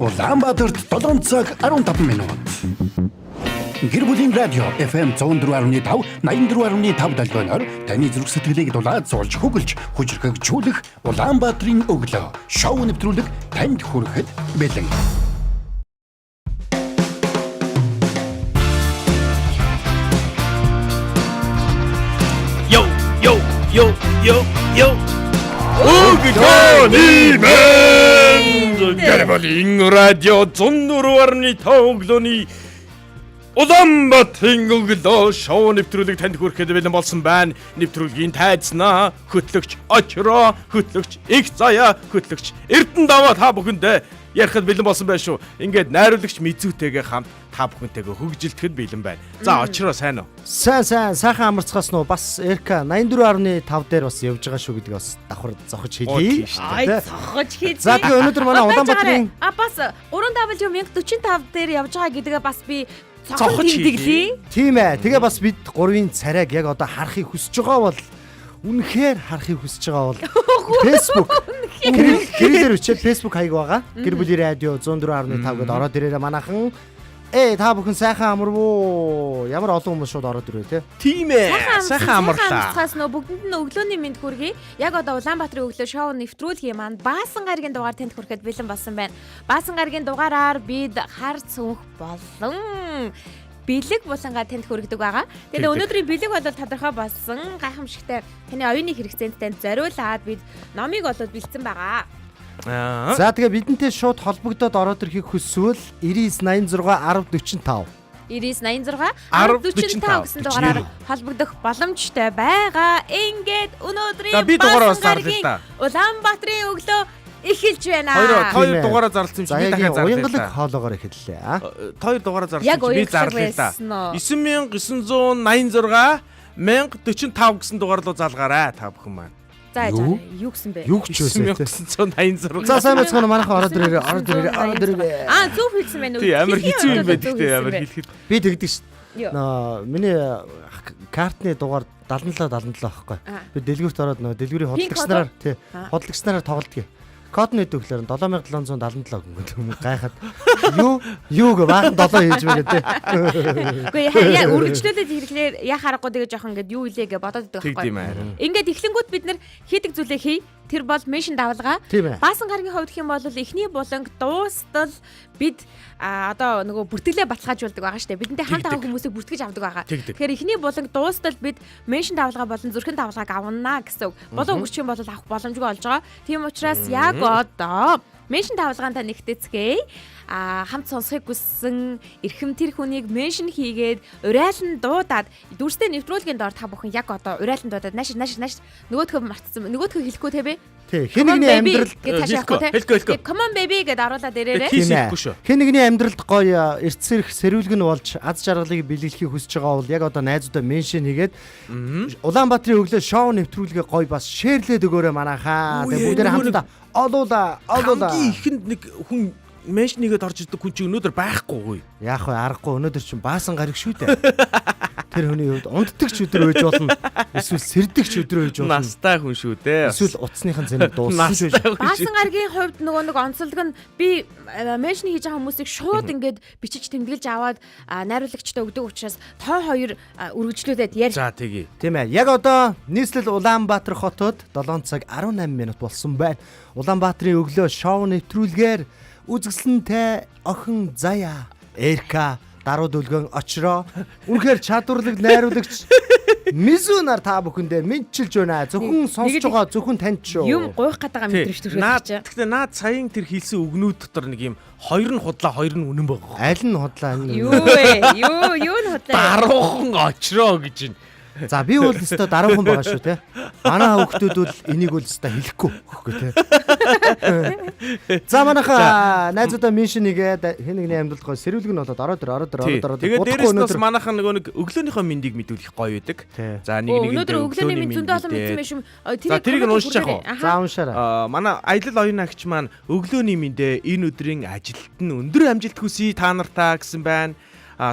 Улаанбаатарт 7 цаг 15 минут. Гэр бүлийн радио FM 104.5 84.5 долгионоор таны зүрх сэтгэлийг дулаад зурж хөглж хүчрхэгжүүлэх Улаанбаатарын өглөө шоу нэвтрүүлэг танд хүрэхэд бэлэн. Yo. Өглөөний мэнд гэр бүлийн радио 104.5 өглөөний Улаанбаатарын өглөө шоу нэвтрүүлэг танд хүрэхэд бэлэн болсон байна. Нэвтрүүлгийн тайзнаа хөтлөгч Очроо, хөтлөгч Их Заяа, хөтлөгч Эрдэнэ даваа та бүхэндээ ярихад бэлэн болсон байна шүү. Ингээд найруулагч Мизүүтэйгээ хамт та бүхэнтэйгээ хөгжилдэхэд бэлэн байна. За Очроо сайн уу? Сайхан амарцгаас нөө бас РК 84.5 дээр бас явж байгаа шүү гэдгийг бас давхар зохиж хэлье. Зохож хэлье. За тэгээ өнөөдөр манай Улаанбаатарын бас 3W1045 дээр явж байгаа гэдгээ бас би цохож хэлье. Тийм ээ. Тэгээ бас бид гурвын царайг яг одоо харахыг хүсэж байгаа бол үнэхээр харахыг хүсэж байгаа бол Facebook гэрэлээр үчээд Facebook хаяг байгаа. Гэр бүлийн радио 104.5 гэдээ ороод ирээрээ манайхан та бүхэн сайхан амарвуу. Ямар олон хүмүүс шууд ороод ирвэ те. Тийм ээ. Сайхан амарлаа. Цаас нөө бүгдэнд нь өглөөний мэнд хүргэе. Яг одоо Улаанбаатарын өглөө шоу нэвтрүүлгийн маань Баасан гарагийн дугаар танд хүрэхэд бэлэн болсон байна. Баасан гарагийн дугаараар бид хар цүнх болон бэлэг булангаа танд хүргэдэг байгаа. Тэгээд өнөөдрийн бэлэг бол тодорхой болсон гайхамшигтай таны оюуны хэрэгцээнд танд зориулаад бид номыг олоод бэлдсэн байгаа. За тэгээ бидэнтэй шууд холбогдоод ороод ирэхийг хүсвэл 9986 1045 9986 1045 гэсэн дугаараар холбогдох боломжтой байгаа. Ингээд өнөөдрийн би дугаараа зарлаа да. Улаанбаатарын өглөө эхэлж байна. Хоёр дугаараа зарласан юм чи би дахиад зарлаа. Уянгалаг хоолоогоор эхэллээ. Хоёр дугаараа зарласан чи би зарлаа да. 9986 1045 гэсэн дугаар руу залгаарай та бүхэн маань. За юу гэсэн бэ? Юу ч вэ? 9986. За сайн мэцхан манайхан ороод ирээ. Зөв хэлсэн байна уу? Тий амар хэцүү юм байдаг тий амар хэлэхэд. Би тэгдэг ш. Миний картны дугаар 77 байхгүй. Би дэлгүүрт ороод дэлгүүрийн хөдөлгчнараар тий хөдөлгчнараар тоглолтгий. Код нь өглөөр 7777 гэнэ гайхаад юу гэ баахан 7 хийж байгаа тий. Үгүй яа үргэлжлүүлээд ирэхлээр яа харахгүй тэгээ жоох ингээд юу илээ гэ бодоод байдаг байхгүй. Ингээд эхлэнгүүт бид нар хийдэг зүйлээ хий. Тэр бол меншн давалгаа. Баасан гарагийн хувьд хэм бол эхний буланг дуустал бид одоо нөгөө бүртгэлээ баталгаажуулдаг байгаа штэ. Бидэнтэй хамт байгаа хүмүүсийг бүртгэж авдаг байгаа. Тэгэхээр эхний буланг дуустал бид меншн давалгаа болон зүрхэн давалгааг авна гэсэн үг. Болон өнгөрчих юм бол авах боломжгүй болж байгаа. Тийм учраас яг одоо меншн давалгаантай нэгтэцгээе. Хамт сонсохыг хүссэн эрхэм тэр хүнийг меншн хийгээд урайлан дуудаад дүрстэй нэвтрүүлгийн доор та бүхэн яг одоо урайлан дуудаад нааш нөгөөдхөө мартсан нөгөөдхөө хэлэхгүй те бэ? Тий. Хэн нэгний амьдралд хэлэхгүй. Come on baby гэдээ оруулаад ирээрээ. Хэн нэгний амьдралд гоё эрт сэрүүлэг нь болж аз жаргалыг бэлгэлэхийг хүсэж байгаа бол яг одоо найзуудаа меншн хийгээд Улаанбаатарын өглөө шоу нэвтрүүлгээ гоё бас шеэрлээд өгөөрэй манайхаа. Тэгээ бүгдээ хамтдаа олуулаа. Хамгийн ихэнд нэг хүн меншнигээд орж ирдэг хүн чи өнөөдөр байхгүй. Яах вэ? Аргагүй өнөөдөр чинь Баасан гараг шүү дээ. Тэр хүний хувьд унддаг ч өдөр байж болно. Эсвэл сэрдэг ч өдөр байж болно. Настай хүн шүү дээ. Эсвэл утасныхан зэнийг дууссан шүү дээ. Баасан гарагийн хувьд нөгөө нэг онцлог нь би меншн хийж байгаа хүмүүсийг шууд ингээд бичиж тэмдэглэж аваад найруулагчтай өгдөг учраас тоо хоёр үргэлжлүүлээд ярь. За тэгье. Тийм ээ. Яг одоо нийслэл Улаанбаатар хотод 7 цаг 18 минут болсон байна. Улаанбаатарын өглөө шоу нэвтрүүлгээр үзэсгэлэнтэй охин Заяа, РК, даруу дүлгэн Очроо, үнэхээр чадварлаг найруулагч Мизүүнаар та бүхэндээ мэдчилж байна. Зөвхөн сонсож байгаа зөвхөн танд шүү. Юм гойх гэдэг мэдрэмж төрүүлж. Гэхдээ наад саяын тэр хийсэн үгнүүд дотор нэг юм хоёр нь худлаа, хоёр нь үнэн байгаа. Аль нь худлаа? Юу вэ? Юу нь худлаа? Даруухан Очроо гэж байна. За би бол өстой даруухан байгаа шүү те. Манай хүүхдүүд бол энийг бол өстой хэлэхгүй гэхгүй те. За манайха найзуудаа меншн хийгээд хэн нэгний амьдралд гоё сэрүүлэг нь болоод ороод. Тэгээд дээрээс нь бас манайхан нөгөө нэг өглөөнийхөө мэндийг мэдүүлэх гоё байдаг. За нэг өнөөдөр өглөөний мэнд зөндөө олон мэдсэн юм шүү. Тэрийг нь уншиж яах вэ? За уншаарай. Манай аялал оюун агч маань өглөөний мэндээ энэ өдрийн ажилд нь өндөр амжилт хүсье та нартаа гэсэн байна.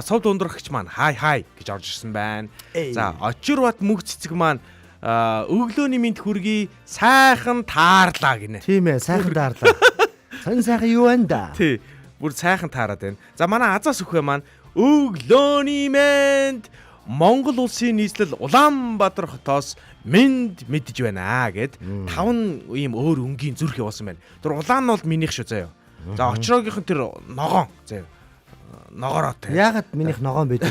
Сов дундрагч маань хай гэж орж ирсэн байна. За Очирбат мөг цэцэг маань өглөөний мэнд хүргэе сайхан таарлаа гинэ. Тийм ээ, сайхан таарлаа. Сайн сайхан юу байна да? Тий. Бүр сайхан таарад байна. За манай Азаас өхөө маань өглөөний мэнд Монгол улсын нийслэл Улаанбаатар хотоос мэд мэдж байна гэд 5 ийм өөр өнгийн зүрх явуулсан байна. Тэр улаан нь бол минийх шүү заяа. За очроогийнх нь тэр ногоон заяа. Ногоороотой. Яагаад минийх ногоон байдаг?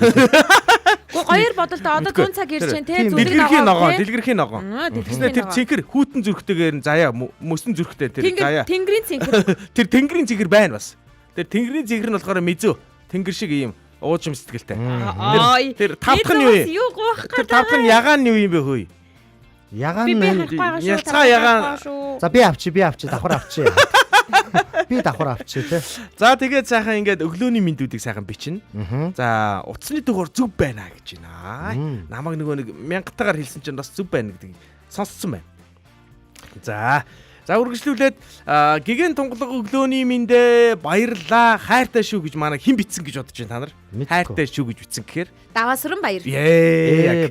Хоёр бодолтой одоо 100 цаг ирж байна те дэлгэрхийн ногоон. Тэгснээр тэр цэнхэр хүүтэн зүрхтэйгээр нь заяа мөсөн зүрхтэй тэр заяа. Тэнгэрийн цэнхэр. Тэр тэнгэрийн цэнхэр байна бас. Тэр тэнгэрийн цэнхэр нь болохоор мизүү. Тэнгэр шиг ийм уужим сэтгэлтэй. Тэр тавтах нь юу юм? Тэр тавтах нь ягаан нь юу юм бэ хөөе? Ягаан Яцгаа ягаан. За би авчи давхар авчи. Би давхар авчи те. За тэгээд сайхан ингээд өглөөний мэндүүдийг сайхан бичнэ. За утасны төгөөр зүв байна гэж байна. Намайг нөгөө нэг 1000-таагаар хэлсэн чинь бас зүв байна гэдэг сонсцсон байна. За үргэлжлүүлээд гигэн тунгалаг өглөөний мэндэ баярлаа хайртай шүү гэж манай хэн битсэн гэж бодож байна та нар? Хайртай шүү гэж битсэн гэхээр Даваасран баяр.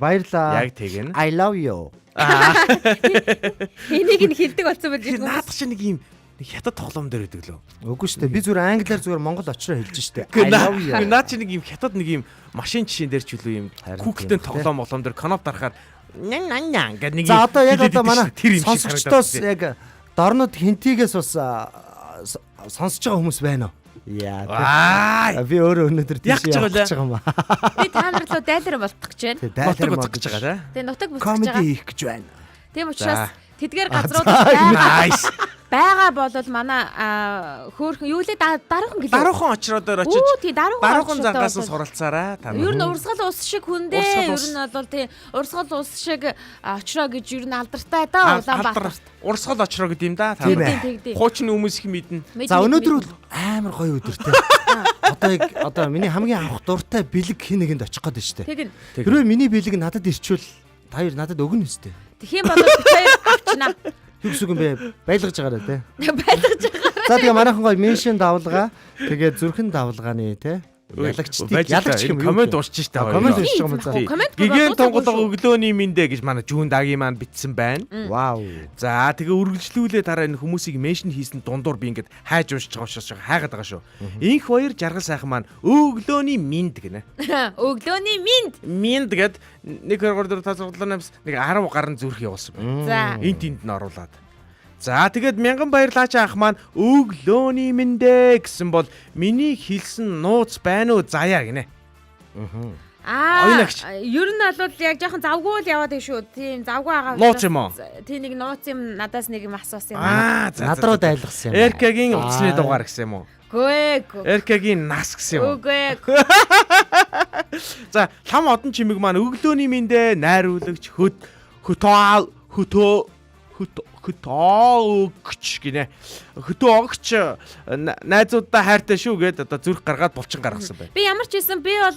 Баярлаа. Яг тэгэн. I love you. Энийг нь хэлдэг болсон байж байна. Наадах чинь нэг юм хятад тоглоом дээр байдаг лөө. Үгүй шүү дээ. Би зүгээр англиар зүгээр монгол очроо хэлж штэ. I love you. Наад чинь нэг юм хятад нэг юм машин жишээн дээр ч үлээ юм хүүхэлдэйн тоглоом дээр коноп дарахаар нян гэдэг нэг. За одоо яг одоо манай сонсогчдоос яг дорнод хинтигээс бас сонсож байгаа хүмүүс байна уу? Яа. Би өөрөө өнөөдөр тийш явж байгаа юм ба. Би та нар руу дайлар болтох гэж байна. Нутаг буцах гэж байгаа тий. Тэгээ нутаг буцах гэж байгаа. Комеди хийх гэж байна. Тийм учраас тэдгээр газруудад байгаа болол манай хөөхөн юу лээ даруухан гэлээ. Даруухан очроод очиж. Тий даруухан загаас суралцаарай та нар. Ер нь урсгал ус шиг хүндээ. Ер нь бол тий урсгал ус шиг очроо гэж ер нь алдартай да Улаанбаатар. Урсгал очроо гэдэг юм да та нар. Хуучин хүмүүс их мэднэ. За өнөөдөр бол амар гоё өдөр тий. Одоо миний хамгийн авах дуртай бэлэг хин нэгэнд очих гээд штэ. Тэрвээ миний бэлэг надад ирчүүл та хоёр надад өгнө үстэй. Тэгхийн бол бид хоёр авчнаа. Юу гэсэн юм бэ? Байлгаж байгаарай те. Байлгаж байгаарай. За тэгээ манайхан гоё меншн давлгаа, тэгээ зүрхэн давлгааны те. Ялагч юм комент уншиж штэ. Комент уншиж байгаа юм за. Гигэн тунгалаг өглөөний мэндэ гэж манай Жүүн Дагийн маань битсэн байна. Вау. За тэгээ үргэлжлүүлээ дараа энэ хүмүүсийг меншн хийсэн дундуур би ингээд хайж уншиж байгаа учраас хайгаад байгаа шүү. Инх баяр жаргал сайхан маань өглөөний мэнд гинэ. Өглөөний мэнд гэд нэг хоргор дээр тасгалнаас нэг 10 гаруй зүрх явуулсан байна. За. Энд тэнд нь оруулаад. За тэгээд мянган баярлаач ах маань өглөөний мэндэ гэсэн бол миний хэлсэн нууц байна уу заяа гинэ. Ер нь бол яг жоохон завгүй л яваад шүү. Тийм завгүй байгаа. Нууц юм уу? Тийм нэг нууц юм надаас нэг юм асуусан юм. Над руу дайлгсан юм. Эркагийн утасны дугаар гэсэн юм уу? Гүй. Эркагийн нас гэсэн юм уу? Үгүй. За лам одон чимэг маань өглөөний мэндэ найруулагч хөтөөгч гинэ. Хөтөөгч найзуудаа хайртай шүү гэд одоо зүрх гаргаад булчин гаргасан байна. Би ямар ч хэлсэн би бол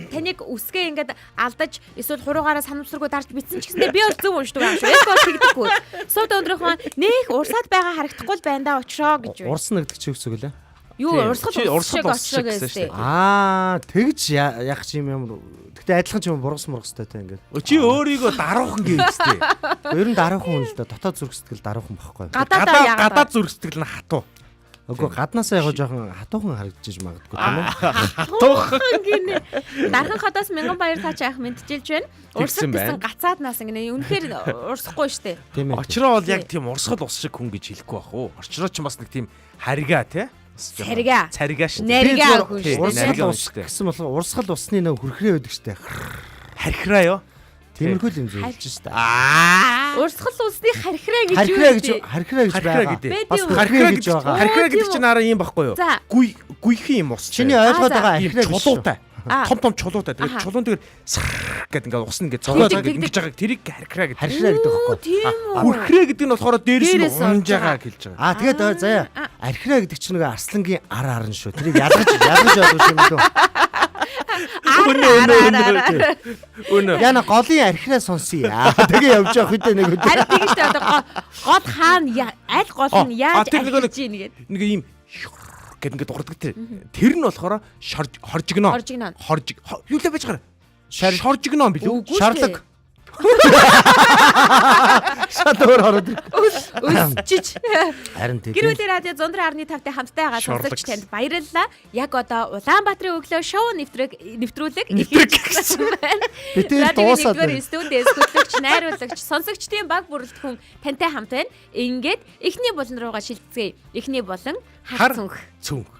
таныг үсгээ ингээд алдаж эсвэл хуруугаараа санамсаргүй дарж битсэн ч гэсэндээ би бол зөв уншдаг юм шүү. Яг бол тэгдэггүй. Сууд өндрөх маань нэх урсаад байгаа харагдахгүй л байна да очроо гэж байна. Урсан гэдэг чи үсэг лээ. Юу урсгал шиг гэсэн. Тэгж яг ч юм. Гэтэ адилхан ч юм бургастай те ингээд. Чи өөрийгөө даруухан гэвчтэй. Ер нь даруухан л да дотоод зүрх сэтгэл даруухан байхгүй. Гадаад зүрх сэтгэл нь хатуу. Үгүй гаднаасаа яг жоохон хатуухан харагдаж магадгүй тийм үү? Хатуухан гинэ. Дархан хотоос мянган баяр таач ах мэдчилж байна. Урсгал гэсэн гацааднаас гинэ. Үнэхээр урсахгүй штэ. Очроо бол яг тийм урсгал ус шиг хүн гэж хэлэхгүй бах уу. Очроо ч бас нэг тийм харьгаа те. Царга шүү. Нарга хүн шүү. Урсгал ус гэсэн болохоор урсгал усны нэг хүрхрээ байдаг штэ. Харьхраа ёо. Тиймэрхүү юм зөвлөж штэ. Урсгал усны харьхраа гэж юу вэ? Харьхраа гэж байгаа. Бас харьхраа гэж байгаа. Харьхраа гэдэг чинь араа юм баггүй юу? Гүйхэн юм ус. Чиний ойлгоод байгаа харьхраа чулуутай. Том чулуутай. Тэгээд чулуун дээр гэд ингээд ус нь ингээд цогоод ингэж байгааг тэрийг харьхраа гэдэг. Харьхраа гэдэг байхгүй. Хүрхрээ гэдэг нь болохоор дээрээс нь унж байгааг хэлж байгаа. Тэгээд заяа харьхраа гэдэг чинь нэг арслангийн ар шүү. Тэрийг ялгаж ойлгож юм лөө. Үнэ. Яна голын архираа сонсъё. Тэгээ явж явах үедээ нэг үедээ. Харин тэгэж тэ одоо гол хаана аль гол нь яаж ажиллаж ийн гэдэг. Нэг ийм гэд ингээд дурдаг тэр нь болохоор хоржигноо. Юу л байж гараа. Шоржигноо билүү? Шарлаг. Шал өөр ороод. Өсчиж. Харин тийм. Гэр бүлийн радио 102.5-тай хамттай байгаа сонсогч танд баярлалаа. Яг одоо Улаанбаатарын өглөө шоу нэвтрүүлэг Бид дуусаад студиэс хөтлөгч, найруулагч, сонсогчдын баг бүрэлдэхүүн тантай хамт байна. Ингээд эхний болон руугаа шилжцгээе. Эхний болон хар цүнх. Цүнх.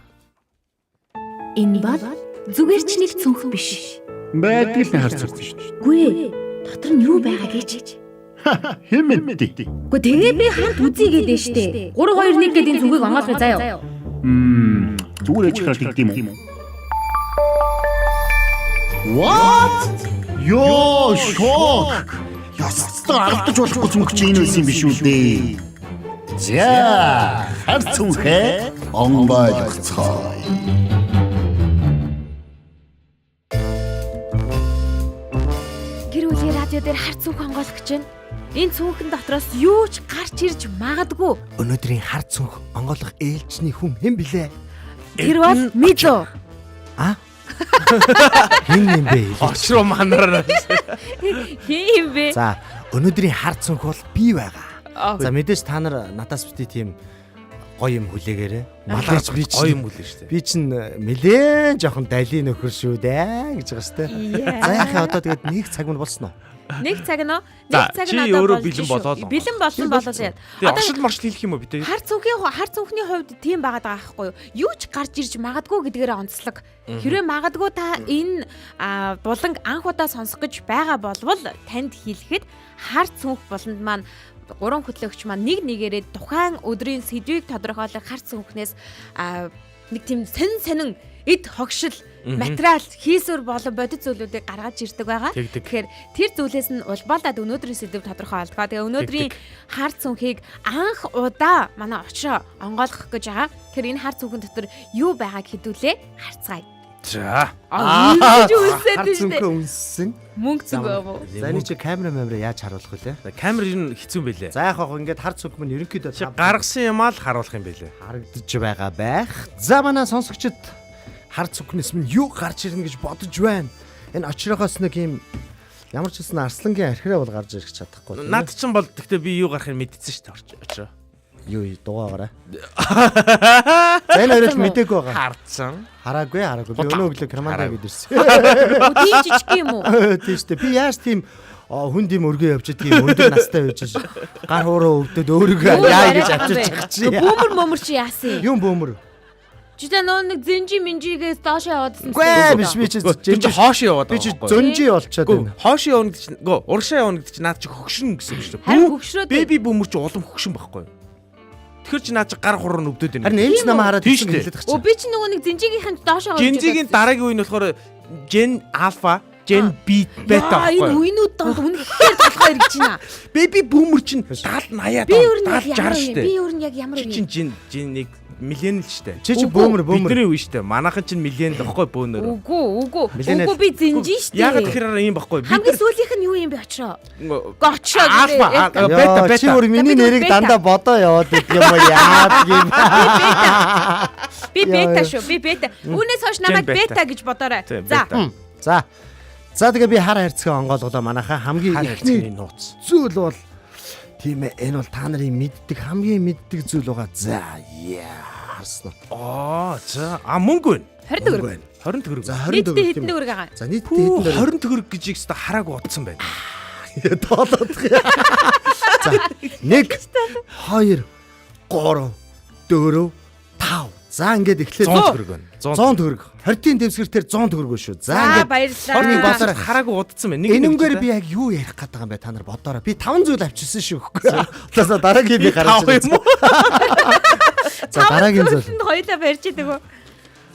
Энэ бол зүгээр ч нэг цүнх биш. Байдаг л харцдаг шүү дээ. Гүй ээ. Дотор нь юу байгаа гэж. Хэм мэдээ. Гэхдээ тэгээ би хамт үзье гэдэг штэ. 3 2 1 гэдэг энэ зүгийг онгоолгоо заяа. Зүгээр ч харагддаг юм уу? What? Ёо, шок. Ястаа алдаж болохгүй зүнх чи энэ байсан юм биш үү дээ. За, хар цүнхээ онгойлгоцгоо. Радио дээр хар цүнх онгойлгож байна. Энэ цүнхэн дотроос юу ч гарч ирж магадгүй. Өнөөдрийн хар цүнх онгойлгох ээлжний хүн хэн блэ? Тэр бол Мизо. Хэн юм бэ? Очроо манараа. Хин юм бэ? За, өнөөдрийн хар цүнх бол би байгаа. За, мэдээж та нар надаас бити тийм гоё юм хүлээгээрэй. Малгайч би гоё юм хүлээ штэ. Би чинь нэлээд жоохон дайлийн нөхөр шүү дээ гэж байгаа штэ. За яхаа одоо тэгээд нэг цаг мөн болсон уу? Нэг цаг нь одоо бэлэн болоод. Бэлэн болсон болоо яа. Тэгээ оршил маршил хэлэх юм уу бид? Хар цүнхний хувьд тийм байгаад байгаа байхгүй юу? Юу ч гарч ирж магадгүй гэдгээр онцлог. Хэрвээ магадгүй та энэ буланг анх удаа сонсох гэж байгаа болвол танд хэлэхэд хар цүнх болонд маань 3 хөтлөгч маань нэг нэгээрээ тухайн өдрийн сэдвийг тодорхойлох хар цүнхнээс нэг тийм сонин эд хогшил материал хийсвэр болон бодит зүйлүүдийг гаргаж ирдэг байгаа. Тэгэхээр тэр зүйлээс нь улбаалаад өнөөдрийн сэдв тодорхой болдгоо. Тэгээ өнөөдрийн хар цүнхийг анх удаа манай очроо онгойлгох гэж байгаа. Тэгэхээр энэ хар цүнхэн дотор юу байгааг хэдүүлээ харцгаая. За. Ингэж үсээд Хар шүү цүнхөө дээ. үнсэн. Мөнгө зүг юм уу? За энэ чи камера яаж харуулах вэ? Камер нь хэцүү байлээ. За яг хоо ингээд хар цүнх мань ерөнхийдөө Чи гаргасан юм аа л харуулах юм байлээ. харагдаж байгаа байх. За манай сонсогчид хар цүнхнээс минь юу гарч ирнэ гэж бодож байна. Энэ очрохоос нэг юм ямар ч гэсэн арслангийн архираа бол гарч ирэх чадахгүй. Над чинь бол гэхдээ би юу гарахыг мэдчихсэн шүү дээ очроо. Юу дуугаараа. За энэ хоёроо мэдээгүй байгаа. Харцсан. Хараагүй. Би өнөө өглөө Краманда гэдэрсэн. Тийм жижиг юм уу? Тийм шүү дээ. Би яаж тийм хүн тийм өргөө явж тийм өндөр настай байж гар хуураа өвдөд өөрийгөө яа гэж авчирч байгаа чи. Бөөмөр чи яасан юм? Юм бөөмөр. Жишээ нь нэг зэнжи минжигээс доошоо яваадсан. Гүй биш би чи хоошоо яваад би чи байгаа. зөнжи болчиход байна. Хоошоо явна гэж урагшаа явна гэдэг чи наад чи хөгшин гэсэн юм шүү Харин дээ. хөгшрөөд Бэби бүүмөр чи улам хөгшин байхгүй юу? Тэгэхээр чи наад чи гар хуруу нь өвдөд байна. Харин ээж намаа хараад Тийм тийм шүү дээ. хэлээд Өө байгаа би чи нөгөө нэг зэнжигийнхэн доошоо Гензигийн дараагийн үе нь болохоор Gen Alpha, Gen Beta энэ байхгүй юу? үеинүүд донд үнэхээр толгой ирж байна. Бэби бүүмөр чи 70 80 Би өөр нь яг 70 ямар 60 юм? штэ. Би өөр нь яг ямар Чи юм? чинь Gen нэг миллениал штэ. чи бөөмөр. Бидний үе штэ. Манайхан чинь миллениал байхгүй бөөнөр. Үгүй би зэнжи штэ. Ягаад тэгэхээр ийм байхгүй? Хамгийн сүүлийнх нь юу юм бэ очроо? Очроо. Алфа, бета. Чи өөр миний нэрийг дандаа бодоо яваад идэх юм уу яад юм. Би бета шүү. Би бета. Үүнээс хойш намайг бета гэж бодоорой. За. За тэгээ би хар хайрцгаа онгоолголоо манайхаа хамгийн ихний нууц. зүйл бол тийм ээ энэ бол та нарын хамгийн мэддэг зүйл байгаа. За харсан уу? За мөнгө вэ? 20 төгрөг. 20 төгрөг. За Нийтдээ 20 хэдэн төгрөг байгаа? За нийтдээ хэдэн төгрөг? 20 төгрөг гэж ихтэй хараагүй утсан байна. Тоолоод. За 1 2 3 4 5. За ингээд эхлэв 100 төгрөг байна. 100 төгрөг. 20-ийн дэвсгэртээр 100 төгрөг шүү. За За ингээд баярлалаа. Орны болоор хараагүй удацсан байна. энэмгээр би яг юу ярих гээд байгаа юм бэ та нар бодоорой. Би 5 зүйл авчирсан шүү гэхгүй. Удаасаа дараагийн би гаргаж ирсэн. За дараагийн зүйл. Хоёлаа барьж идэг үү?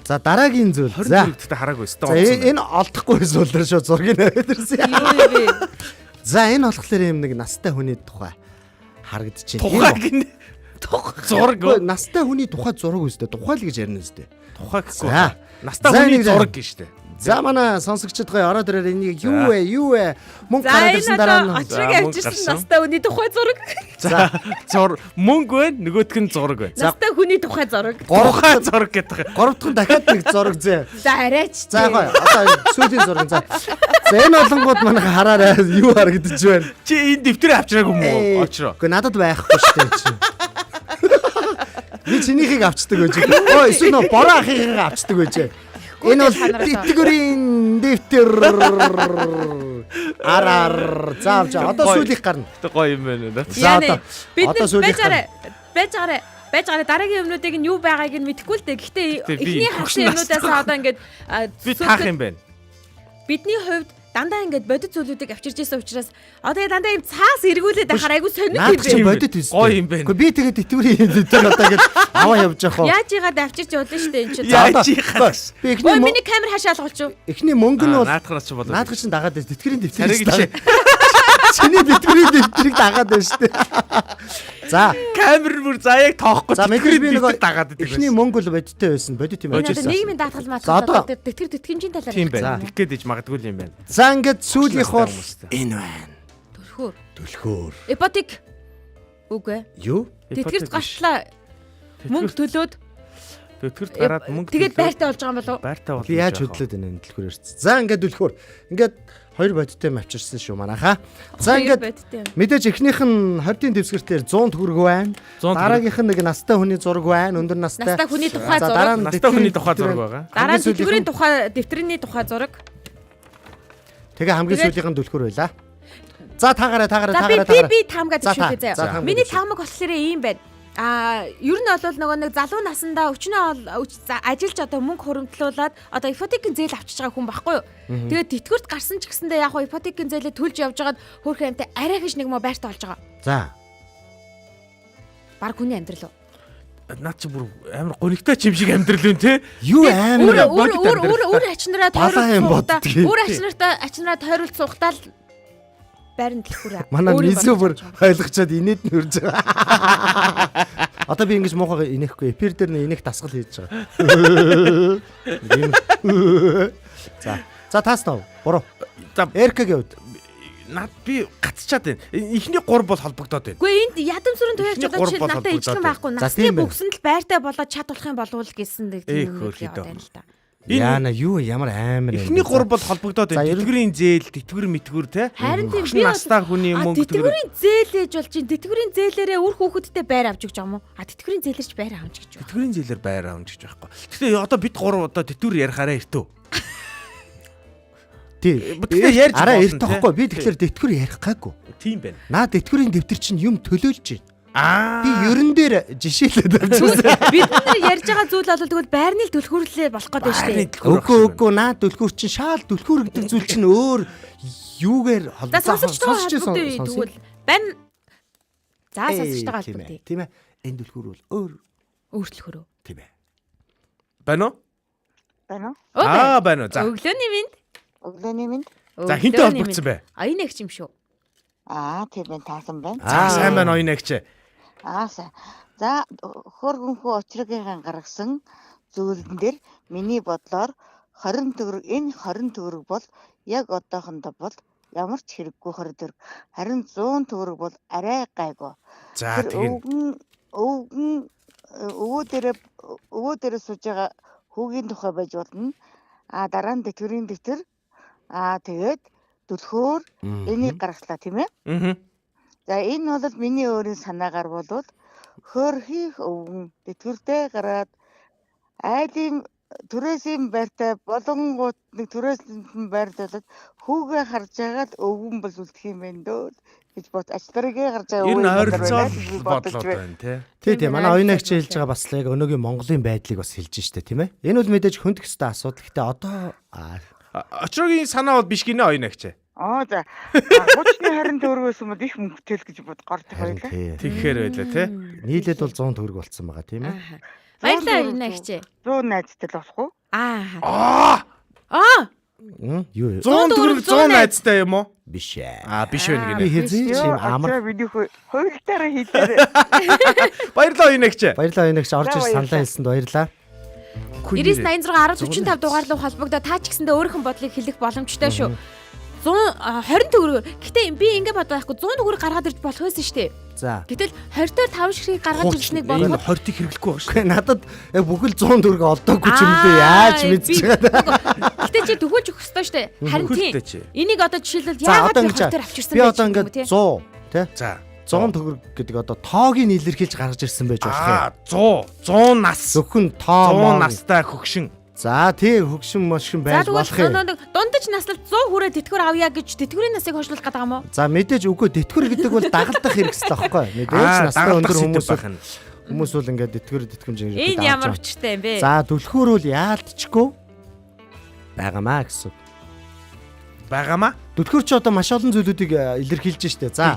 За дараагийн зүйл. 20 За төгрөгтэй хараагүй өстө За удацсан. энэ олдохгүй зүйл дээр шүү зургийг аваад ирсэн. Юу юм бэ? За энэ болохоор юм нэг настай хүний тухай харагдаж байна. Тухай гинэ. Зураг. Настай хүний тухай зураг үстэй. Тухай л гэж ярина үстэй. Тухай гэхгүй. За. Настай За, хүний нэг зураг гэж штэ. За манай сонсогчдод гоё ороод ирээр энийг юу вэ? Мөнгө гараад ирсэн дараа нь. Очрыг авчирсан настай хүний тухай зураг. За мөнгө вэ? Нөгөөх нь зураг вэ? Настай хүний тухай зураг. Гурван зураг гэдэг. Гурав дахь дахиад нэг зураг зэ. За арайч. За гоё. Одоо сүүлийн зураг за. За энэ болонгууд манай хараарай юу харагдаж байна. Чи энэ дэвтэрийг авчираагүй юм уу? Очроо. Гэхдээ надад байхгүй шүү дээ чи. Би чинийхийг авчдаг гэж. Ой, эсвэл нөө бороо ахыхыг авчдаг гэж. Энэ бол тэтгэврийн дэвтэр. Араар заавч одоо сүүлийнх гарна. Гоё юм байна. За одоо бид сүүлийнх гарна. байж байгаа дараагийн юмнуудыг нь юу байгааг нь мэдэхгүй л дээ. Гэхдээ эхний хавсан юмнуудаас одоо ингээд би таах юм байна. Бидний хувьд дандаа ингээд бодит зүйлүүдийг авчирч байсан учраас одоо дандаа юм цаас эргүүлээд байхаар айгу сонирхол Наад чи юм. бодит үст. Гоё юм байна. Гэхдээ би тэгээд тэтгэврийн дэвтэр одоо ингэж аваа явж явах уу. Яаж яагаад авчирч явуулна шүү дээ энэ чинь. Яаж яагаад? Би Ой миний камер хаашаа алгуулчих. эхний мөнгө нь бол наадхараас чи болоо. наадах чинь дагаад байж тэтгэврийн дэвтэр. Цариг жишээ. Чиний тэтгэврийн дэвтрийг дагаад байна шүү дээ. За Камер бүр заяаг тоохгүй. За мэдээж би нэг дагаад байдаг. эхний мөнгө л бодиттой байсан. Бодит юм Энэ байж. нийгмийн даатгал За, одоо- маатгал тэтгэврийн талаар. Тийм байна. За. Их гээд иж магадгүй юм байна. За ингээд сүүлийнх бол энэ байна. Төлхөөр. Төлхөөр. Ипотек. Үгүй ээ. Юу? Тэтгэврт гартлаа мөнгө төлөөд Тэтгэврт гараад мөнгө тэгээд байртай болж байгаа юм болов уу? байртай бол. Би яаж хөдлөөд энэ төлхөөр ирсэн. За ингээд төлхөөр. Ингээд хоёр бодиттой юм авчирсан шүү манайхаа. За ингээд мэдээж эхнийх нь 20-ын дэвсгэртээр 100 төгрөг байна. 100 Дараагийнх нь нэг настай хүний зураг байна. Өндөр настай. Настай хүний тухай За, зураг. дараа нь Настай хүний тухай зураг байгаа. Дараа нь хамгийн тэтгэврийн тухай дэвтрийн тухай зураг. Тэгээ хамгийн сүүлийнх нь төлхөөр байла. За таагараа. За би таамгаа За, төвшүүлээ за, заяа. таамаг Миний төвшүүл. таамаг болохоор ийм байна. Ер нь бол нөгөө нэг залуу насандаа өчнөө ажиллаж одоо мөнгө хуримтлуулад одоо ипотекийн зээл авчиж байгаа хүн байхгүй юу? Тэгээд тэтгэврт гарсан ч гэсэндээ яг хоо ипотекийн зээлээ төлж явж байгаад хөөрхөн амтай арай гэж нэг мө байртай болж байгаа. За. Баг хүний амьдрал уу? Наад чи бүр амар гонигтай чим шиг амьдрал юм те. Юу амар Өөр ачнараа Балаа юм тойруулж боддгийг. өөр ачнараа тойруулж сухтаал байранд дэлхүүрээ. Манай мисүү бүр ойлгочоод инээд нь үрж байгаа. Одоо би ингэж муухай инехгүй эфир дээр нэг инех дасгал хийж байгаа. За таас тав. Буруу. За Эркагийн хувьд над би гацчаад байна. Эхний 3 бол холбогдоод байна. Үгүй энд ядам сүрэн туяач Эхний одоо гур жишээ бол надад ижлэн холбогдоод байхгүй. За, Насны тийм байна. бүгсэнд л байртай болоод чад болох юм болов уу гэсэн нэг тийм юм хөөрхий байна л да. яана юу ямар амар юм. Эхний 3 бол холбогдоод За, байна. ер нь- Тэтгэврийн зээл, тэтгэвэр мэтгүр те. Харин тийм Багш настай хүний мөнгө тэтгэврийн зээл ээж бол чинь тэтгэврийн зээлээрээ үр хүүхэдтэй байр авч өгч байгаа юм уу? Тэтгэврийн зээлэрч байр авч гэж байгаа. тэтгэврийн зээлээр байр аавч гэж байхгүй. Гэтэ одоо бид 3 одоо тэтгэвэр ярихаараа эртөө. тий. Тэгэхээр ярьж араа болно, эрт тий. тахгүй би тэгэхээр тэтгэвэр ярих гаагүй. Тийм байна. Наа тэтгэврийн дэвтэр чинь юм төлөөлж байна. Би Аа. ерөн дээр жишээлээд авчихсан. Бид нар ярьж байгаа зүйл бол тэгвэл байрны л төлхөөрлөө болох гээд байна шүү дээ. Үгүй наа түлхүүр чинь шаал түлхүүр гэдэг зүйл чинь өөр юугээр За сонсогчтой холбоотой тэгвэл байна. За сонсогчтой холбоотой. Тийм ээ. Энэ түлхүүр бол өөр Өөрчлөхөрөө. тийм ээ. Байна уу? Байна уу? Байна уу. За. Өглөөний минь. Өглөөний минь. За хинтээ холбогдсон бэ? Аян эгч юм шүү. Тийм байна, таасан байна. За сайн байна оюун агч. За хөргөнхөө очрогын гаргасан зүйлэн дээр миний бодлоор 20 төгрөг бол яг одоохондоо бол ямар ч хэрэггүй 20 төгрөг. Харин 100 төгрөг бол арай гайгүй. За тийм. Өвөө дээр сууж байгаа хүүгийн тухай байж болно. Дараа нь тэтгэврийн дэвтэр. Тэгээд төлхөөр энийг гаргаслаа тийм ээ. Аа. За энэ бол миний өөрийн санаагаар болвол хөөрхий өвгөн тэтгэвртэй гараад айлын түрээсийн байртай болонгууд нэг түрээсийн байрталд хүүгээ харж байгаад өвгөн бол үлдэх юм байна дөө гэж бод ачтарыгээ гарч байгаа Энэ өвгөн ойролцоол бодлоод байна тий. Тийм манай оюун агч хэлж байгаа бас яг өнөөгийн Монголын байдлыг бас хэлж штэ тийм ээ. Энэ бол мэдээж хөндөх ёстой асуудал. Гэтэ одоо Очрогийн санаа бол биш гинэ оюун агч. За хуучны харин төгрөгөөс юм их мөнгөтэй л гэж бод гардаг байлаа. Тэгэхээр байлаа тий. Нийлээд бол 100 төгрөг болцсон байгаа тийм ээ. Баярлалаа аян эгч. 100 найзтай л болох уу? Юу 100 төгрөг 100 найзтай юм уу? биш ээ. Биш байна Би гинэ. хэзээ ч юм амар. Миний хоёултаараа хийлээ. Баярлалаа оюун агч. Баярлалаа оюун агч орж ирж За, саналаа хэлсэнд баярлалаа. 9986 1045 дугаарлуу холбогдоод та ч гэсэндээ өөрийнхөө бодлыг хэлэх боломжтой шүү. 120 төгрөг. Гэтэ би ингэ бодоод байхгүй 100 төгрөг гаргаад ирж болох байсан шүү дээ. За. Гэтэл 20-оор 5 ширхгийг гаргаж ирснийг бодоход 20-ыг хэрэглэхгүй байна шүү. Гэхдээ надад яг бүхэл 100 төгрөг олдоогүй ч юм лээ. Яаж мэдчихэв. Гэтэ чи төгөөж өгөх ёстой шүү дээ. Харин тийм. Энийг одоо жишээлбэл яагаад би 20-оор авчирсан бэ? Би одоо ингээд 100 тий. За. 100 төгрөг гэдэг одоо тоогийн илэрхийлж гаргаж ирсэн байж болох юм. 100 нас. Зөвхөн тоо 100 настай хөгшин. За тий хөгшин мошин байж болох юм. Дундаж наслд 100 хүрээ тэтгэвэр авъя гэж тэтгэврийн насыг хойшлуулах гэдэг юм уу? За мэдээж үгүй тэтгэвэр гэдэг бол дагалдах хэрэгсэл байхгүй. Мэдээж настай өндөр хүмүүс бол ингээд тэтгэвэр тэтгэмж ингэж авч. Энэ ямар учиртай юм бэ? За түлхүүр бол яалтчгүй байгаамаа гэсэн. Байгаамаа? Түлхүүр ч одоо маш олон зүйлүүдийг илэрхийлж штэ. За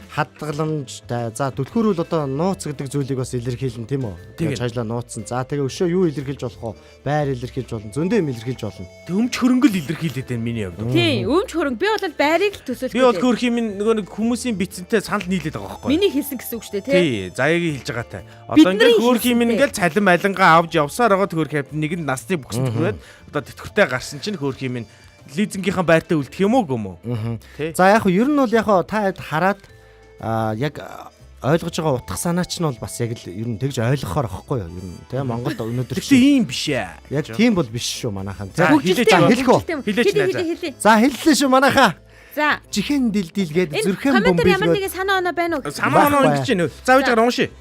хадгаламжтай. За түлхүүр бол одоо нууц гэдэг зүйлийг бас илэрхийлнэ тийм үү? Цаажлаа нууцсан. За тэгээ өшөө юу илэрхийлж болох вэ? Байр илэрхийлж болно. Зөндөө юм илэрхийлж болно. Өмч хөрөнгөл илэрхийлээд байна миний хувьд. Тийм, өмч хөрөнгө. Би бол байрыг л төсөөлөх. Би бол хөрх юм нөгөө нэг хүмүүсийн бицэнтэй санал нийлээд байгаа байхгүй юу? Миний хэлсэн гэсэн үг шүү дээ, тий. Тий, заяагийн хэлж байгаатай. Одоо ингээд хөрх юм ингээл цалин байлангаа авч явсаар байгаа хөрх хэвд нэг нь насны бүксэнд хүрээд одоо тэтгэвртэй гарсан чинь хөрх юм лизингийнхэн байртаа үлдэх юм уу гүм үү? Тий. За яг нь бол яг та хараад яг ойлгож байгаа утга санаа ч нь бол бас яг л ер нь тэгж ойлгохоор аахгүй юу? Ер нь тийм Монголд өнөөдөр тийм биш ээ. Яг тийм бол биш шүү манайхан. За хэлээч хэлээ. За хэллээ шүү манайхаа. За чихэн дилдилгээд зүрхэн бөмбөлгөө. Комментар ямар нэгэн санаа оноо байна уу? Санаа оноо ингэж байна. За үж гараа уншия.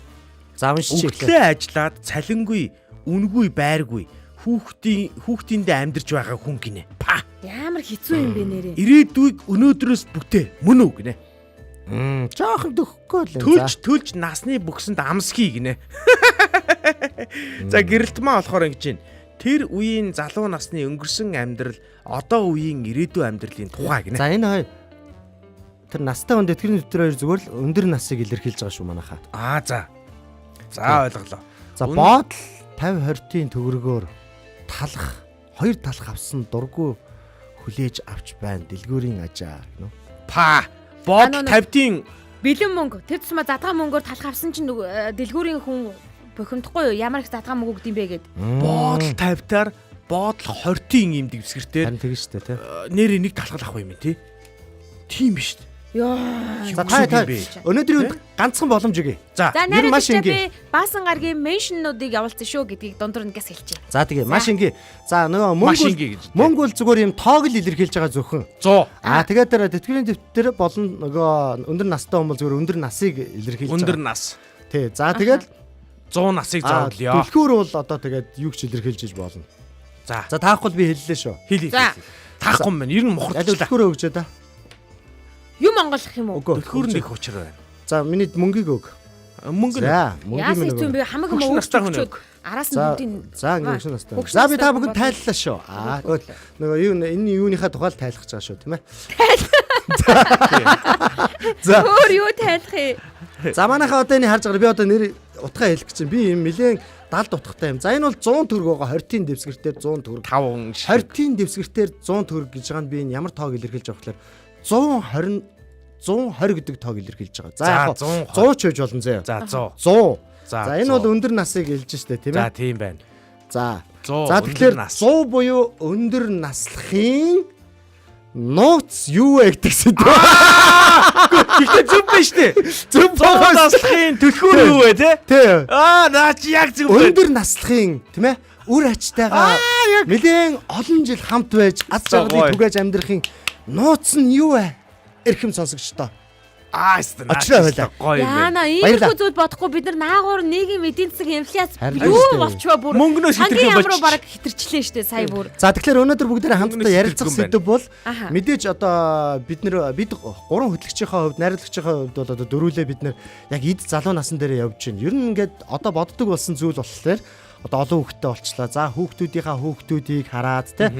За уншиж. Өглөө ажиллаад цалингүй, үнгүй, байргүй хүүхдиндээ амьдарч байгаа хүн гинэ. Па. Ямар хэцүү юм бэ нэрээ. Ирээдүйг өнөөдрөөс бүтээ. Мөн үү гинэ. Жоохон дөхөхгүй л. Төлж насны бүксэнд амсхий гинэ. За гэрэлтмаа болохоор ингэж байна. Тэр үеийн залуу насны өнгөрсөн амьдрал одоо үеийн ирээдүйн амьдралын тухай гинэ. За энэ хоёр тэр настай хүн тэтгэврийн дэвтэр хоёр зүгээр л өндөр насыг илэрхийлж байгаа шүү манайхаа. За. За ойлголоо. За бодол 50-20-ийн төгрөгөөр талах хоёр талах авсан дургүй хүлээж авч байна дэлгүүрийн ажаа гэнэ. Па бодол 50-ийн бэлэн мөнгө тэр тусмаа задгаа мөнгөөр талах авсан чинь дэлгүүрийн хүн бохимдохгүй юу? Ямар их задгаа мөнгө өгд юм бэ гэд. Бодол 50-аар бодол 20-ийн юм дэвсгэртээр харин тэгэж штэ тий. Нэр энийг талхал авах юм тий. Тийм биш. Яа. За та өнөөдрийн үед ганцхан боломж өгье. За нэр маш ингийн баасан гаргийн меншнуудыг явуулсан шүү гэдгийг дундуур нэгээс хэлчихье. За тэгээ маш ингийн. За нөгөө мөнгө бол зүгээр юм тоог л илэрхийлж байгаа зөвхөн 100. Тэгээд тэр тэтгэврийн дэвтэр болон нөгөө өндөр настай хүн бол зүгээр өндөр насыг илэрхийлж байгаа. Өндөр нас. Тий. За тэгээд 100 насыг зооглё. Түлхүүр бол одоо тэгээд юу ч илэрхийлж болно. За таахгүй би хэллээ шүү. Хэлээ. Таахгүй юм байна. Ер нь мухарчлаа. Түлхүүрөө өгчээ да. Юм онголох юм уу? Түлхүүр нэг хүчээр байна. За миний мөнгийг өг. Мөнгө нь. Яасан хэцүү юм бэ? Хамаг юм уу? Араас нь бүгдийн. За ингэ өшин настай. За би та бүгд тайллаа шүү. Нөгөө юу энэ юуныхаа тухай л тайлах гэж байгаа шүү, тийм ээ. За. Өөр юу тайлах юм? За манайхаа одоо энэ харж байгаа би одоо нэр утгаа хэлэх гэж чинь би юм нэлээд 70 утгатай юм. За энэ бол 100 төгрөг байгаа 20-ийн дэвсгэртээр 100 төгрөг. 5 20-ийн дэвсгэртээр 100 төгрөг гэж байгаа нь би энэ ямар тоог илэрхийлж байгаа вэ? 120 гэдэг тоог илэрхийлж байгаа. За яг 100 ч байж болно зөө. За 100. За энэ бол өндөр насыг хэлж штэ тийм ээ. За тийм байна. За тэгэхээр 100 буюу өндөр наслахын нууц юу вэ гэдэгсэн. Гэхдээ зөв биш үү? Зөв наслахын түлхүүр юу вэ те? Наа чи яг зөв. Өндөр наслахын тийм ээ. Үр ачтайгаа нэлээд олон жил хамт байж аз жаргалыг түгээж амьдрахын нууц нь юу вэ? Эрхэм сонсогчдоо. Очроо байлаа. Яна иймэрхүү зүйл бодохгүй бид нар наагуур нийгэм эдийн засгийн инфляц юу болчихваа бүр мөнгнөөс хитрхээ болчих. Бараг хитэрчлээ штэ сая бүр. За тэгэхээр өнөөдөр бүгдээрээ хамтдаа ярилцах сэдв бол мэдээж одоо бид 3 хөтлөгчийнхээ хувьд найруулагчийнхээ хувьд бол одоо дөрүүлээ бид нар яг эд залуу насан дээр явж байна. Ер нь ингээд одоо боддог болсон зүйл болохоор одоо олон хүүхдтэй болчлаа. За хүүхдүүдийг хараад те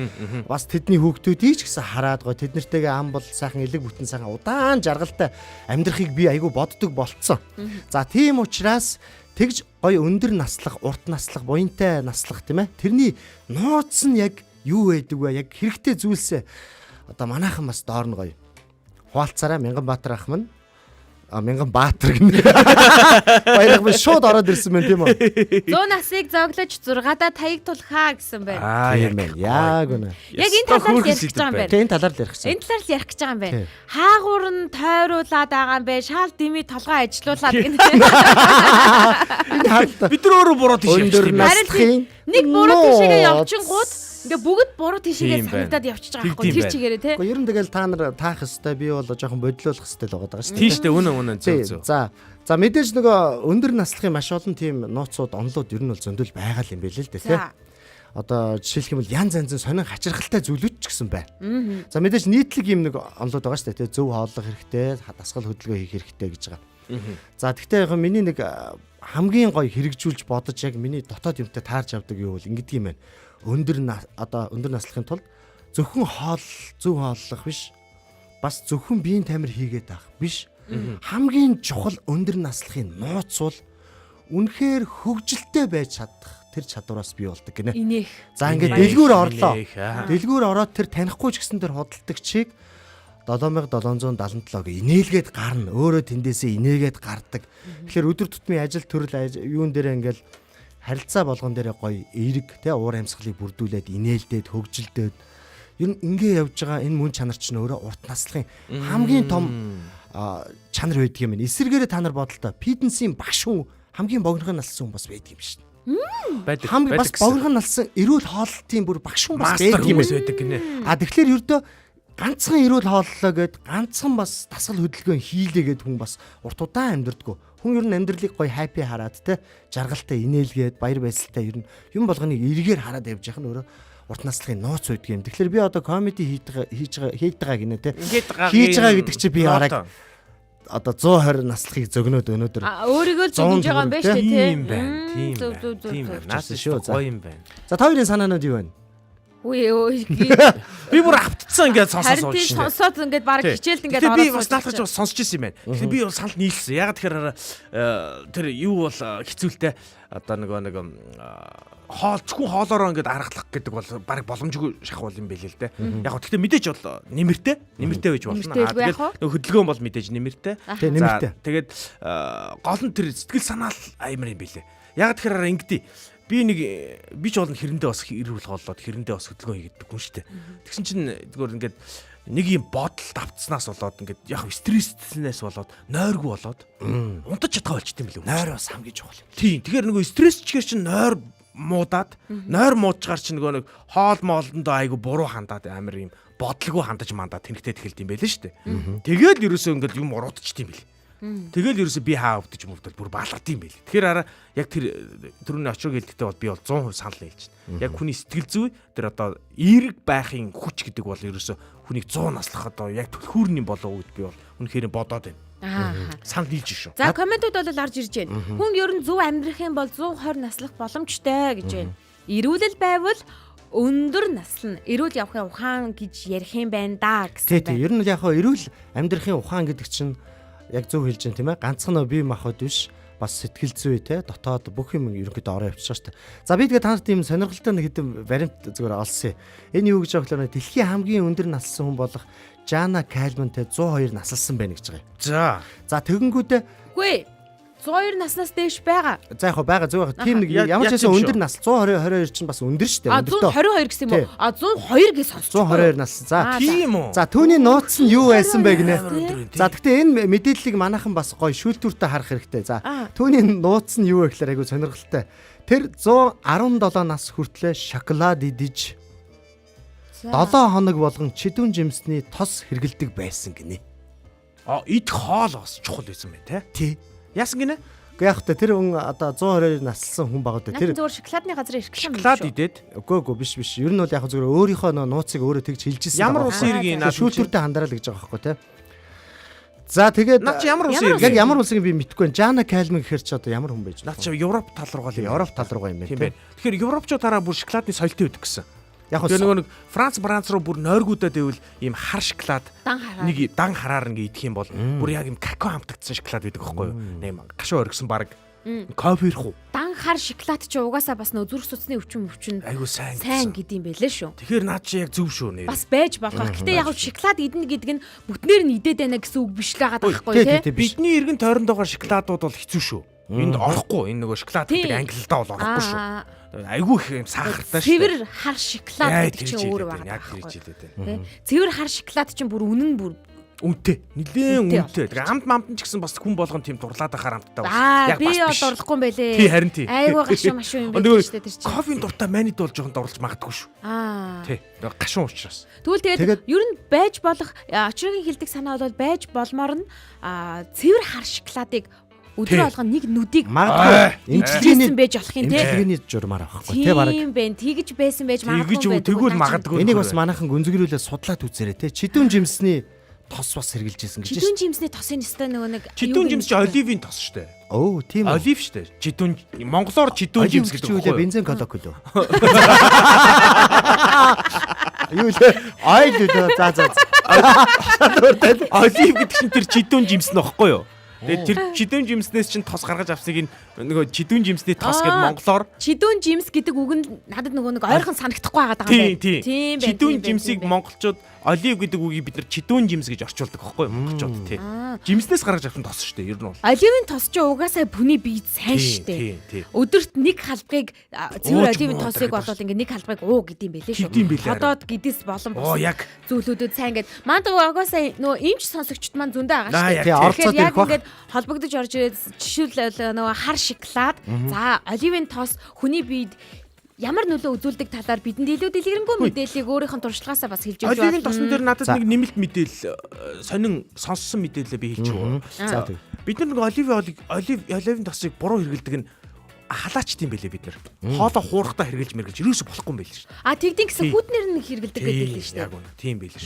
бас тэдний хүүхдүүдийг ч гэсэн хараад гоо тэд нэртэйгээ ам бол сайхан элэг бүтэн сайхан удаан жаргалтай амьдрахыг би айгүй боддог болцсон. За тийм учраас тэгж гоё өндөр наслах, урт наслах, буянтай наслах тийм ээ. Тэрний нууц нь яг юу байдаг вэ? Яг хэрэгтэй зүйлсээ одоо манайхан бас доор нь гоё. Хуалцаараа Мянганбаатар ах маань мянган баатар гэнэ. Баярхан шууд ороод ирсэн байна тийм үү? 100 насыг зоглож 6-даа таяг тулхаа гэсэн байна. Тийм ээ. Яг үнэ. Яг энэ талаар ярих гэж байгаа юм байна. Тийм талаар л ярих гэсэн. Энэ талаар л ярих гэж байгаа юм байна. Хаагуур нь тойруулаад байгаа юм бэ? Шаал дими толгой ажилуулад гэнэ. Бид нар өөрөө буруу тийш явчихсан. Нэг буруу тийшээ явчихгууд ингээ бүгд буруу тийшээ санагдаад явчихж байгаа байхгүй тэр чигээрээ те. Гэхдээ ер нь тэгэл та нар таах хэвээр би бол жоохон бодлуулах хэвээр л байгаа шүү дээ. Тийм шүү дээ үнэн зөв. За мэдээж нөгөө өндөр наслахын маш олон тийм нууцуд онлууд ер нь бол зөндөл байгаа л юм байл л дээ те. Одоо жишээлх юм бол янз янзын сонин хачирхалтай зүйлүүд ч гэсэн байна. За мэдээж нийтлэг юм нэг онлууд байгаа шүү дээ те. Зөв хооллох хэрэгтэй, дасгал хөдөлгөөн хийх хэрэгтэй гэж байгаа. За гэхдээ яг миний нэг хамгийн гоё хэрэгжүүлж бодож яг миний дотоод юмтай таарч авдаг юу бол ингэдэг юм байна. Өндөр наслахын тулд зөвхөн зөв хооллох биш, бас зөвхөн биеийн тамир хийгээд авах биш. Хамгийн чухал өндөр наслахын нууц бол үнэхээр хөгжилтэй байж чадах тэр чадвараас бий болдог гинэ. За ингээд дэлгүүр орлоо. Дэлгүүр ороод тэр танихгүй ч гэсэн тэр худалдагчийг 7777 гэ инээлгээд гарна. Өөрөө тэндээсээ инээгээд гардаг. Тэгэхээр өдөр тутмын ажил төрөл юун дээрээ ингээл харилцаа болгон дээрээ гоё эерэг те уур амьсгалыг бүрдүүлээд инээлдээд хөгжилдөөд ер нь ингээ явж байгаа энэ мөн чанар чинь өөрөө урт наслахын хамгийн том чанар байдаг юм. Эсвэргээрээ та нар бодолтой фитнесийн багш хүн хамгийн богинохон налсан хүн бас байдаг юм шин. Хамгийн бас богинохон налсан эрүүл хооллолтын бүр багш хүн бас байдаг юм байна. Тэгэхээр ердөө ганцхан эрүүл хооллоо гэд ганцхан бас дасгал хөдөлгөөн хийлээгээд хүн бас урт удаан амьдрдаггүй. Хүн ер нь амьдралыг гоё хайпи хараад те жаргалтай инээлгээд баяр баясгалтай ер нь юм болгоныг эргээр хараад явж яхах нь өөрөө урт наслахын нууц байдаг юм. Тэгэхээр би одоо комеди хийж байгаа гинэ те. Хийж байгаа гэдэг чи би арай одоо 120 наслахыг зөгнөөд өнөөдөр өөрийгөө зөгнөж байгаа юм байна шүү дээ те. Тийм байна. Наас шүү гоё юм байна. За та хоёрын санаанууд юу вэ? Би бүр автцсан ингээд сонсоод шин. Сонсоод ингээд баг хичээлд ингээд ороод. Би бас наалгаж сонсож ирсэн юм байна. Тэгэхээр би бол санал нийлсэн. Ягаад тэгэхээр тэр юу бол хэцүүлтэй одоо нэг хоол зөвхөн хоолоороо ингээд аргалах гэдэг бол баг боломжгүй шахуул юм байл л дээ. Яг гоо гэхдээ мэдээж бол нэмэртэй байж болно. Тэгээд хөдөлгөөн бол мэдээж нэмэртэй. Тэгээд гол нь тэр сэтгэл санаал амар юм билээ. Ягаад тэгэхээр ингэдэй би ч бол хэрэндээ бас ирүүл хооллоод хэрэндээ бас хөдөлгөөн хийдэг хүн шүү дээ. Тэгсэн чинь зүгээр ингээд нэг юм бодол давтснаас болоод ингээд яг стресснээс болоод нойргүй болоод унтаж чадхаа болчт юм билүү. Нойр бас хамгийн чухал юм. Тийм. Тэгэхээр нөгөө стресс чигээр чинь нойр муудаад нойр муудчгаар чинь нөгөө нэг хоол моолондоо айгу буруу хандаад амар юм бодлого хандаж мандаад тэнхтэй тэлэлт юм байлаа шүү дээ. Тэгээд ерөөсөө ингээд юм уруудчт юм бил. Тэгэл ерөөсөө би хаа өвдөж мөвдөл бүр баалгад юм байл. Тэгэхээр яг тэр түрүүний очрог хэлдэгтэй бол би бол 100% санал нийлж байна. Яг хүний сэтгэл зүй тэр одоо эерэг байхын хүч гэдэг бол ерөөсөө хүнийг 100 наслах одоо яг төлхүүрний болоо үед би бол үнэхээр бодоод байна. Санал нийлж шүү. За комментууд бол орж ирж байна. Хүн ер нь зөв амьдрах юм бол 120 наслах боломжтой гэж байна. Эрүүлэл байвал өндөр наслна. Эрүүл явахын ухаан гэж ярих юм байна да гэсэн байна. Тийм. Ер нь яг эрүүл амьдрахын ухаан гэдэг чинь яг зөв хэлж байна тийм ээ. Ганцхан нөө бие махбод биш, бас сэтгэл зүй те дотоод бүх юм ерөнхийдөө ороо явчихж байгаа шүү дээ. За би тэгээд танд тийм сонирхолтой нэг хэдэн вариант зүгээр олсон юм. Энэ юу гэж байгаа вэ? Дэлхийн хамгийн өндөр наслсан хүн болох Жана Кальмантай 102 наслсан байна гэж байгаа юм. За тэгэнгүүтээ үгүй 102 наснаас дээш байгаа. За яг байгаа зөв байгаа. Тийм нэг ямар ч байсан өндөр нас 122 чинь бас өндөр шүү дээ. 122 гэсэн юм уу? 102 гэж сонсч. 122 нас. За тийм үү. За түүний нууц нь юу байсан бэ гинэ? За гэхдээ энэ мэдээллийг манайхан бас гоё шүүлтүүртэй харах хэрэгтэй. За түүний нууц нь юу вэ гэхээр айгу сонирхолтой. Тэр 117 нас хүртлээр шоколад идэж 7 хоног болгон чидүүн жимсний тос хэргэлдэг байсан гинэ. Идэх хоол бас чухал байсан бай тээ. Тий. Яасан гинэ? Гэхдээ яг та тэр хүн одоо 122 наслсан хүн байгаа даа. Тэр зөвхөн шоколадны газар ирэх юм. Шоколад идээд. Үгүй биш. Ер нь бол яг зүгээр өөрийнхөө нууцыг өөрөө тэгж хэлжсэн. Ямар улсын иргэн наад шүүлтүүртэй хандараа л гэж байгаа байхгүй тий. За тэгээд наад чи ямар улсын иргэн? Яг ямар улсын би мэдэхгүй байна. Жана Кальман гэхэр чи одоо ямар хүн байж байна? Наад чи Европ тал руугаа л Европ тал руугаа юм байна. Тийм байна. Тэгэхээр европчуудаараа бүр шоколадны соёлтой байдаг гэсэн. Яг нөгөө нэг Франц руу бүр нойргуудад байвал ийм хар шоколад нэг дан хараар ингээ идэх юм бол бүр яг ийм какао хамтагдсан шоколад байдаг байхгүй юу? Нэг гашуу оргисон баг кофе ирэх үү? Дан хар шоколад чи угаасаа бас нөө зүрх судасны өвчин айгу сайн гэдэм байлээ шүү. Тэгэхээр наад чи яг зөв шүү нэр. Бас байж болох. Гэтэ яг шоколад идэнэ гэдэг нь бүтнээр нь идээд байна гэсэн үг биш л байгаа байхгүй тий. Бидний эргэн тойронд байгаа шоколадууд бол хэцүү шүү. Энд орохгүй энэ нөгөө шоколад гэдэг англидаа бол орохгүй шүү. Айгу их юм сахартай шүү. Цэвэр хар шоколад гэдэг чинь өөр байгаа. Яг тэр жилээд байна. Цэвэр хар шоколад чинь бүр үнэн бүр үнэтэй. Нилээн үнэтэй. Тэгээ амд мамд ч гэсэн бас хүн болгон тийм дурлаад ахаар амттай байна. Яг би бол дурлахгүй юм байлээ. Тий харин тий. Айгуу гашуу машуу юм байна шүү дээ тэр чинь. Кофеийн дуртай манид бол жоохон дурлаж магадгүй шүү. Тий. Гашуун учраас. Тэгвэл тэгээд ер нь байж болох очрогийн хэлдэг санаа бол байж болмоор нь цэвэр хар шоколадыг өдөр болгон нэг нүдийг магадгүй имчилгээсэн байж болох юм тий. Имчилгээний журмаар авахгүй тий бараг. Тийм бэ. Тэгж байсан байж магадгүй юм байна. Тэгвэл магадгүй. Энийг бас манайхан гүнзгийрүүлээ судлаад үзээрэй тий. Чидүүн жимсний тос бас хэрглэж ирсэн гэж. Чидүүн жимсний тосын өстой нөгөө нэг чидүүн жимс чи оливийн тос штэ. Оо тийм үү. Олив штэ. Чидүүн монголоор чидүүн жимс гэдэг үү? Бензин колок лөө. Юу лээ? Ойл үү? За. Олив гэдэг чинь тэр чидүүн жимс нь багхгүй юу? Тэгээд тэр чидүүн жимснээс чинь тос гаргаж авсныг нөгөө чидүүн жимсний тос гэдэг монголоор чидүүн жимс гэдэг үг нь надад нөгөө нэг ойрхон санагдахгүй байгаа даа. Тийм. Чидүүн жимсийг монголчууд олив гэдэг үгийг бид нар чидүүн жимс гэж орчуулдаг байхгүй юу? Монголчууд тий. Жимснээс гаргаж авсан тос шүү дээ. Ер нь бол. Оливын тос ч угаасаа бүний бие сайн шүү дээ. Өдөрт нэг халбыг цэвэр оливын тосыг болоод ингээ нэг халбыг уу гэдэм байлээ шүү. Ходоод гэдэс болон бос зүйлүүдэд сайн ингээд манд угаасаа нөгөө эмч сонсогчд маань зөндөө байгаа шүү дээ. Яг ингээд холбогдож орж ирээд жишээлбэл нөгөө хар шоколад за оливын тос хүний биед ямар нөлөө үзүүлдэг талаар бидэнд илүү дэлгэрэнгүй мэдээллийг өөрийнх нь туршлагаасаа бас хэлж өгч байна. Оливын тосн дээр надад нэг нэмэлт мэдээлэл сонин сонссон мэдээлэл би хэлж өгөө. За бид нар нэг оливын тосыг буруу хэрэгэлдэг нь халаач тийм байлээ бид нар. Хоолоо хуурахтаа хэрэгэлж мэргэлж ерөөсө болохгүй юм байлээ шүү. Тэгдин гэсэн хүүтнэр нь хэрэгэлдэг гэдэг л шүү дээ. Яг үнэ тийм байлээ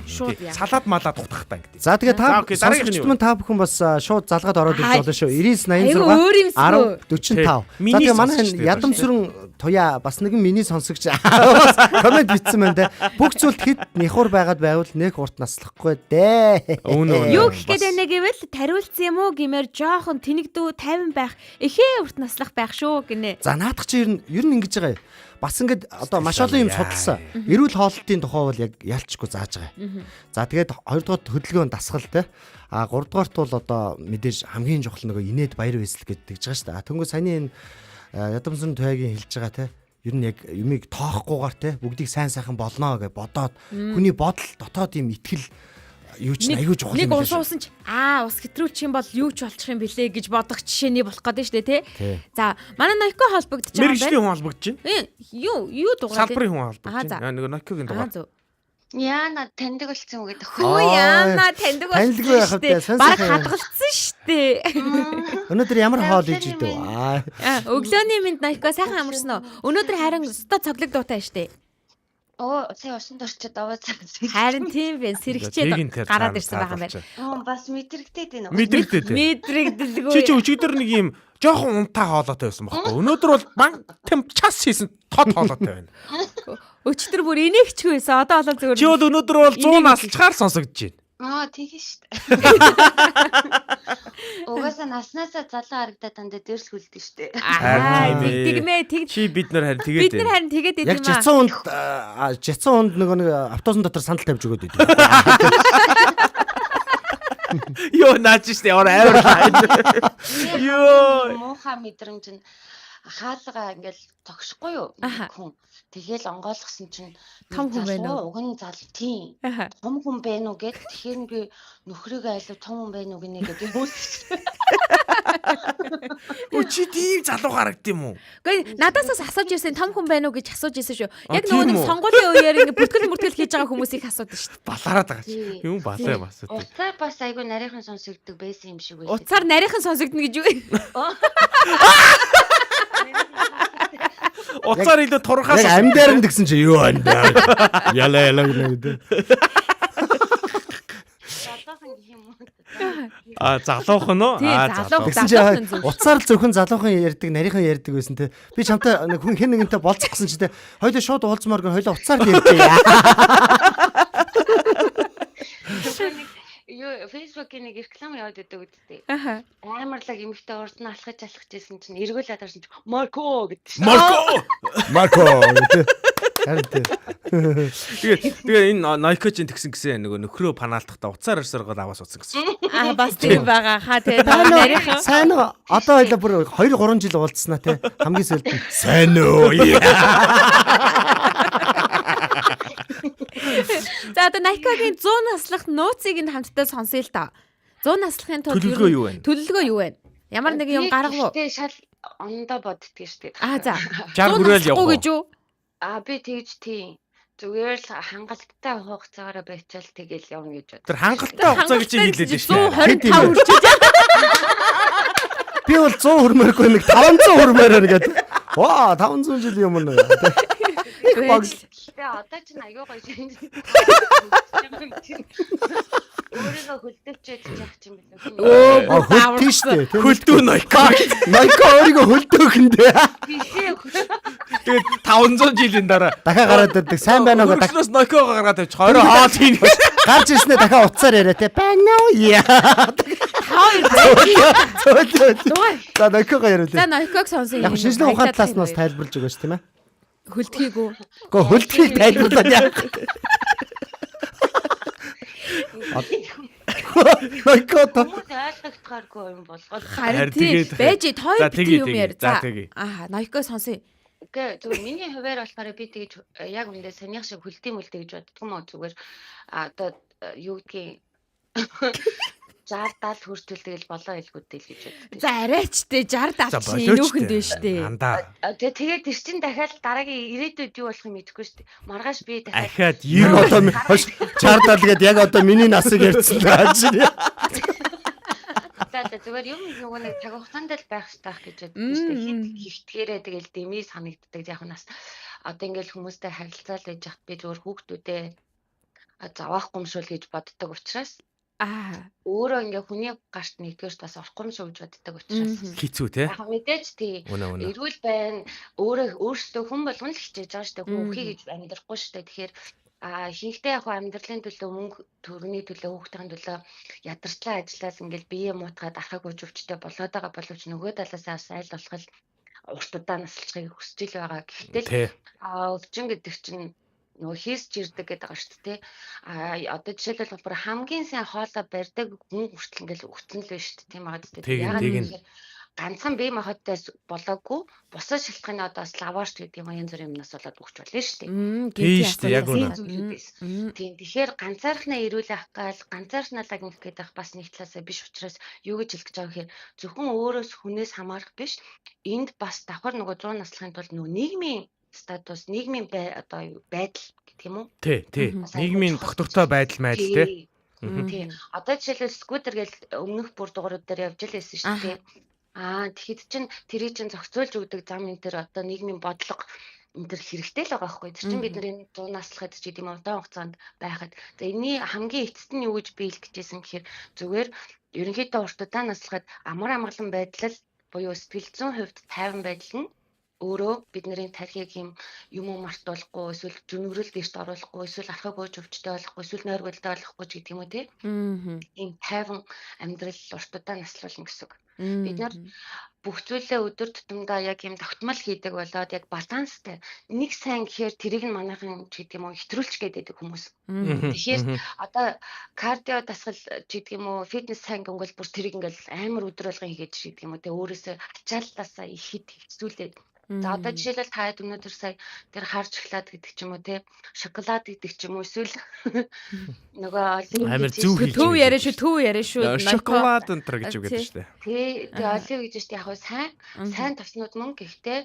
шүү. Салаад малаад тухтахтаа гэдэг. За тэгээ та сонсогчд мань та бүхэн бас шууд залгаад ороод ирж болно шүү. 9986 1045. За тэгээ манай ядам сүрэн туяа бас нэгэн миний сонсогч комент бичсэн байна те. Бүх зүйлд хэд нэхур байгаад байвал нэг урт наслахгүй дээ. Юу гэх гээд байна гэвэл тариулсан юм уу гэмээр жоохон тэнэгдүү 50 байх эхээ урт наслах байх шүү гинэ. За наадах чи ер нь ингэж байгаа юм. Бас ингээд одоо маш олон юм судалсан. Эрүүл хоолтын тухай бол яг ялчгүй зааж байгаа. За тэгээд хоёрдугаар хөдөлгөөн дасгал те. А гуравдугаарт бол одоо мэдээж хамгийн чухал нөгөө инээд баяр баясгал гэдэг ч байгаа шүү дээ. Тэнгүү саяны энэ ядамсын туяагийн хэлж байгаа те. Ер нь яг юмыг тоохгүйгээр те бүгдийг сайн сайхан болно гэж бодоод хүний бодол дотоод юм итгэл юу ч аягүй чухал юм байна. Нэг ус уусан ч ус хэтрүүлчих юм бол юу ч болчих юм бэлээ гэж бодох жишээний болох гэдэг шүү дээ тий. За манай Nokia холбогдож байгаа юм байна. Мэргэжлийн хүн холбогдож байна. Юу дугаар салбарын хүн холбогдож байна. Нэг Nokia-гийн дугаар. Яана таньдаг болсон уу гэдэг. Хөө яана таньдаг болсон шүү дээ. Баг хадгалцсан шүү дээ. Өнөөдөр ямар хоол иж идэв? Өглөөний минь Nokia сайхан амарсан уу? Өнөөдөр харин өстө цоглог дуутай шүү дээ. Сая усан дорчод аваад цагсан. Харин тийм бэ. Сэрэгчээд гараад ирсэн байгаа юм байна. Бас мэдрэгдээд байна уу? Мэдрэгдэлгүй. Чи өчигдөр нэг юм жоохон унтаа хоолойтой байсан байхгүй. Өнөөдөр бол банк час хийсэн тод хоолойтой байна. Өчигдөр бүр инээгчгүй байсан. Одоо болоо зөвөр. Чи бол өнөөдөр бол 100 наслчаар сонсогдож байна. Тийм шүү дээ. Угаасаа наснасаа залуу харагдаад тандаа дээрс хүлдэг шүү дээ. Тэгмээ тэг. Чи бид нар харин тэгээд. Бид нар харин тэгээд идэв юм аа. Яг жицэн унд нэг автобусын дотор санал тавьж өгөөд идэв. Йоо наач штэ амар. Йоо. Муухай мэдрэмж нь хаалгаа ингээл тогшихгүй юу? Хүн тэгэл онгойлгосон чинь том хүн байна уу? Уг нь зал тийм. Том хүн байна уу гэд тэгэхээр би нөхрийг айлуу том хүн байна уу гинэ гэдэг юусэн. Чи тийм залуу харагд юм уу? Гэхдээ надаас асууж ирсэн том хүн байна уу гэж асууж ирсэн шүү. Яг нөгөө нэг сонгуулийн үеэр ингээ бүртгэл хийж байгаа хүмүүсийг асуудаг шүү. Балаараад байгаа чи. Юм балаа бас. Уцаар бас айгүй нарийнхан сонсогддог байсан юм шиг үү? Уцаар нарийнхан сонсогдно гэж юу? Уцаар илүү турхаас амьдаар нь гэсэн чи юу байна бэ? Яла гэдэг. Залуухан уу? Залуухан. Уцаар л зөвхөн залуухан ярьдаг, нарийнхан ярьдаг байсан те. Би чамтай хүн хэн нэгэнтэй болцох гэсэн чи те. Хоёулаа шууд уулзмаар гэн хоёулаа уцаар ярьж яа. Юу Facebook-ийн нэг реклам яваад байдаг үсттэй. Аха. Амарлаг эмэгтэй урд нь алхаж жисэн чинь эргүүлээд орсон чинь Марко гэдэг. Марко тий. Харин тий. Тэгээ энэ Nike-ч тэгсэн гэсэн нөгөө нөхрөө панаалтахта уцаар ирсэргэл аваас утсан гэсэн. Бас тийм байгаа хаа тий. Нарийнхан. Сайн уу? Одоо хоёлаа бүр 2-3 жил уулзснаа тий. Хамгийн сүүлд нь сайн уу? За одоо Nike-гийн 100 наслах нууцыг нь хамтдаа сонсъё л та. 100 наслахын тулд Төлөвлөгөө юу вэ? Төлөвлөгөө юу вэ? Ямар нэг юм гаргав уу? Тэ шал ондоо боддгийг шүү дээ. За. 60 хүрээл явах уу? гэж юу? Би тэгж тийм. Зүгээр л хангалттай хугацаагаар байчаал тэгэл явна гэж бод. Тэр хангалттай хугацаа гэж хэлээд шүү дээ. 125 үрчиж. Би бол 100 хүрмээргүй нэг 500 хүрмээр гэдэг. Ваа 500 жил юм нэ. Тэгээ одоо ч аягүй гоё шинж. Өөрийгөө хөлдөвчээд яах юм бэ? Хөлтөө штэ. Хөлдөө Nike. Nike өөрийгөө хөлдөөх нь дээ. Тэгээд 500 жилийн дараа Дахиад гараад ирдэг. Сайн байна уу гэдэг. Хөрснөөс Nike-гоо гаргаад тавьчих. Хоёроо хоол хийн. Гарч ирснээр дахиад уцаар яриа те. Байна уу? За Nike-гоо яриа. За Nike-г сонсон юм. Яг шинжлэх ухааны талаас нь бас тайлбарлаж өгөөч тийм ээ. Хөлтгийг үү? Гэхдээ хөлтгийг тайлбарлаад яах. Nike-то ойлгохдохгүйгүй юм болгоод. Харин тийм байж тоо тийм юм яар. За. Nike-г сонсъё. Окей, зөв миний хувьар болохоор би тэгж яг үндэ санийх шиг хөлтийн мөлтэй гэж боддог юм уу зүгээр одоо юу гэдгийг 60-70 хүртэл тэгэл болоо илгүүдэй л гэж боддог. За арайчтэй 60-70 чинь инүүхэнд дээ штэ. Тэгээд тэр чин дахиад дараагийн ирээдүйд юу болох юм мэдэхгүй штэ. Маргааш би Ахаад дахиад 90 одоо 60-70 гээд яг одоо миний насыг ярьсан гэж. За зүгээр юм нөгөө нэг цаг хугацаанд л байх хэрэгтэй гэж боддог штэ. Хит хихтгээрээ тэгэл дэмий санагддаг яг нас. Одоо ингээл хүмүүстэй харилцаал байж хат би зүгээр хүүхдүүдээ заваахгүй юм шул гэж боддог учраас өөрөө ингээ хүний гарт нэгдгээрч бас орохгүй юм шүү гэж боддог учраас хэцүү те. Яг мэдээж тий. Эрүүл байна. Өөрөөсөө хүн болгоно л хичээж байгаа штэ. Хүн үхий гэж амьдрахгүй штэ. Тэгэхээр хийхдээ яг амьдралын төлөө мөнгө төрөний төлөө хүүхдийн төлөө ядарчлаа ажиллаад ингээл бие муутгаад архаг өвчтэй болоод байгаа боловч нөгөө талаасаа айл болох урт удаан насалчхыг хүсэж ил байгаа. Гэхдээ өвчин гэдэг чинь нөгөө хийсч ирдэг гэдэг байгаа шүү дээ. Одоо жишээлбэл бүр хамгийн сайн хоолой барьдаг хүн хүртэл ингээл өгцөн л байна шүү дээ. Тийм байгаа дээ. Яг ганцхан бие махбодтой болоогүй бусад шалтгааны одоо бас лаваш гэдэг юм янз бүрийн юмнаас болоод өгч болно шүү дээ. Тийм шүү дээ. Яг үнэ. Тийм. Тэгэхээр ганцаархнаа ирүүл авах гал ганцаархнаа лаг ингэх гэдэг бас нэг талаасаа биш учраас юу гэж хэлж байгаа гэхээр зөвхөн өөрөөс хүнээс хамаарах биш. Энд бас давхар нөгөө 100 наслахын тулд нөгөө нийгмийн статус, нийгмийн одоо байдал гэдэг юм уу? Тий. Нийгмийн доктортой байдал майдал тий. Тийм. Одоо жишээлбэл скутер гэл өмнөх бүр дугаарууд дээр явж л байсан шүү дээ. Тэгэхэд чинь тэрийг чинь зохицуулж өгдөг зам энэ төр одоо нийгмийн бодлого энэ төр хэрэгтэй л байгаа байхгүй. Тэр чинь бидний 100 наслахад ч гэдэм удаан хугацаанд байхад. За энэний хамгийн эцэст нь юу гэж би хэлчихсэн гэхээр зүгээр ерөнхийдөө урт удаан наслахад амар амгалан байдал буюу сэтгэл зүйн хувьд тайван байдал нь өөрөө бидний тархийг юм мартуулахгүй эсвэл зүнгэрэл дээрт оруулахгүй эсвэл архаг ууж өвчтэй болохгүй эсвэл нойр болтой болохгүй ч гэдэг юм уу тий. Ийм тайван амьдрал урт удаан наслуулна гэсэн үг. Бид нар бүх зүйлээ өдөр тутамдаа яг юм тогтмол хийдэг болоод яг баланстай нэг сайн гэхээр тэрийг нь манайхан ч гэдэг юм уу хэтрүүлч гэдэг хүмүүс. Тэгэхээр одоо кардио дасгал ч гэдэг юм уу фитнес сайн гингэл бүр тэрийг ингээл амар өдөр болгон хийгээд ч гэдэг юм уу тий өөрөөсөө ачааллаасаа ихэд хэвцүүлээд. За одоо жишээлбэл та өнөөдөр сая тэр харж шоколад гэдэг ч юм уу тий шоколад гэдэг ч юм уу эсвэл нөгөө амар зүв хийж төв яриа шүү шоколад энтер гэж үг гэдэг шүү дээ. Тий олив гэж шүү дээ яг сайн тавснууд мөн гэхдээ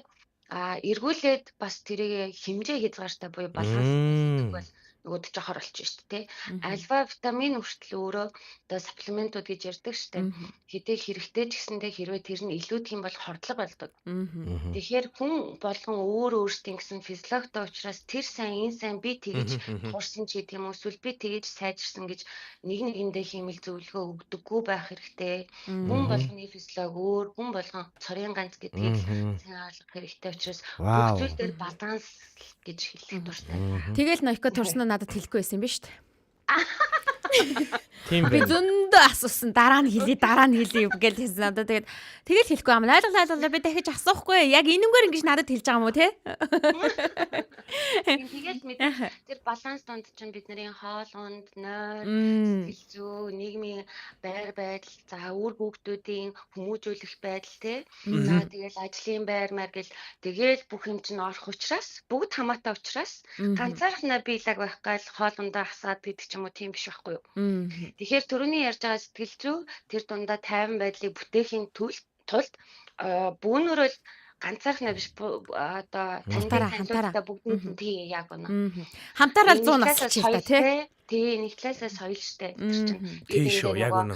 эргүүлээд бас тэрийг хэмжээ хийж байгаа штэ буюу баланс гэдэг бол нөгөө жохор болчих шүү дээ. Альфа витамин хүртэл өөрөө одоо саплиментууд гэж ярьдаг шүү дээ. Хэдий хэрэгтэй ч гэсэндээ хэрвээ тэр нь илүүдх юм бол хордлого болдог. Тэгэхээр хүн болгон өөртөө гэсэн физиологтой учраас тэр сайн энэ сайн би тэгэж туурсан ч гэдэг юм уу эсвэл би тэгэж сайжирсан гэж нэг нэгэндээ хэмэл зөвлөгөө өгдөггүй байх хэрэгтэй. Хүн болгоны физиологи өөр, хүн болгон цорын ганц гэдгийг сайн ойлгох хэрэгтэй учраас бүх зүйл дээр баланс гэж хэлэх дуртай. Тэгэл Nike турснаа надад хэлэхгүй байсан юм ба шүү дээ. Тийм Би байна. зөндөө асуусан дараа нь хэлий гэж хэлсэн. Одоо тэгэл хэлэхгүй юм. Ойлголоо би дахиж асуухгүй. Яг энэнгээр ингэж надад хэлж байгаа юм уу те? Тэгээд мэд тэр баланс донд чинь бидний хоол унд, нойр, сэтгэл зүй, нийгмийн байр байдал, за үр хүүхдүүдийн хүмүүжүүлэх байдал те. За тэгэл ажлын байр маяг гэл тэгэл бүх юм чинь орох учраас бүгд хамаатай учраас ганцаархнаа биелэг байх гал хоол ундаа хасаад гэдэг ч юм уу тийм биш байхгүй юу? Тэгэхээр түрүүний ярьж байгаа сэтгэл зүй тэр дундаа тайван байдлыг бүтээхийн тулд бүүнөрөө ганцаархнаа биш одоо танилцуулалтаа бүгд тийм яг байна. Хамтаараа 100 насч хэлээ тий. Тий, нэг талаасаа соёл штэ. Тийм шүү, яг үнэ.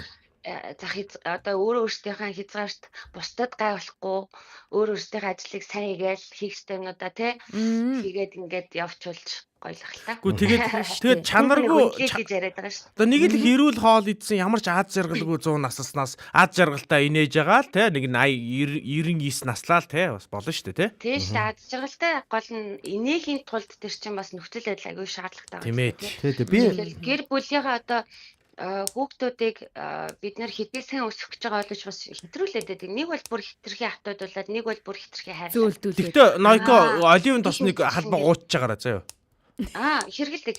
Одоо өөрөө өөрсдийнхээ хязгаарт бусдад гай болохгүй өөрөө өөрсдийнхээ ажлыг сайн хийгээл хийх юмнуудаа тий хийгээд ингээд явуулж гоёлах л та. Тэгээд чанаргүй гэж яриад байгаа шүү. Одоо нэг л хэрүүл хоол идсэн ямар ч аз жаргалгүй 100 наснаас аз жаргалтай инээж байгаа л те нэг 80 99 наслаа л те бас болно шүү дээ те. Тийм шүү. Аз жаргалтай гол нь инээхийн тулд тэр чинь бас нөхцөл байдал аягүй шаардлагатай. Тийм ээ. Тэгээд би гэр бүлийнхээ одоо хүүхдүүдийг бид нэр хэдий сайн өсгөх гэж байгаа олж бас хэтрүүлээд байдаг. Нэг бол бүр хитрхи автуудуулаад нэг бол бүр хитрхи хайрлаа. Гэхдээ Нойко оливын тосныг халбаа гуучж байгаараа заяа. Хэрэгэлдэг.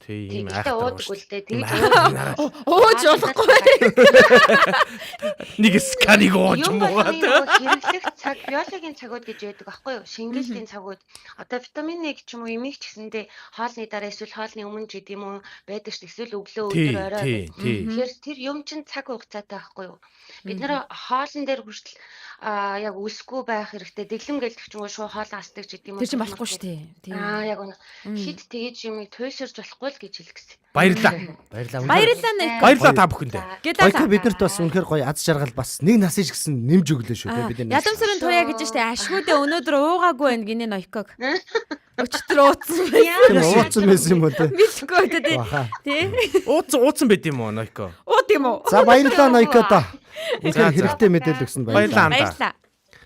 Тийм айхтар. Уудаггүй л дээ. Тэгж ууж болохгүй. Нэг сканыг ууж муугаад. Хэрэглэх цаг, биологийн цагууд гэж байдаг аахгүй юу? Шингээлийн цагууд. Одоо витамин С ч юм уу эмийг ч гэсэндээ хоолны дараа эсвэл хоолны өмнө ч гэдэм үү байдаг ш эсвэл өглөө өдөр орой. Тэгэхээр тэр юм чинь цаг хугацаатай аахгүй юу? Бид нэр хоолн дээр хүртэл яг үсгүй байх хэрэгтэй. Дэглэм гэлдэг ч юм уу шууд хоол асдаг ч гэдэм үү. Тэр чинь болохгүй шүү дээ. Яг үнэ. Хит тэгэж юмыг туйширч болохгүй л гэж хэлэх гэсэн. Баярлалаа та бүхэндээ. Гойко биднэрт бас үнэхээр гоё аз жаргал бас нэг насэж гисэн нэмж өглөө шүү дээ бид энэ. Ядамсрын туяа гэж штэ ашгүйдээ өнөөдөр уугаагүй байна гинэ Нойког. Өчтөр ууцсан байсан. Ууцсан байсан юм уу те? Мэдгүй тий. Ууцсан байд юм уу Нойко? Уут юм уу? За баярлалаа Нойко та. Үнэхээр хэрэгтэй мэдээлэл өгсөн баярлалаа.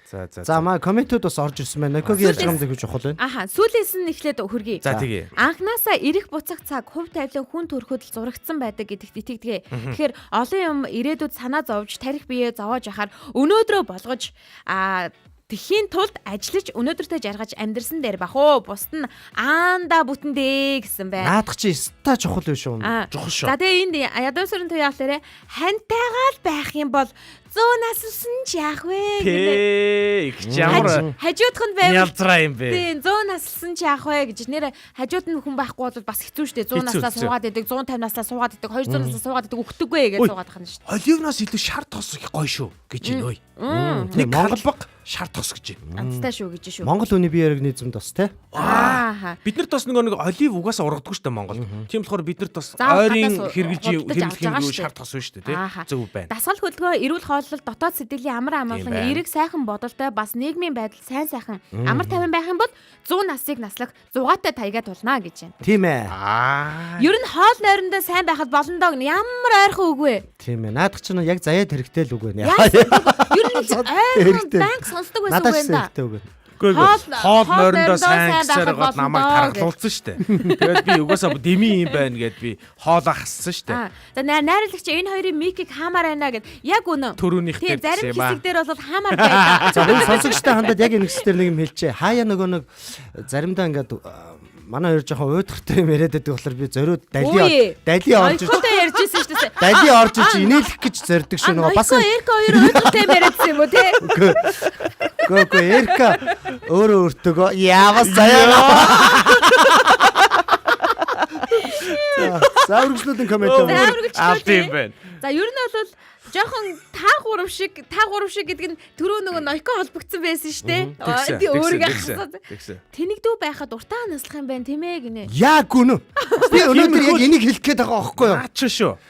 За маа комментүүд бас орж ирсэн байна. Нойкогийн ярьж байгаа юм дэх чухал байна. Аха, сүүлээс нь эхлээд хүргэе. За тэгье. Анхнаасаа ирэх буцах цаг хувь тавилан хүн төрөхөд зурагдсан байдаг гэдэгт итгэдэг. Тэгэхээр олон юм ирээдүйд санаа зовж, тарих биеэ зовоож яхаар өнөөдрөө болгож тэхийн тулд ажиллаж өнөөдөртөө жаргаж амьдрсан дээр бах уу. Бусд нь аанда бүтэндээ гэсэн байна. Наадах чи ста чухал биш үү? Чухал шүү. За тэгээ энд ядамсрын туяа болохоор хантайгаа л байх юм бол 100 наслсан ч яах вэ гэдэг. Их ямар хажуудх нь байв. Ялзраа юм бэ. Тийм 100 наслсан ч яах вэ гэж нэр хажууд нь хүн байхгүй бол бас хэцүү шүү дээ. 100 наслаа суугаад идэг, 150 наслаа суугаад идэг, 200 наслаа суугаад идэг өгдөггүй гэж суугаад байгаа юм шүү дээ. Оливноос илүү шар тос их гоё шүү гэж энэ ой. Тийм Монгол баг шар тос гэж байна. Амттай шүү гэж шүү. Монгол хүний бие организм тос те. Бид нарт бас нэг олив угаасаа ургадгүй шүү дээ Монгол. Тийм болохоор бид нарт бас ойрын хэрэглэх шар тос шүү дээ тий. Зөв байна. Дасгал хөдөлгөөн эрүүл хооллол дотоод сэтгэлийн амар амгалан эрэг сайхан бодолтой бас нийгмийн байдал сайн амар тайван байх юм бол 100 насыг наслах 100-аатай таяга тулнаа гэж байна. Тийм ээ. Ер нь хоол нойрондоо сайн байхад болно доо гэнэ ямар ойрхон үг вэ? Тийм ээ. Наадах чинь яг заяад хэрэгтэй л үг байна. Ер нь ойрхон банк сонсдог байсан үг байна да. Хоол нойрондоо сайн гэсээр гол намайг таргалуулсан шүү дээ. Тэгээд би угаасаа деми юм байна гэд би хоолоо хассан шүү дээ. За найрлагч энэ хоёрын микийг хаамаар байна гэд яг үнэн. Төрөөнийх дээр зарим хэсэг дээр бол хаамаар байдаг. За энэ сонсогчтой хандаад яг энэ хэсгээр нэг юм хэлчихэ. Хаяа нөгөө нэг заримдаа ингээд манай хоёр жоохон уйдгартай юм яриад байдаг болохоор би зориуд дали орж ирж ярьж ирсэн шүү дээ. Дали орж ирж инээлэх гэж зорддог шүү нөгөө бас Эрка хоёр уйдгартай юм яриадсан юм уу те? Гөө Эрка өөрөө өөртөө яавас заяа. За үргэлжлүүлэн коммент. Алтын байна. За ер нь бол жоохон та гурав шиг гэдэг нь түрүү нөгөө Нойко холбогдсон байсан шүү дээ. Би өөрийгөө хасаад. Тэнэгдүү байхад уртаа наслах юм байна тийм ээ гинэ. Яг үнэ. Би өнөөдөр яг энийг хэлэх гээд байгаа байхгүй юу? Аач шүү.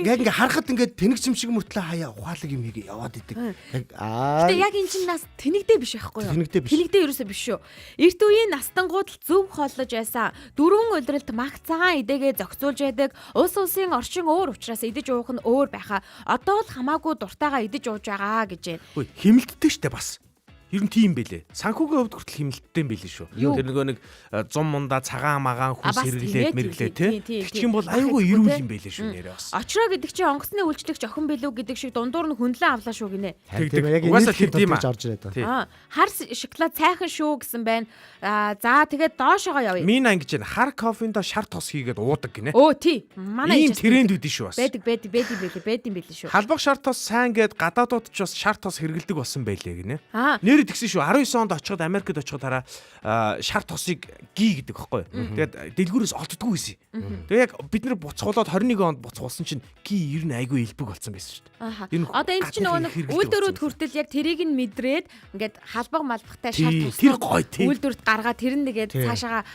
Яг ингээ харахад ингээ тэнэг чимшиг мөртлөө хаяа ухаалаг юм хийгээ яваад идэг. Гэтэ яг эн чинь нас тэнэгдээ биш байхгүй юу? Тэнэгдээ ерөөсөө биш шүү. Эрт үеийн настангууд л зөв хооллож байсан. Дөрвөн улиралд мах цагаан идэгээ зохицуулж байдаг. Улс улсын орчин өөр учраас идэж уух нь өөр байхаа. Одоо хамаагүй дуртайгаа идэж ууж байгаа гэж байна. Хэмэлтдэг штэ бас. Ер нь тийм байлээ. Санхүүгийн хувьд хүртэл хэмнэлттэй юм байлээ шүү. Тэр нөгөө нэг 100 мунда цагаан магаан хүс хэрэглээд мэрэглээ тий. Тэгчих юм бол айгүй эрүүл юм байлээ шүү нэрээ бас. Очроо гэдэг чинь онгоцны үйлчлэгч охин билүү гэдэг шиг дундуур нь хүнлэн авлаа шүү гинэ. Тийм яг энэ тийм орж ирээд байна. Хар шоколад сайхан шүү гэсэн байна. За тэгээд доошогоо явъя. Мин ангиж байна. Хар кофендо шар тос хийгээд уудаг гинэ. Өө тий. Манай ийм тренд үүдэн шүү бас. Байдаг байлээ шүү. Халбах шар тос сайн гээд гадаадууд ч бас шар тос хэрэгэлдэг болсон байлээ гинэ. Нэр тэгсэн шүү 19 онд очиход Америкт очиход хараа шар тосыг ГИ гэдэг байхгүй. Тэгээд дэлгүүрээс олддгүй байсан. Тэгээд яг бид нэр буцхуулаад 21 онд буцхуулсан чинь ГИ ер нь айгүй элбэг болсон байсан шүү дээ. Одоо энэ чинь нөгөө үйлдвэрүүд хүртэл яг тэрийг нь мэдрээд ингээд халбаг малбахтай шар тос тэр гоё тий. Үйлдвэрт гаргаад тэр нь нэгээд цаашаага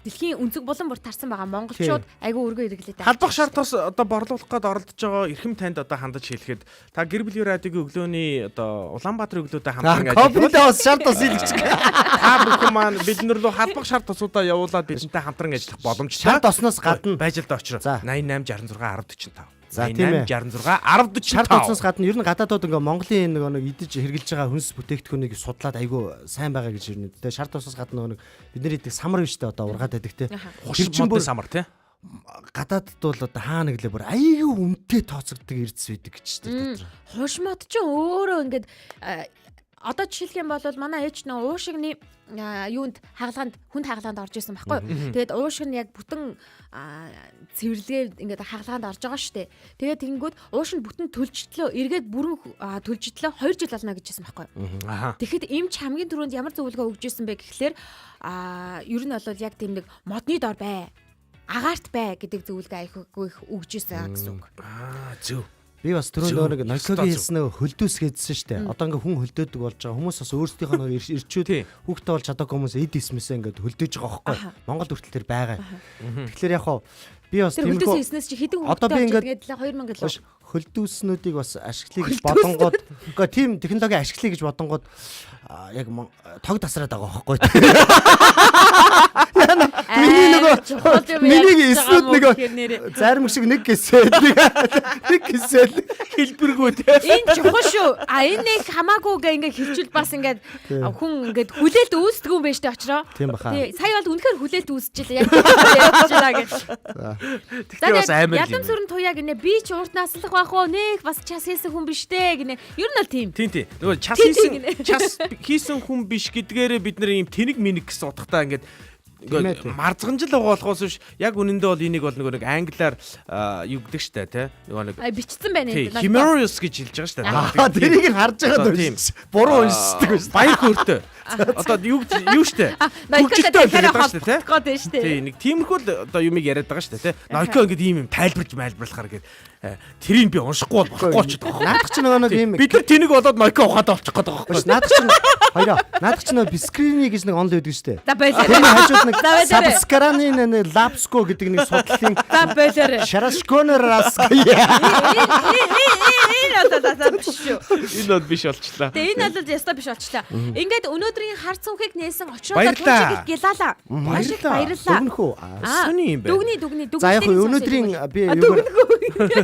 дэлхийн өнцөг булан бүр тарсан байгаа монголчууд айгүй өргөө хэрэглээд байгаа. Халбах шар тос одоо борлуулах гээд оролдож байгаа эрхэм танд одоо хандаж хэлэхэд та гэр бүлийн радиогийн өглөөний одоо Улаанбаатар өглөөдөө хамтран ажиллаж кофедоо шар тос илгч. та бүхэн маань биднэр рүү халбах шар тосуудаа явуулаад бидэнтэй хамтран ажиллах боломжтой. Шар тосноос гадна байжилдаа очроо 88 66 10 45. За тийм ээ. 66 10 шар тосноос гадна ер нь гадаадууд ингээ Монголын нэг идэж хэрглэж байгаа хүнс бүтээгдэхүүнийг судлаад айгүй сайн байгаа гэж ирнэ. Тэгээ шар тосноос гадна нэг бидний идэх самар биш үү одоо ургаад байдаг те. Тэр чинь бүр самар те. Гадаадд бол одоо хаана гэлээ бүр айгүй үнэтэй тооцогддог эрдэс байдаг гэж тэр. Хушмат ч өөрөө ингээд одоо жишээлх юм бол манай ээж нөө уушигны юунд хагалгаанд хүнд хагалгаанд орж исэн байхгүй. Тэгээд уушиг нь яг бүтэн цэвэрлэгээ ингээд хагалгаанд орж байгаа штэ. Тэгээд тэгэнгүүт уушиг нь бүтэн төлжтлөө эргээд бүрэн төлжтлөө 2 жил болно гэж хэлсэн байхгүй. Тэгэхэд эмч хамгийн түрүүнд ямар зөвлөгөө өгч исэн бэ гэхлээр ер нь бол яг тийм нэг модны дор бай. Агаарт бай гэдэг зөвлөгөө айхгүй өгч исэн гэсэн үг. Зөв. Би бас түрүүн нэг Nokia-гийн хэлсэн хөлдөөс гэдсэн шүү дээ. Одоо ингээ хүн хөлдөөдөг болж байгаа. Хүмүүс бас өөрсдийнхөө ирчүүд хүүхдээ болж чадаагүй хүмүүс эд исмэсээ ингээ хөлдөөж байгаа байхгүй. Монголд хүртэл тэр байгаа. Тэгэхээр яг хаа би бас тийм хөлдөөс хийснээс чи хэдэн хүүхдээ тэгээд 2000 л хөлдөөснүүдийг бас ашиглая гэж бодонгууд үгүй тийм технологи ашиглая гэж бодонгууд яг тог тасраад байгаа байхгүй. Миний нөгөө миний эснүүд нөгөө зарим шиг нэг гэсээд нэг гэсээд хэлбэргүй те. Энэ чухал шүү. Энэ нэг хамаагүйгээ ингээ хилчүүл бас ингээд хүн ингээд хүлээлт үүсдэг юм байна штэ очроо. Тийм баха. Сая бол үнэхээр хүлээлт үүсчихлээ яг ярьж байгаа гэж. Тэгэхээр бас амар юм. Ядам сүрэн туяа гинэ би ч урт наслах байх уу нэг бас час хийсэн хүн биш дээ гинэ. Ер нь бол тийм. Тийм. Нөгөө час хийсэн хүн биш гэдгээрээ бид нэр ийм тэнэг миник гэсэн утгатай ингээд марзганжил байгаа болохоос биш яг үнэндээ бол энийг бол нэг англиар юу гэдэг штэ тий нөгөө нэг бичсэн байна энэ humorous гэж хэлж байгаа штэ тэрийг нь харж байгаа тийм буруу уншдаг биш баяр хөөртэй одоо юу штэ хурцтай байгаа штэ тий гоод байна штэ тий нэг тиймэрхүү л одоо юмыг яриад байгаа штэ тий Nokia ингээд ийм юм тайлбарж майлбарлахаар гээд тэрийг би уншихгүй бол болохгүй ч гэдэг. Наадах чи нөгөө нэг юм бид нар тэнэг болоод Nokia ухаад олчих гээд байгаа байхгүй. Наадах чи нөгөө бискрини гэж нэг онл байдаг штэ. За байлаа. Тэр хажууд нэг Сабскараны нэг лапско гэдэг нэг судлалын за байлаа. Шарашконераска. Энэ бол биш болчлаа. Тэгээ энэ бол яста биш болчлаа. Ингээд өнөөдрийн хар цүнхийг нээсэн очроо тунчиг гялалаа. Маш их баярлалаа. Дүгнэхүү. Сони юм бэ. Дүгний. За яг өнөөдрийн би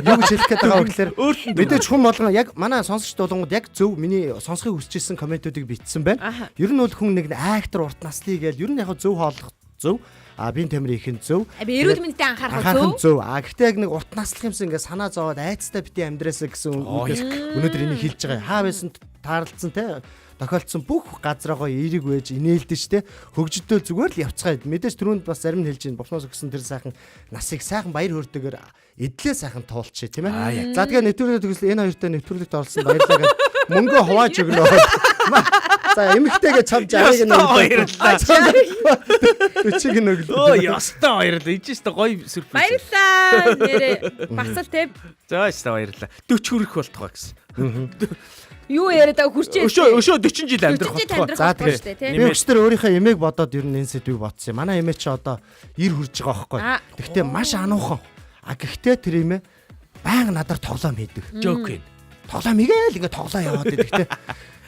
юу гэж хэлэх гээд байгаа вэ гэхээр мэдээж хүн болгоно яг манай сонсогч болгонд яг зөв миний сонсохыг хүсчихсэн комментүүдийг бичсэн байна. Ер нь бол хүн нэг актер урт наслыг гээл ер нь яг зөв хооллох зөв. Бин тамирын ихэн зөв. Би эрүүл мэндэд анхаарах зөв. Гэхдээ яг нэг урт наслах юмсан ингээ санаа зовоод айцтай бити амьдраасаа гэсэн үгээс өнөөдөр энийг хэлж байгаа. Хаа байсан таарлцсан те тохиолдсон бүх газраагаа эерэг байж инээлдэж штэ хөгжөдөө зүгээр л явцгаа. Мэдээж түрүүнд бас зарим нь хэлж байна. Босноос өгсөн тэр сайхан насыг сайхан баяр хөөртэйгээр эдлээ сайхан туулчих тийм ээ. За тэгээ нэвтрүүлэг төгсөл энэ хоёртой нэвтрүүлэгт орсон баярлалаа гэж мөнгө хувааж өгнө. За эмэгтэйгээ чамж арыг нь баярлалаа. Өчиг нь өглөө. Оо ястаа баярлалаа. Ижээстэй гоё сүрприз. Баярлалаа. Нэрээ багсал те. За ястаа баярлалаа. 40 хүрэх болтгоо гэсэн. Юу яриад байгаа хүрчээ. Өшөө 40 жил амьдрах болтгоо. За тэгээ. Эмэгчтэр өөрийнхөө эмээг бодоод ер нь энэ сэдвийг бодсон юм. Манай эмээ чи одоо 90 хүрж байгаа байхгүй. Гэхдээ маш ануухан. Гэхдээ тэр эмээ байнга надаар тоглоом хийдэг. Joke. Тоглоом игээл ингээ тоглоо яваад байдаг те.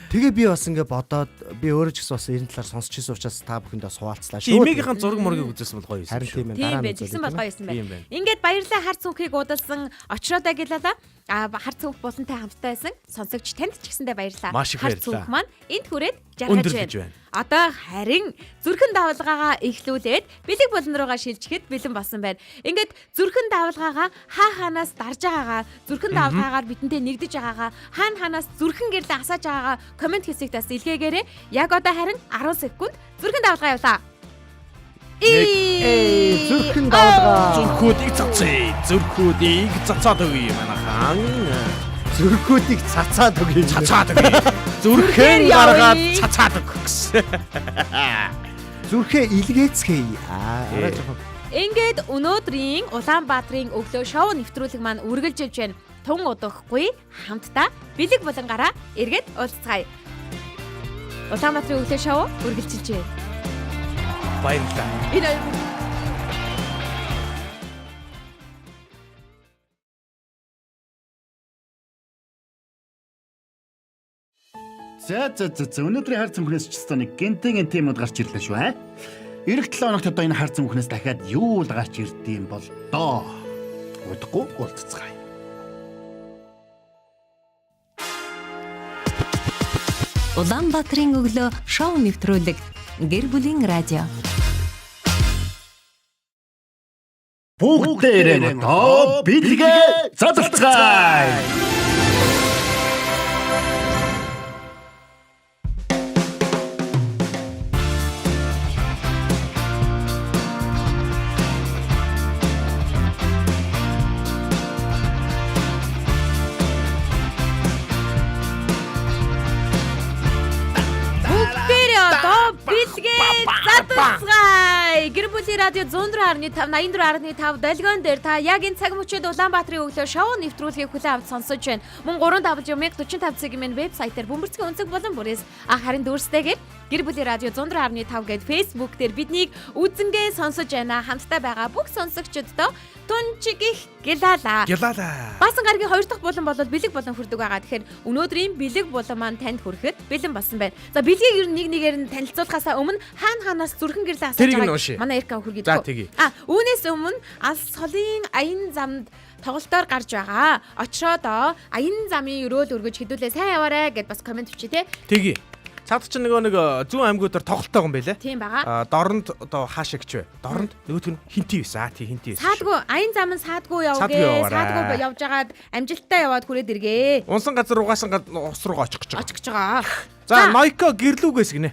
Тэгээ би бас ингээ бодоод би өөрөө ч гэсэн бас энэ талаар сонсч ирсэн учраас та бүхэндээ суулцлаа шүү. Эмээгийнхэн зураг мөргийг үзсэн бол гоё юм. Харин тийм ээ. Тийм байх. Тэгсэн бол гоё юм байна. Ингээд баярлалаа хар цүнхийг удалсан очроодаа гэлалаа. хар цүнх булантай хамттай байсан сонсогч танд ч гэсэндээ баярлалаа. Хар цүнх маань энд хүрээд жаргаж байна. Одоо харин зүрхэн давалгаагаа эхлүүлээд бэлэг болон руугаа шилжихэд бэлэн болсон байна. Ингээд зүрхэн давалгаагаа хаанаас дарж байгаагаа, зүрхэн давалгаагаар бидэнтэй нэгдэж байгаагаа, хаанаас зүрхэн гэрлээ асааж байгаагаа комент хэсэгт бас илгээгээрэй. Яг одоо харин 10 секунд зүрхэн давалгаа явуулаа. Зүрхэн давалгаа. Зүрхүүдийг цацъя. Зүрхүүдийг цацаад өгье манайхан. Зүрхүүдийг цацаад өгье. Цацаад өгье. Зүрхэн гаргаад цацаад өг гэсэн. Зүрхээ илгээцгээе. Арай жоохон. Ингээд өнөөдрийн Улаанбаатарын өглөө шоу нэвтрүүлэг маань үргэлжилж байна. Тун удахгүй хамтдаа бэлэг болонгаараа эргээд уулзцгаая. Улаанбаатарын өглөө шоу үргэлжилж байна. Баярлалаа. За өнөөдрийн хар цүнхнээс ч гэсэн нэг гинтийн темууд гарч ирлээ шүү аа. Ирэх 7 хоногт одоо энэ хар цүнхнээс дахиад юу л гарч ирдэм бол доо. Удахгүй уулзцгаая. Улаанбаатарын өглөө шоу нэвтрүүлэг Гэр бүлийн радио. Бүгдээрээ одоо бэлгээ задлцгаая. Гэр бүлийн радио 104.5 84.5 долгион дээр та яг энэ цаг мөчид Улаанбаатарын өглөө шоу нэвтрүүлгийг хүлээн авч сонсож байна. Мөн 3W1045 цагийн минь вебсайтаар бөмбөрцгийн өнцөг болон бүрээс харин дүүрстэйгээр Гэр бүлийн радио 104.5 гээд Facebook дээр биднийг үзэнгээ сонсож байна. Хамтдаа байгаа бүх сонсогчдод тунчиг их гялалаа. Баасан гарагийн 2 дахь булан бол бэлэг болон хүрдэг байгаа. Тэгэхээр өнөөдрийн бэлэг булан маань танд хүрэхэд бэлэн болсон байна. За бэлгийг ер нь нэг нэгээр нь танилцуулахаас өмнө хаанаас зүрхэн гэрлээ асууж байгаа. Манай Эрка хүргээд. Үүнээс өмнө алс солын аян замд тоглолтоор гарч байгаа. Очроо аян замын өрөөл өргөж хэдүүлээ сайн яваарэ гэд бас комент бичээ те. Тэгье. Цаад ч нэг зүүн аймагуудаар тоглолттой юм байлаа. Тийм байгаа. Дорнд одоо хаашаа гэж вэ? Дорнд нөгөөх нь хинтий байсан. Хинтий байсан. Саадгүй аян зам нь саадгүй явгээ. Саадгүй явж агаад амжилттай яваад хүрээд иргээ. Унсан газар угаасан ус руугаа очих гэж байгаа. За Майко гэрлүүгээс гинэ.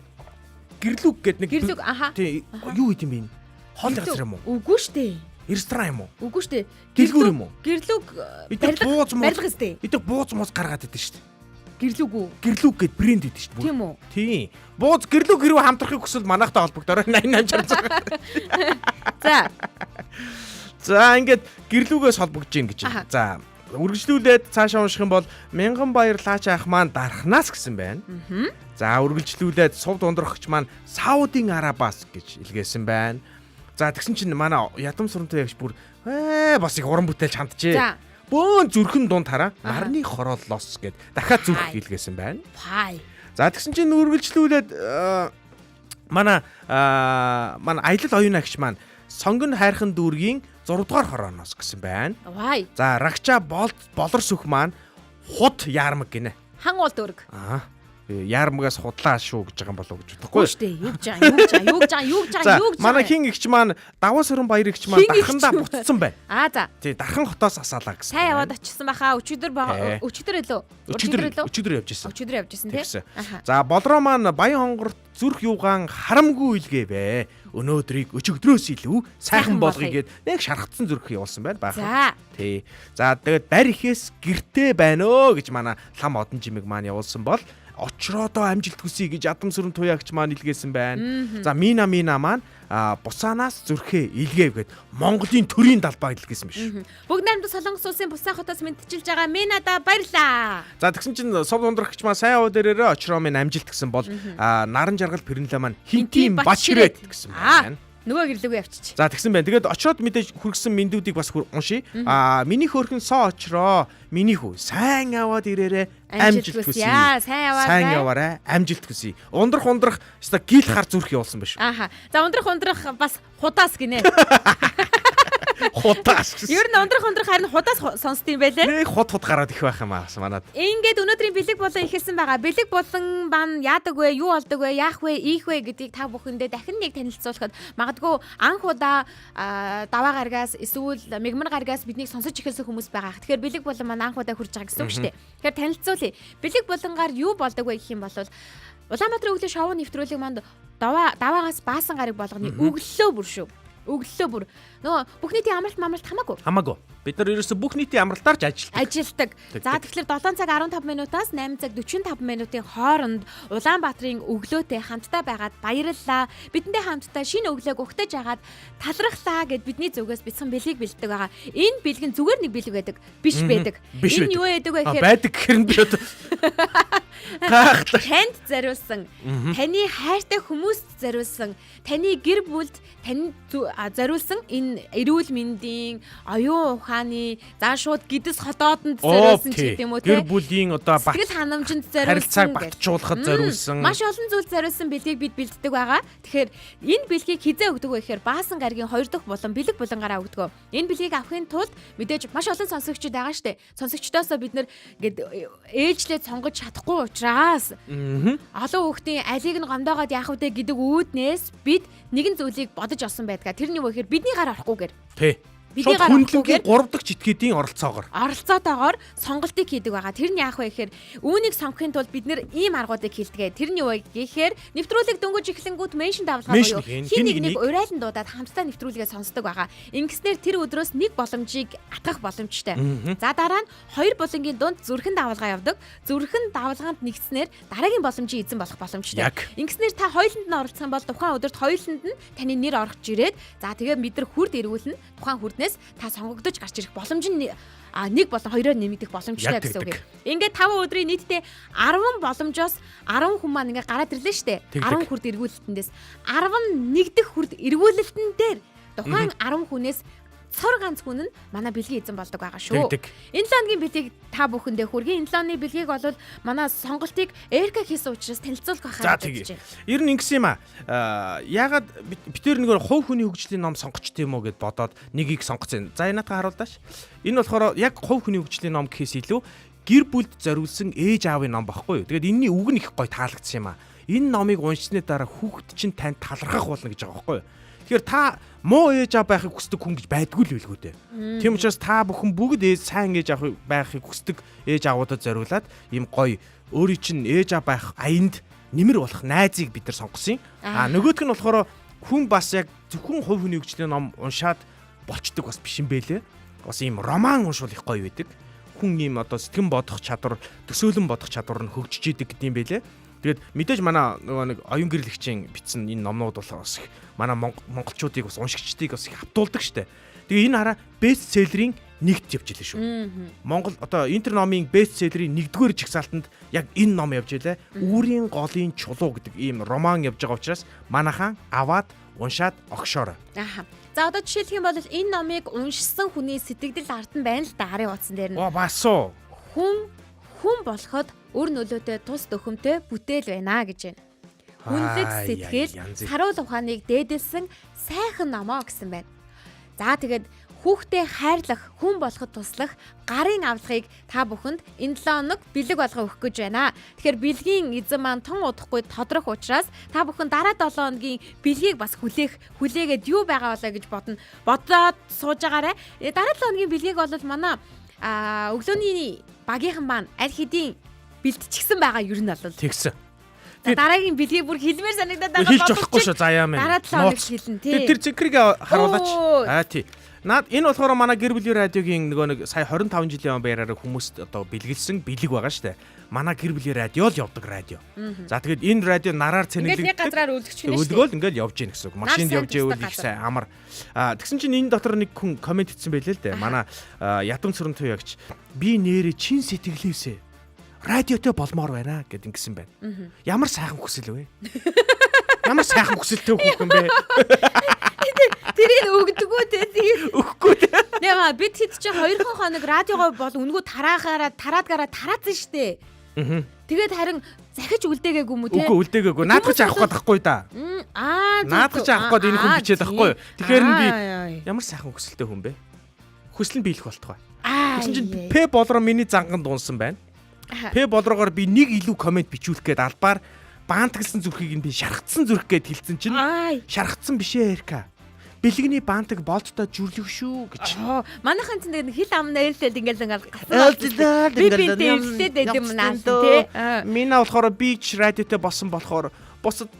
Гэрлүүг гэдэг нэг гэрлүүг тий юу хийм бэ? Хоол газар юм уу? Үгүй штэ. Ресторан юм уу? Үгүй штэ. Дэлгүүр юм уу? Гэрлүүг барилга штэ. Идэх бууз мууз гаргаад идэв штэ. Гэрлүүг гэд брэнд идэв штэ. Тийм үү? Тийм. Бууз гэрлүүг хэрвээ хамтрахыг хүсвэл манайхтай холбогдорой 88 За. За ингээд гэрлүүгээс холбогдож гин гэж байна. За үргэлжлүүлээд цаашаа унших юм бол Мянган баяр лаач ах маань дарахнаас гэсэн байна. За үргэлжлүүлээд сувд ундрахч маань Саудын Арабаас гэж илгээсэн байна. За тэгсэн чинь манай ядам сурамтай ягч бүр бас их уран бүтээлч хандчихэ. Бөөн зүрхэн дунд хараа нарны хороол лос гэд дахиад зүрх илгээсэн байна. За тэгсэн чинь үргэлжлүүлээд манай аялал оюун агч маань сонгон хайрхан дүүргийн 6 дугаар хорооноос гэсэн байна. За рагча болор сүх маань худ яармаг гинэ. Хан уул дөрг. Яармагаас худлаа шүү гэж байгаа юм болов уу гэж бодохгүй. Шүү дээ. Юу гэж байгаа. Манай хин игч маань даваа сөрөн баяр игч маань дархандаа буцсан байна. За. Тий, дархан хотоос асаалаа гэсэн. Сайн яваад очсон баха. Өчигдөр өчигдөр явж исэн. Өчигдөр явж исэн тий. За болроо маань Баян хонгорт зүрх юугаан харамгүй илгээвэ. Өнөөдрийг өчигдрөөс илүү сайхан болгоё гэд нэг шархацсан зүрх явуулсан байна баха. Тий. За тэгээд барь ихээс гэртээ байна өө гэж манай лам одон жимэг маань явуулсан бол очроодоо амжилт хүсье гэж ядам сүрэн туяагч маань илгээсэн байна. За мина маань бусаанаас зүрхээ илгээвгээд Монголын төрийн далбаа илгээсэн биш. Бүгд найрамд Солонгос улсын Бусаа хотоос мэдчилж байгаа Минада баярлаа. За тэгсэн чинь сов ундрагч маань сайн яваа дээрээ очроо минь амжилт гэсэн бол наран жаргал пэрнлээ маань хинтийн бачрэт гэсэн байна. Нөгөө гэрлүүгээ явчих. За тэгсэн байна. Тэгээд очроод мэдээж хүргэсэн мэндүүдийг бас уншия. Миний хөөрхөн соо очроо. Миний хүү сайн аваад ирээрээ амжилт хүсье. Сайн яваарай. Амжилт хүсье. Ундрах өста гил хар зүрх явуулсан байх шүү. За ундрах бас худаас гинэ. Худаас. Ер нь ундрах харин худаас сонсд юм байлээ. Нэг хут гараад их байх юм аа манад. Ингээд өнөөдрийн бэлэг болон ихэлсэн байгаа. Бэлэг болон бан яадаг вэ, юу болдог вэ, яах вэ, ийх вэ гэдгийг та бүхэндээ дахин нэг танилцуулахад магадгүй анх удаа даваа гаргаас эсвэл мегмар гаргаас биднийг сонсож эхэлсэн хүмүүс байгаа. Тэгэхээр бэлэг болон маань анх удаа хурж байгаа гэсэн үг шүү дээ. Тэгэхээр танилцуулъя. Бэлэг болонгаар юу болдог вэ гэх юм бол Улаанбаатарын өглөө шоу нэвтрүүлэг манд даваагаас баасан гараг болгоны өглөө бүр шүү. Өглөө бүр нөгөө бүх нийтийн амралт хамаагүй. Бид нар ерөөсө бүх нийтийн амралтаар ч ажилтдаг. За тэгэхээр 7 цаг 15 минутаас 8 цаг 45 минутын хооронд Улаанбаатарын өглөөтэй хамтдаа байгаад баярлалаа. Бидэндээ хамтдаа шинэ өглөөг ухтаж агаад талархлаа гэд бидний зүгээс бэлсэн бэлгийг бэлддэг байгаа. Энэ бэлэг нь зүгээр нэг бэлэг байдаг. Биш байдаг. Энэ юу байдаг вэ гэхээр байдаг гэхэр нь би одоо танд зориулсан, таны хайртай хүмүүст зориулсан, таны гэр бүлд танд зориулсан энэ эрүүл мэндийн, оюун ухааны, за шууд гидс хотоодонд зориулсан ч гэдэг юм уу те. Гэр бүлийн одоо сэтгэл ханамжинд зориулсан, харилцааг багтжуулахад зориулсан. Маш олон зүйл зориулсан бэлгийг бид бэлддэг байгаа. Тэгэхээр энэ бэлгийг хизээ өгдөг вэ гэхээр баасан гарагийн 2 дахь болон бэлэг булангараа өгдөг. Энэ бэлгийг авахын тулд мэдээж маш олон сонсогчид байгаа штэ. Сонсогчдоосоо бид нэр ингээд ээжлээд сонгож чадахгүй учраас олон хүүхдийн алийг нь гомдоогоод яах вэ гэдэг үүднээс бид нэгэн зүйлийг бодож олсон байдгаа. Тэр нь юу вэ гэхээр бидний гар орохгүйгээр. Тий. Бидний гар орохгүйгээр 3 дахь житгээдийн оролцоотойгоор сонголтыг хийдэг байгаа. Тэр нь яах вэ гэхээр үүнийг сонгохын тулд бид нэр ийм аргуудыг хийлдэгэ. Тэр нь юу вэ гэхээр нэвтрүүлэг дөнгөж эхлэнгүүт меншн давалгаа буюу хин нэг урайлан дуудаад хамтдаа нэвтрүүлгээ сонсдог байгаа. Ингэснээр тэр өдрөөс нэг боломжийг атгах боломжтой. За дараа нь 2 булангийн дунд зүрхэн давалгаа явдаг. Зүрхэн давалгаанд нэгдснээр дараагийн боломжийн эзэн болох боломжтой. Ингэснээр та хоёуланд нь оролцсон бол тухайн өдөрт хоёуланд нь таны нэр орж ирээд за тэгээ бид нар хүрд эргүүлнэ. Тухайн хүрднээс та сонгогдож гарч ирэх боломж нь нэг болон хоёроор нэмэгдэх боломжтой гэсэн үг юм. Ингээд 5 өдрийн нийтдээ 10 боломжоос 10 хүн маань ингээд гараад ирлээ штэ. 10 хүрд эргүүлэлтэндээс 11 дэх хүрд эргүүлэлтэн дээр тухайн 10 хүнээс цор ганц хүн нь манай бэлгийн эзэн болдог байгаа шүү. Энэ 7 хоногийн бэлгийг та бүхэндээ хүргэе. Энэ 7 оны бэлгийг бол манай сонголтыг Эрка хийсэн учраас танилцуулах байхаар бодож байна. Ер нь ингэсэн юм аа. Ягаад битээр нэгээр хувь хүний хөгжлийн ном сонгоч тийм үү гэд бодоод нэгийг сонгоцсон. За энэ натаа харуулдаач. Энэ болохоор яг хувь хүний хөгжлийн ном гэхээс илүү гэр бүлд зориулсан ээж аавын ном багхгүй юу. Тэгээд энэний үг нь их гоё таалагдсан юм аа. Энэ номыг уншсны дараа хүүхэд чинь танд талархах болно гэж байгаа байхгүй юу. Тэгэхээр та муу ээж аав байхыг хүсдэг хүн гэж байдгүй л билгүү дээ. Тийм учраас та бүхэн бүгд сайн ээж аав байхыг хүсдэг ээж аавуудад зориулаад ийм гоё өөрийн чинь ээж аав байх аянд нэмэр болох найзыг бид нар сонгосон юм. Нөгөөх нь болохоор хүн бас яг зөвхөн хувь хүний хөгжлийн ном уншаад болчдөг бас биш юм бэлээ. Бас ийм роман уншвал их гоё байдаг. Хүн ийм одоо сэтгэн бодох чадвар, төсөөлөн бодох чадвар нь хөгжиж идэг гэдэм бэлээ. Тэгээд мэдээж манай нөгөө нэг оюун гэрлэгчийн бичсэн энэ номнууд бол бас их манай монголчуудыг бас уншигчдыг бас их хавтуулдаг штэ. Тэгээ энэ хараа бест селлерийн нэгт явж илээ шүү. Монгол одоо интер номын бест селлерийн 1-р жигсаалтанд яг энэ ном явж илээ. Үүрийн голын чулуу гэдэг ийм роман явж байгаа учраас манайхан аваад уншаад огшоорой. За одоо жишээлх юм бол энэ номыг уншсан хүний сэтгэл ард нь байна л да харин утсан дээр нь. Бас уу. Хүн болоход өр нөлөөтэй тус төхөмтэй бүтээл байна гэж байна. Хүнлэг сэтгэл, саруул ухааныг дээдэлсэн сайхан номоо гэсэн байна. За тэгээд хүүхдээ хайрлах, хүн болоход туслах гарын авлагыг та бүхэнд энэ 7 хоног бэлэг болгоо өгөх гэж байна. Тэгэхээр бэлгийн эзэн маань тун удахгүй тодрох учраас та бүхэн дараа 7 хоногийн бэлгийг бас хүлээгээд юу байгаа болоо гэж бодоод сууж агаарай. Дараа 7 хоногийн бэлгийг бол манай өглөөний багийнхан маань аль хэдийн бэлтчихсэн байгаа ер нь бол тэгсэн. Дараагийн бэлгийг бүр хэлмээр санагдаад байгаа хэлж болохгүй шүү заяа мэн. Дараа 7 хоног хэлнэ тий. Тэр цэнхрийг харуулаач. Тий. Наад энэ болохоор манай гэр бүлийн радиогийн нөгөө нэг сая 25 жилийн баяраар хүмүүст одоо бэлгэлсэн бэлэг байгаа штэ. Манай гэр бүлийн радио л явдаг радио. За тэгээд энэ радио нараар цэнэглэгддэг. Ингээд нэг газраар үлдчихнэ штэ. Үлдгөөл ингээд явж гин гэсэн үг. Машинд явж ивэл их сайн амар. Тэгсэн чинь энэ дотор нэг хүн комент хийсэн байлээ л дээ. Манай ядам цэрэн туягч би нэрээ чин сэтгэлээсээ радиотой болмоор байна гэд ингэсэн байна. Ямар сайхан хүсэл вэ? Ямар сайхан хүсэлтэй хүүхэн бэ? Тэрийг өгдөггүй те. Өгөхгүй те. Яа бид хэд чи 2 хоног радиогоо бол үнгүү тараад гараад тараадсан штэ. Тэгээд харин захиж үлдээгээгүй юм уу те? Үгүй үлдээгээгүй. Наадгаж авах гэдахгүй да. Наадгаж авах гээд энэ хүн бичээд байхгүй юу? Тэгэхээр би ямар сайхан хүсэлтэй хүн бэ? Хүсэл нь биелэх болтугай. Тэгсэн чинь П болроо миний занган дуунсан байна. П болроогоор би нэг илүү комент бичүүлэх гээд албаар баантагсан зүрхийг нь би шархацсан зүрх гээд хэлсэн чинь шархацсан бишээ Эрка. Бэлгэний баантаг болдтой жүрлэх шүү гэж. Манайхан чинь хил амна ээлсэл ингээл гасан. Би дэвсээд байд юм наасан тий. Минаа болохоор бич радиотой болсон болохоор бусад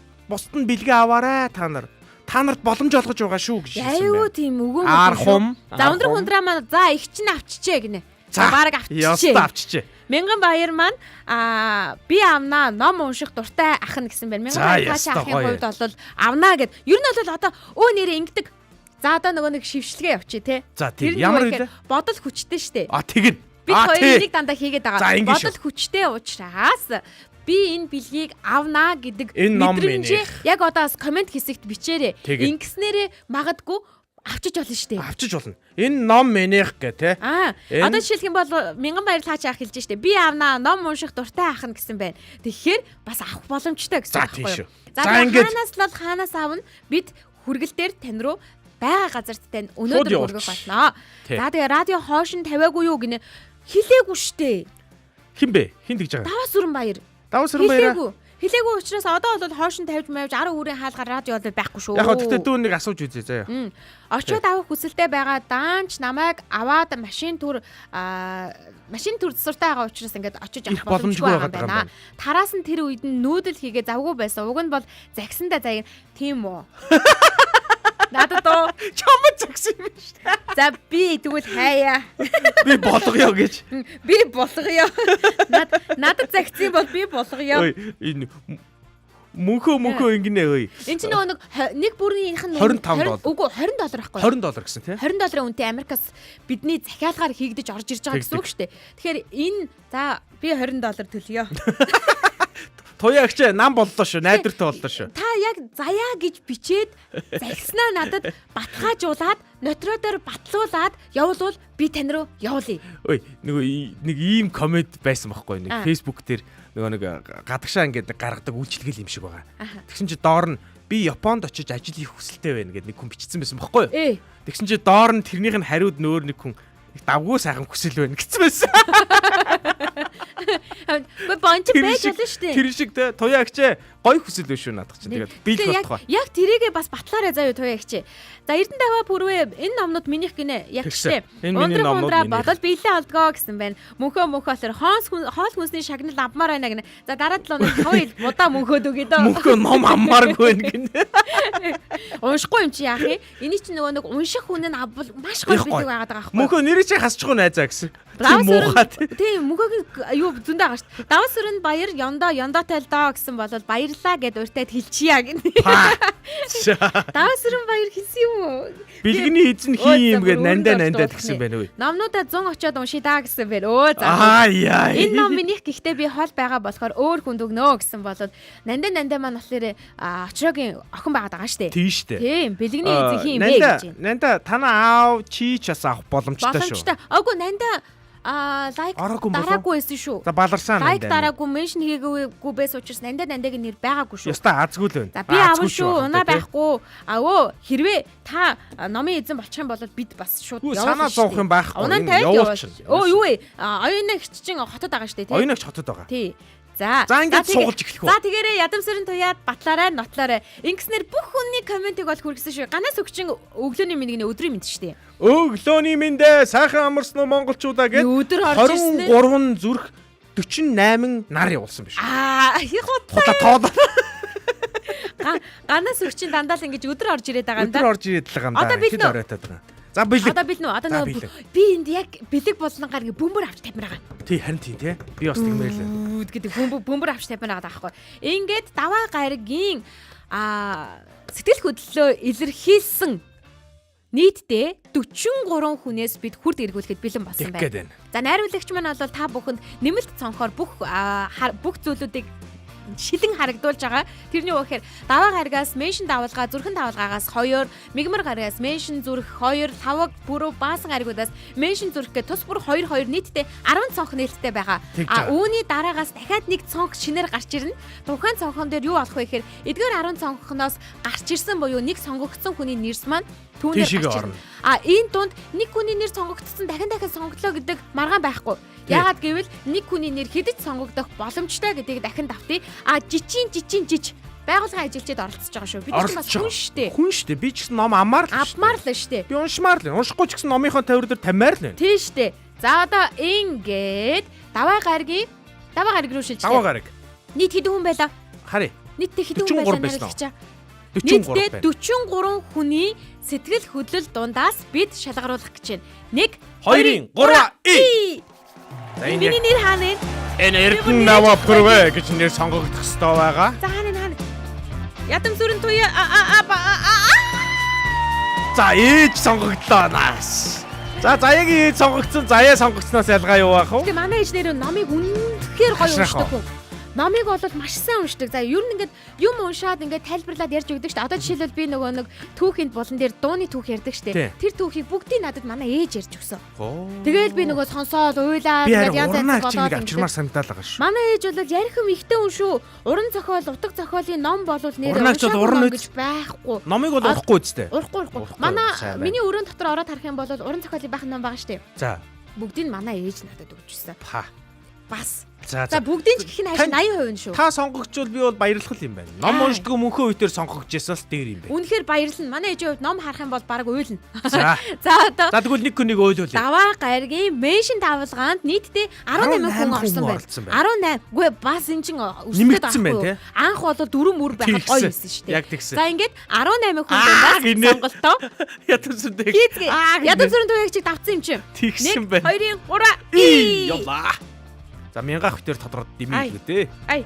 нь бэлгээ аваарай та нар. Та нарт боломж олгож байгаа шүү гэж хэлсэн байна. Аюу тийм өгөө. Архум. За өндөр хундраа маань за их чинь авчичээ гинэ. За баг авчичээ. Ястаа авчичээ. Мянган баяр маань би авнаа ном унших дуртай ах нь гэсэн байна. Мянган баяр цаашаа ахын хувьд бол авнаа гэд. Ер нь бол одоо өө нэрээ ингэдэг. За одоо нөгөө нэг шившлэгээ явчих тий. За тийм ямар вэ? Бодол хүчтэй штэ. Тэгин. Би хоёр нэг дандаа хийгээд байгаа. Бодол хүчтэй учраас би энэ бэлгийг авнаа гэдэг мэдрэмж яг одоо комент хэсэгт бичээрэй. Ингэснээрээ магадгүй авчиж болно штэ. Авчиж болно. Энэ ном мэнийх гэ те. Одоо жишээлх юм бол мянган баяр цааш ах хэлж штэ. Би авнаа ном унших дуртай ах нь гэсэн байна. Тэгэхээр бас авах боломжтой гэсэн байна. За хаанаас л хаанаас аавна бид хүргэл дээр тань руу байгаа газарт тань өнөөдөр хүргэх болно. За тэгээ радио хоошин тавиагүй юу гинэ хэлээгүй штэ. Хин бэ? Хин тэгж байгаа. Даваа сүрэн баяр. Даваа сүрэн баяраа. Хэлээгүй учраас одоо бол хоошин тавьж мавж 10 хүрийн хаалгаар радио бол байхгүй шүү. Яг гэхдээ дүү нэг асууж үзье заяа. Очоод авах хүсэлтэй байгаа даанч намайг аваад машин төр засвартай байгаа учраас ингээд очиж авах боломжгүй байгаа юм байна. Тараас нь тэр үед нь нүүдэл хийгээ завгүй байсан. Уг нь бол загсандаа заяа тийм үү. Надад тоо чамд загсан юм шүү дээ. За би тэгвэл хаяа. Би болгоё гэж. Би болгоё. Надад загсан бол би болгоё. Энэ мөнхөө ингэнэ ой. Энд чинь нэг бүрийнх нь $25. Үгүй $20 байхгүй. $20 гэсэн тий. $20 үнэтэй Америкаас бидний захиалгаар хийгдэж орж ирж байгаа гэсэн үг шүү дээ. Тэгэхээр энэ за би $20 төлөё. Туяа агч нам боллоо шүү. Найдвартай боллоо шүү. Та яг заяа гэж бичээд загснаа надад батгаажуулаад нотродоор батлуулаад явуулвал би тань руу явуулъя. Ой нэг ийм комент байсан байхгүй нэг Facebook дээр нөгөө нэг гадагшаа ингээд гаргадаг үйлчлэгэл юм шиг байгаа. Тэгсэн чи доор нь би Японд очиж ажил хийх хүсэлтэй байна гэд нэг хүн бичсэн байсан байхгүй юу? Тэгсэн чи доор нь тэрнийх нь хариуд нөөр нэг хүн давгүй сайхан хүсэл байна гэсэн байсан. Гэ бонч байж болно шүү дээ. Тэр шиг те туяа агчээ гой хүсэл биш шүү наадах чинь. Тэгээд би л болохгүй. Яг тэрийгээ бас батлаарай заяа туяа агчээ. За Эрдэнэт пүрвэ энэ номнууд минийх гинэ яг штэ. Өндөр хундраа бодол биелээ олдгоо гэсэн байна. Мөнхөө болохоор хоол хүнсний шагнал авмаар байна гинэ. За дараа 7 хоног хавь будаа мөнхөөд өгье дөө. Мөнхөө ном аммааргүй байна гинэ. Уншихгүй юм чи яах юм? Эний чинь нөгөө нэг унших хүн нь авбал маш гол бэлэг байгаад байгаа байхгүй. Мөнхөө нэрээ чи хасчихгүй найзаа гэсэн. Тийм мөнхөөгийн юу зөндөө байгаа шүү. Даваа сүрэн баяр ёндоотой л доо гэсэн бол баярлаа гэд уртад хэлчихье гэнэ. Даваа сүрэн баяр хэлсэн юм уу? Бэлгэний эзэн хий юм гээд нандаа тэгсэн байна уу? Номнуудаа 100 очоод уншия даа гэсэн байна. Өө за. Энэ ном минийх гэхдээ би хол байгаа болохоор өөр хүнд өгнө гэсэн болоод нандаа маань болохоор очрогийн охин байгаад байгаа штэ. Тийм штэ. Тийм бэлгэний эзэн хий юм бэ гэж. Нандаа танаа аав чи ч бас авах боломжтой шүү. Агуу нандаа лайк дараагүй байсан шүү. За баларсан нандаа. Лайк дараагүй меншн хийгээгүй байсан учраас нандагийн нэр байгаагүй шүү. Яста азгүй л байна. За би аав шүү. Унаа байхгүй. Өө хэрвээ та номын эзэн болчих юм бол бид бас шууд явах. Санаа зовох юм байхгүй. Явууч. Өө юу вэ? Оюунагч чинь хотод байгаа штэ тий. Оюунагч хотод байгаа. Тий. За ингээд суулж эхлэх үү. За тэгээрээ ядамсрын туяад батлаарай, нотлоорой. Ингэснээр бүх хүний комментиг бол хүргэсэн шүү. Ганаас өгчин өглөөний мэндгний өдрийн мэнд шүү дээ. Өглөөний мэндэ сайхан амарсан уу монголчуудаа гэд 23 зүрх 48 нар явуулсан биш. Их худлаа. Ганаас өгчин дандаа л ингэж өдөр орж ирээд байгаа юм да. Өдөр орж ирээд л байгаа юм да. Одоо бид нөө. За бэлэг. Одоо бил нөө. Одоо нөө би энд яг бэлэг болонгоор бөмбөр авч тавьмаар байгаа. Тий харин тий те. Би бас тэгмээр л. Гэдэг бөмбөр авч тавьмаар байгаа байхгүй. Ингээд даваа гаригийн сэтгэл хөдлөлөө илэрхийлсэн нийтдээ 43 хүнээс бид хүрд эргүүлэхэд бэлэн болсон байна. За найруулагч маань бол та бүхэнд нэмэлт цонхоор бүх зүйлүүдийг шилэн харагдуулж байгаа. Тэрний үгээр даваа гаригаас меншин давалгаа, зүрхэн давалгаагаас 2, мигмар гаригаас меншин зүрх 2, таваг бүрөө баасан гаригудаас меншин зүрх гэх тус бүр 2 нийтдээ 10 цонх нээлттэй байгаа. Үүний дараагаас дахиад нэг цонх шинээр гарч ирнэ. Тухайн цонхон дээр юу болох вэ гэхээр эдгээр 10 цонхноос гарч ирсэн буюу нэг сонгогдсон хүний нэрс маань түүнээр гарч ирнэ. Энэ дунд нэг хүний нэр сонгогдсон дахин сонгогдлоо гэдэг маргаан байхгүй. Яагаад гэвэл нэг хүний нэр хэдэж сонгогдох боломжтой гэдгийг дахин давтъя. Жиж байгууллагын ажилчид оролцож байгаа шүү. Бид ч бас хүн штэ. Хүн штэ. Би ч гэсэн ном амаар л штэ. Би уншмаар л. Уншихгүй ч гэсэн номынхоо тойрол дээр тамаар л. Тийм штэ. За одоо ингээд даваа гариг руу шилжлээ. Даваа гариг. Нийт хэдэн хүн байлаа? Харъя. Нийтдээ хэдэн хүн байлаа нэрлэгчээ. 43 хүний сэтгэл хөдлөл дундаас бид шалгаруулах гэж байна. 1 2 3 За энэ миний нэр хаана вэ? Энэ Эрдэнэва Пүрвэ гэж нэр сонгогдох ёстой байгаа. За хаана? Ядам зүрэн туяа За ээж сонгогдлоо наас. За яг ээж сонгогдсон, заяа сонгогдсноос ялгаа юу байх вэ? Тэгээ манай ээж нэр номыг үнэхээр гоё уншдаг хүн. Номыг бол маш сайн уншдаг. За ер нь ингээд юм уншаад ингээд тайлбарлаад ярьж өгдөг шүү дээ. Одоо жишээлбэл би нөгөө нэг түүхийн болон дээр дууны түүх ярьдаг шүү дээ. Тэр түүхийг бүгдийг надад манай ээж ярьж өгсөн. Тэгэл би нөгөө сонсоод уйлаад ингээд янз янз болоод авчирмаар санагдаад байгаа шүү. Манай ээж бол ярихым ихтэй хүн шүү. Уран зохиол, утга зохиолын ном болвол нэр уран гэж байхгүй. Номыг бол урахгүй үстэй. Урахгүй. Манай миний өрөөнд дотор ороод харах юм бол уран зохиолын бах ном байгаа шүү дээ. За. Бүгдийг манай ээж надад өгчсэн. Бас. За бүгдийн ч гэх нь хаш 80% шүү. Та сонгогчвол би бол баярлах юм байна. Ном уншдаг мөнхөө үеэр сонгогч ясаа л дээр юм байна. Үнэхээр баярлна. Манай ээжийн хувьд ном харах юм бол баг уйлна. За одоо. За тэгвэл нэг хүнийг ойлуулъя. Даваа гаригийн меншин давалгаанд нийтдээ 18 хүн орсон байна. 18. Үгүй бас эн чин нэмэгдсэн байна тий. Анх бол 4 мөр байхад гоё байсан шүү дээ. Яг тэгсэн. За ингээд 18 хүн дундаас сонголтоо. Ядам сүрдэг. Ядам сүрэн туяаг чи давцсан юм чи. Тэгсэн байна. 2 3 Явлаа. За мянган хөтөр тодорхой дэмий гэдэг. Ай.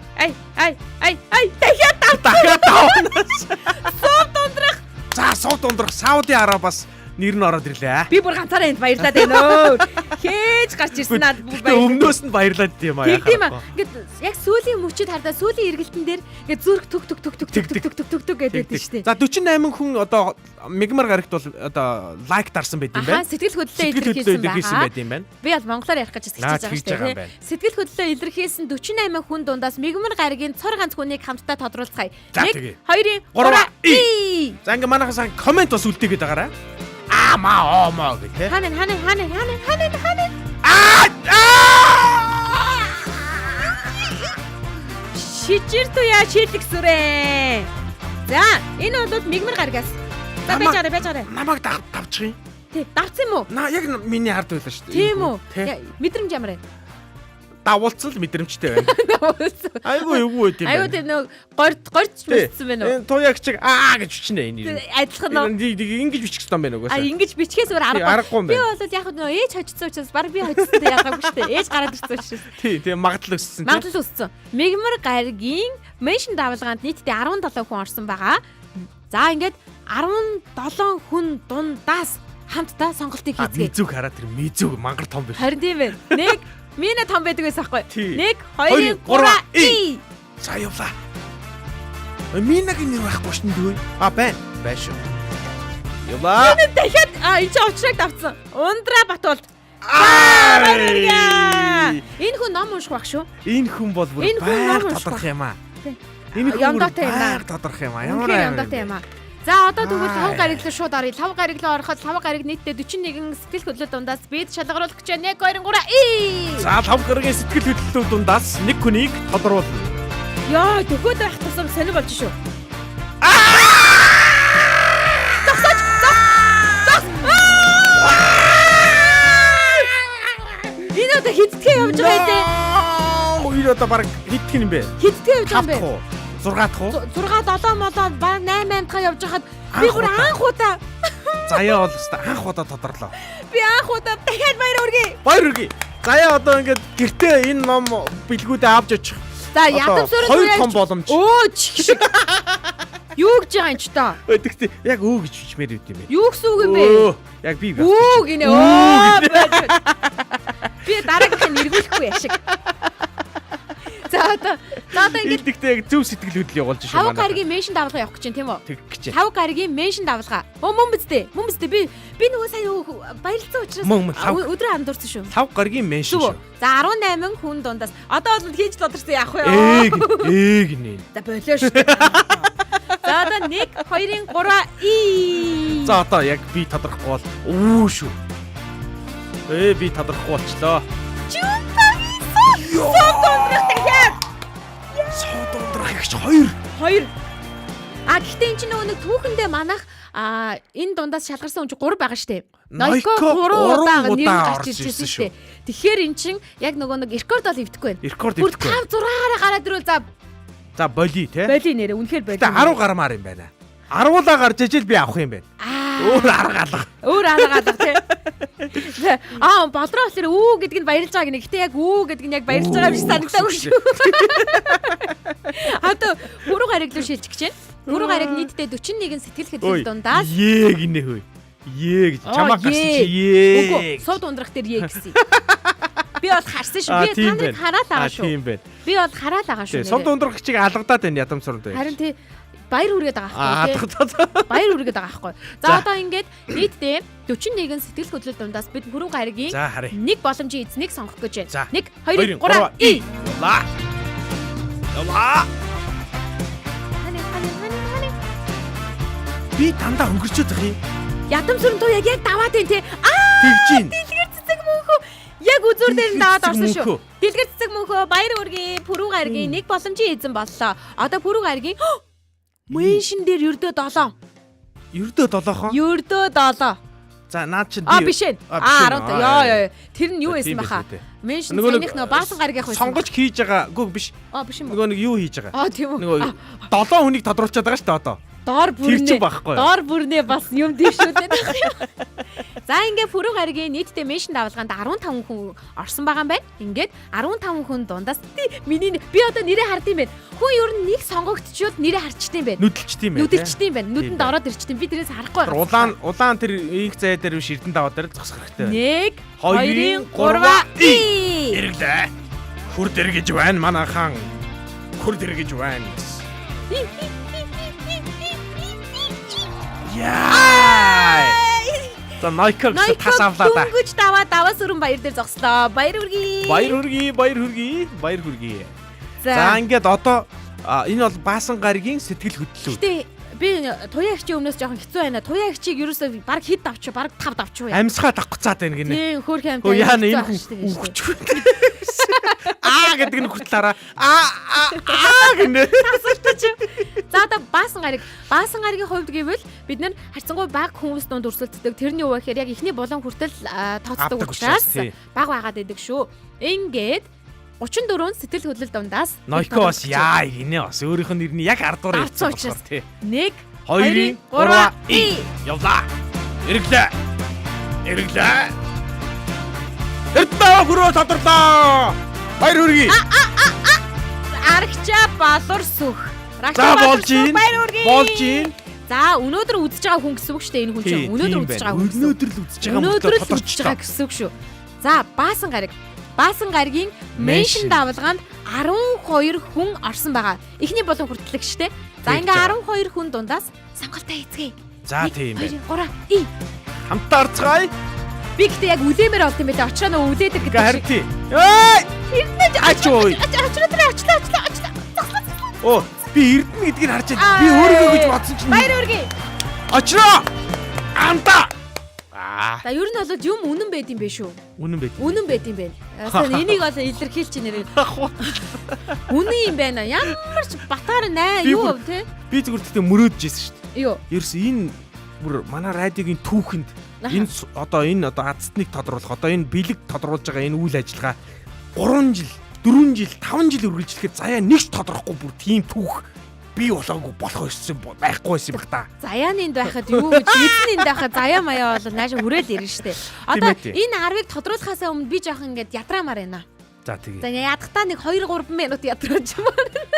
Дахиад давнаас. Сууд ундрах. За сууд ундрах Сауди Арабаас нэр нь ороод ирлээ. Би бүр ганцаараа энд баярлаад байна өө. Хээж гарч ирсэн над бүр баярлаа. Өмнөөс нь баярлаад тийм аа. Тийм аа. Ингээд яг сүүлийн мөчөд хардаа сүүлийн эргэлтэн дээр ингээд зүрх түг гэдэг шүү дээ. За 48 хүн одоо мигмар гарагт бол одоо лайк дарсан байт юм байна. Сэтгэл хөдлөлөө илэрхийлсэн байт юм байна. Би бол монголоор ярих гэж хэлж байгаа шүү дээ. Сэтгэл хөдлөлөө илэрхийлсэн 48 хүн дундаас мигмар гарагийн цор ганц хүнийг хамтдаа тодруулцгаая. 1 2 3 За ингээ манайхаас комент бас үлдээгээд байгаарай. Ама гэх те. Ханаа. Шижир туяа шилэгсүрээ. За энэ бол мигмар гаргаас. За байж. Намайг давчих юм. Тий, давцсан юм уу? Яг миний хард байлаа шүү дээ. Тийм үү? Мэдрэмж ямар вэ? Давуулцсан л мэдрэмжтэй байна. Айгуу юу гэдэг юм бэ? Айгуу тэр нэг горч бичсэн байна уу? Энэ туяаг чиг гэж бичнэ энэ. Адилхан уу? Ингэж бичих гэсэн байна угаасаа. Ингэж бичгээс өөр аргагүй. Би бол яг нь ээж хожицсан учраас баг би хожицсан яагаагүй шүү дээ. Ээж гараад ирсэн учраас. Тийм магадлал өссөн. Магадлал өссөн. Мигмар гаригийн меншин давалгаанд нийтдээ 17 хүн орсон байгаа. За ингээд 17 хүн дундаас хамтдаа сонголтыг хийцгээе. Мизүг хараа тэр мизүг мангар том биш. Харин тийм ээ. Нэг Миний том байдаг байсан байхгүй. 1 2 3 За явлаа. Минагийн нэр байхгүй шин дүү. Байна шүү. Явлаа. Энэ дахиад энэ ч очрог давцсан. Ундраа Батуулд. Энэ хүн ном унших байх шүү. Энэ хүн бол бүр байр тодорх юм аа. Энэ хүн байр тодорх юм аа. Ямар юм аа. За одоо тэгвэл 5 гариглал шууд оръё. 5 гариглал ороход 5 гариг нийтдээ 41 сэтгэл хөдлөл дундаас бид шалгаруулах гэж 1 2 3 За 5 гаригийн сэтгэл хөдлөл дундаас нэг хүнийг тодорхойлно. Яа, төгөөд байх тусам сонир болж шүү. Энэ одоо хиддгээ явж байгаа дээ. Энэ одоо баг хиддэх юм бэ? Хиддгээ явж байгаа юм бэ? 6 дахь уу? 6 7 молоо баг 8 дахь явж хахад би бүр анх удаа. Заяа бол өстой анх удаа тодорлоо. Би анх удаа дахиад баяр хүргэе. Заяа одоо ингээд гэртээ энэ ном бэлгүүдээ авч очих. За ядам сүрэн 2 том боломж. Өө чих. Юу гэж байгаа юм ч та? Тэгтээ яг өө гэж бичмээр үт юм бэ. Юу гэсэн үг юм бэ? Яг би. Өө гинэ. Би дараагийнх нь эргүүлэхгүй яшиг. За одоо ингэж Илдэгтэй яг зөв сэтгэл хөдлөл явуулж шүү манай. 5 гаригийн меншн давалгаа явах гэж байна тийм үү? Тэг гэж. 5 гаригийн меншн давалгаа. Мөн биз дээ. Би нөгөө сая баярлцсан учраас өдрөө андуурсан шүү. 5 гаригийн меншн шүү. За 18 хүн дундаас одоо бол хийж тодорсон яах вэ? Ээг нэ. За болоо шүү. За одоо 1 2-ын 3 За одоо яг би тодорхохгүй бол өө шүү. Би тодорхохгүй болчлоо. Сод ундрах гэж 2. Гэхдээ энэ чинь нөгөө нэг түүхэндээ манах энэ дундаас шалгарсан хүн чинь 3 байгаа штэ. Нойко 3 удаа нэр орж гарч ирсэн ирсэн штэ. Тэгэхээр эн чинь яг нөгөө нэг рекорд бол ивдэхгүй байна. Рекорд Бүр ивдэхгүй. 5 6-аараа гараад ирвэл За боли те. боли нэрэ үнэхээр боли. Тэ 10 гармаар юм байна. 10-уулаа гарч ижил би авах юм байна. Өөр арга алга. Өөр арга алга тий. Болроо болохоор үү гэдг нь баярлж байгаа гинэ. Гэтэ яг үү гэдг нь яг баярлж байгаа биш санагдаагүй шүү. Одоо бүрүү гариг руу шилжих гэж байна. Бүрүү гариг нийтдээ 41 сэтгэл хөдлөл дундаас гинэ хөөе. Гэж чамаа гарсан чи Үгүй сууд ундрах дээр гэсэн. Би бол харсан шүү. Би таныг хараад байгаа шүү. Тийм байна. Би бол хараад байгаа шүү. Сууд ундрах чиг алгадаад байна ядамсрууд байна. Харин тий баяр хүргээд байгаа байхгүй. Баяр хүргээд байгаа байхгүй. За одоо ингээд нийтдээ 41 сэтгэл хөдлөл дундаас бид бүрэн гаригийн нэг боломжийн эзнийг сонгох гэж байна. 1 2 3 Ла. Би дандаа өнгөрчөөд байгаа юм. Ядамсрын туу яг даваад байна тий. Тэгж юм. Дэлгэр цэцэг мөнхөө яг үзүүр дээр нь даваад орсон шүү. Дэлгэр цэцэг мөнхөө баяр үргийн бүрэн гаригийн нэг боломжийн эзэн боллоо. Одоо бүрэн гаригийн меншн дээр ердөө 7. Ердөө 7хон? Ердөө 7. За наад чинь би биш ээ. 10. Яа. Тэр нь юу байсан баха? Меншн цэних нөө баасан гариг явах байсан. Сонгож хийж байгаа. Үгүй биш. Биш юм. Нөгөө нэг юу хийж байгаа? Тийм үү. Нөгөө 7 хүнийг тодруулчаад байгаа шүү дээ одоо. Доор бүрнээ. Байхгүй. Доор бүрнээ бас юм дэвшүүлээд байгаа. За ингээд бүрэн гаригийн нийтдээ меншн давалгаанд 15 хүн орсон байгаа юм байна. Ингээд 15 хүн дундаас би одоо нэрээ хардсан юм байна. Хүн ер нь нэг сонгогдчихвол нэрээ харчдсан юм байна. Нүдэлчтэй юм байна. Нүдэлчтэй юм байна. Нүдэнд ороод ирчтэй. Би тэрээс харахгүй байна. Улаан тэр инх зай дээр биш эрдэнэ даваа дээр зогсох хэрэгтэй. 1 2 3 Эрэглээ. Хүр дээр гэж байна манай хаан. Хүр дээр гэж байна. Яа. За Nike тас авлаа да. Дөнгөж даваа сүрэн баяр дээр зогслоо. Баяр хүргэе. За ингээд одоо энэ бол баасан гаригийн сэтгэл хөдлөл. Гэтэ би туяа эгчийн өмнөөс жоохон хэцүү байна. Туяа эгчийг ерөөсөө баг хэд давчих, баг 5 давчих уу. Амьсгаа давхцаад байна гинэ. Тийм хөөрхөн амтай. Яа нэ энэ үгч. Гэдэг нь хүртлээраа гинэ. Тасалтай. За одоо баасан гаригийн хувьд гэвэл бид нар харьцангуй бага хүмүүс донд өрсөлддөг. Тэрний юу вэ гэхээр яг ихний булан хүртэл тооцдог учраас бага байгаад идэг шүү. Ингээд 34 сэтгэл хөдлөл дундаас Нойко бас яа гинэ бас өөрийнх нь нэрний яг 10 дугаар явсан учраас тий. 1 2 3 явлаа. Эрэглээ. Эрдэнэ хүрөө тодорлоо. Баяр хүргэе. Аргачаа балур сүх. За болж ийн. За өнөөдөр үзэж байгаа хүн гэсэн үг шүү дээ энэ хүн чинь. Өнөөдөр үзэж байгаа хүн. Өнөөдөр л үзэж байгаа өнөөдөр л үзэж байгаа гэсэн үг шүү. За баасан гаригийн меншн давалгаанд 12 хүн орсон байгаа. Эхний болон хүртэлэг штэ. За ингээ 12 хүн дундаас сонголтоо хийцгээе. За тийм байна. 3 хамтаа орцгаая. Би гэхдээ яг үлээмээр олд юм байлаа. Очроо нөө үлээдэг гэдэг. Харин тий. Ачоо. Оо би эрдэнэ гэдгийг харж байна. Би өөрийгөө гэж бодсон чинь. Баяр хүргэе. Очроо. Амта. За ер нь бол юм үнэн байд юм бэ шүү. Үнэн байд юм байна. Энийг бол илэрхийлж нэрээ. Үнэн юм байна. Ямар ч батгаар наа юу те. Би зүгээр тэгтээ мөрөөдчихсэн шүү дээ. Юу? Ерөөс энэ бүр манай радиогийн түүхэнд энэ одоо азтныг тодруулах одоо энэ бэлэг тодруулж байгаа энэ үйл ажиллагаа 3 жил, 4 жил, 5 жил үргэлжлэхэд заяа нэгч тодорохгүй бүр тийм түүх би болоогүй болох байхгүй байсан юм бах та. Заяананд байхад юу гэж эзэнд байхад заяа маяа бол нааш хүрээд ирнэ штэ. Одоо энэ 10-ыг тодруулахаас өмнө би жоох ингээд ядраамаар байна. За тэгээ. За ядахтаа нэг 2-3 минут ядраач юм.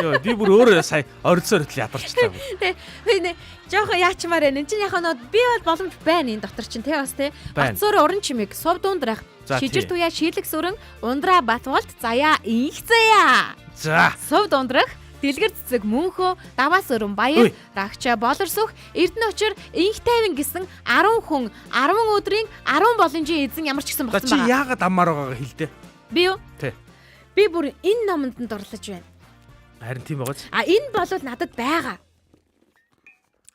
Йоо, би бүр өөрөө сая орцоор хөтл ядарчлаа. Тэгээ жоохон яачмаар байна. Энд чинь яхаа нод би бол боломж байна энэ дотор чинь тий бас тий. Бацуур уран чимэг сов дундрах. Шижир туяа шийлэг сүрэн ундраа Батболт заяа инх заяа. За. Сов дундрах Дэлгэр цэцэг мөнхөө даваас өрөн баяр рагчаа болорсөх Эрдэнэ очир инх тайван гэсэн 10 хүн 10 өдрийн 10 боломжийн эзэн ямар ч гэсэн болсон байна. Чи яагаад аммаар байгаагаа хэлдэ. Би юу? Тий. Би бүр энэ номонд дурлаж байна. Харин тийм байгааз. Энэ бол надад байгаа.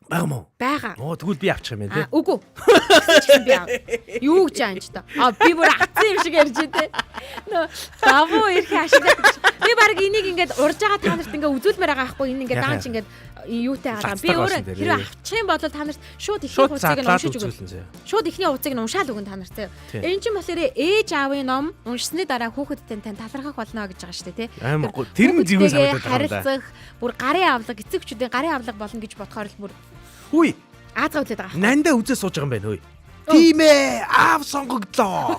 Бага мó. Байгаа. Тэгвэл би авчих юм байна тий. Үгүй. Би аа. Юу гэж аанч та. Би бүр авсан юм шиг ярьж дээ. Давуу ирэх ашиглаад. Би баг энийг ингээд урж байгаа та нарт ингээд үзүүлмээр байгаа байхгүй энэ ингээд даанч ингээд юутай байгаа. Би өөрөө хэрэг авчих юм бол та нарт шууд ихний хуцыг нь уншиж өгнө. Шууд ихний хуцыг нь уншаал өгнө та нарт. Энэ чинь болохоор ээж аавын ном уншсны дараа хүүхэдтэй тань талархах болно гэж байгаа шүү дээ тий. Амар гоо тэр нь зэвэн санагдаад байна. Харилцах бүр гарын авлага эцэгчүүдийн гарын авлага болно гэж бодохоор л бүр Хүй. Аазгаа үзээд байгаа. Нандаа үзээ сууж байгаа юм байна хөөе. Тийм ээ, аав сонгогдлоо.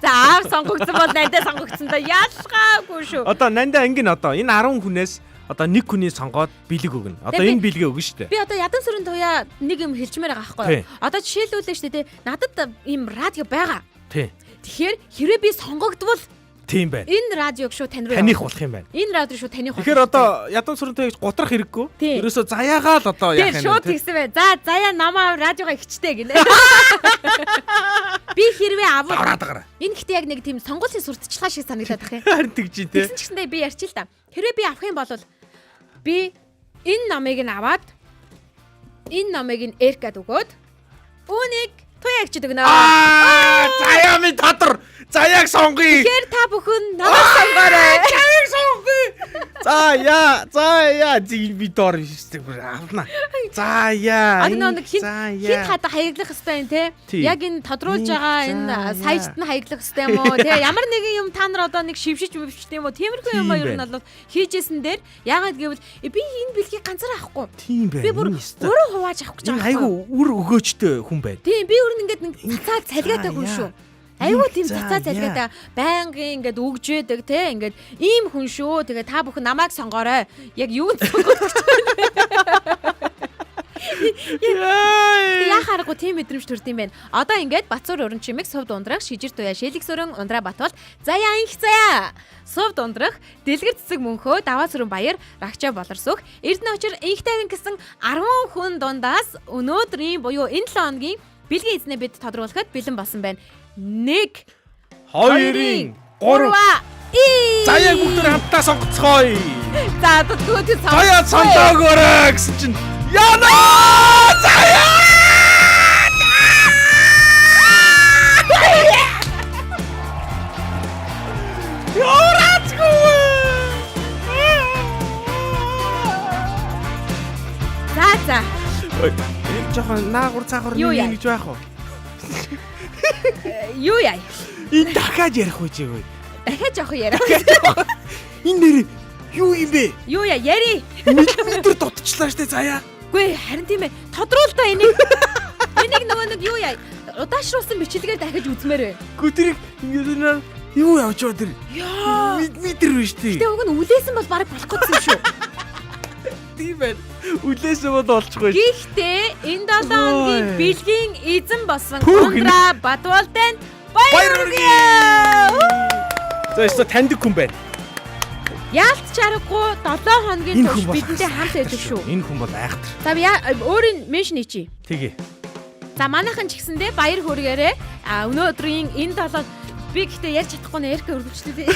За аав сонгогдсон бол нандаа сонгогдсон да ялгаагүй шүү. Одоо нандаа ангин одоо энэ 10 хүнээс одоо нэг хүний сонгоод бэлэг өгнө. Одоо энэ бэлгээ өгнө шүү дээ. Би одоо ядан сүрэн туяа нэг юм хэлчмээр байгаа байхгүй юу? Одоо жишээлбэл шүү дээ надад ийм радио байгаа. Тий. Тэгэхээр хэрвээ би сонгогдвол тийм байна. Энэ радиог шүү тань руу таних болох юм байна. Энэ радио шүү таних болох. Тэгэхээр одоо ядан сүрэнтэй готрах хэрэггүй. Ерөөсө заяагаа л одоо яах юм бэ? Шууд тэгсэн бай. За заяа намаа радиогоо ихчтэй гинэ. Би хэрвээ аваад энэ гэхдээ яг нэг тийм сонгуулийн сурталчилгаа шиг санагдаад байна. Харин тэгж тий. Тэгсэн ч гэсэндээ би ярьчих л та. Хэрвээ би авах юм бол би энэ номыг нь аваад энэ номыг нь эркад өгөөд үүнийг туяа гэж өгнө. Заяа минь тодор. Заяаг сонгоё. Тэгэхээр та бүхэн намайг сонгоорой. Заяаг сонгоё. Заяа би доор шийдэх авна. Заяа. Нэг хин хата хаяглах хэвээр юм те. Яг энэ тодруулж байгаа энэ саяжт нь хаяглах хэвээр юм уу те. Ямар нэгэн юм та нар одоо нэг шившиж мөвчтэй юм уу. Тиймэрхүү юм ер нь бол хийжсэн дээр яагаад гэвэл би энэ бэлгийг ганцаараа авахгүй. Тийм байна. Би бүр өөрөө хувааж авах гэж байгаа. Айгу үр өгөөчтэй хүн байна. Тийм би өөр ингээд нэг цацаа цалгаатай хүн шүү. Айгуу тийм цацаа залгаатай байнгын ингээд өгжээдэг те ингээд ийм хүн шүү. Тэгээ та бүхэн намайг сонгоорой. Яг юунд сонгох гэж байна. Яхааргүй тийм мэдрэмж төрд юм байна. Одоо ингээд Бацуур уран чимэг сов дундрах шижир туяа шээлэг сүрэн ундраа Батболт заяа инх заяа сов дундрах дэлгэр цэцэг мөнхөө даваа сүрэн баяр рагчаа болорсөх Эрдэнэ очир инх тайван гэсэн 10 хүн дундаас өнөөдрийн буюу энэ 7 хоногийн бэлгийн эзнээ бид тодруулахад бэлэн болсон байна. 1 2 3 Заяаг бүгд хамтдаа сонгоцгоё. За тэгвэл заяа сонгоогоорой гэсэн чинь яна заяа. За. Энэ жоохон наагур цаагур нэг гэж байх уу? Юу яа? Энэ дахиад ярих үү чи юу? Дахиад жоох яриа. Энэ нэр юу юм бэ? Юу яа яри? Метр дутчлаа штэ заяа. Гүй харин тийм ээ. Тодруул та энийг. Энийг нөгөө нэг юу яа? Удаашруулсан бичлэгээр дахиж үзмээр байна. Гү тэрийг ингээд юу явж байгаа тэр? Яа. Метр биш тий. Гэтэ уг нь үлээсэн бол бараг болох гэсэн шүү. Тийм байна. Үлээсэн бол олчихгүй. Гэхдээ энэ 7 хоногийн бэлгийн эзэн болсон Ундраа Батболтын баяр хүргэе. За эсвэл таньдаг хүн байна. Яалт чаргагүй 7 хоногийн турш бидэнтэй хамт байдаг шүү. Энэ хүн бол айхтар. За өөрийн меншн хийчи. Тэгье. За манайхан ч гэсэндээ баяр хүргээрээ өнөөдрийн энэ 7 би гэхдээ ярьж чадахгүй нэ эрхэ өргөжлөө.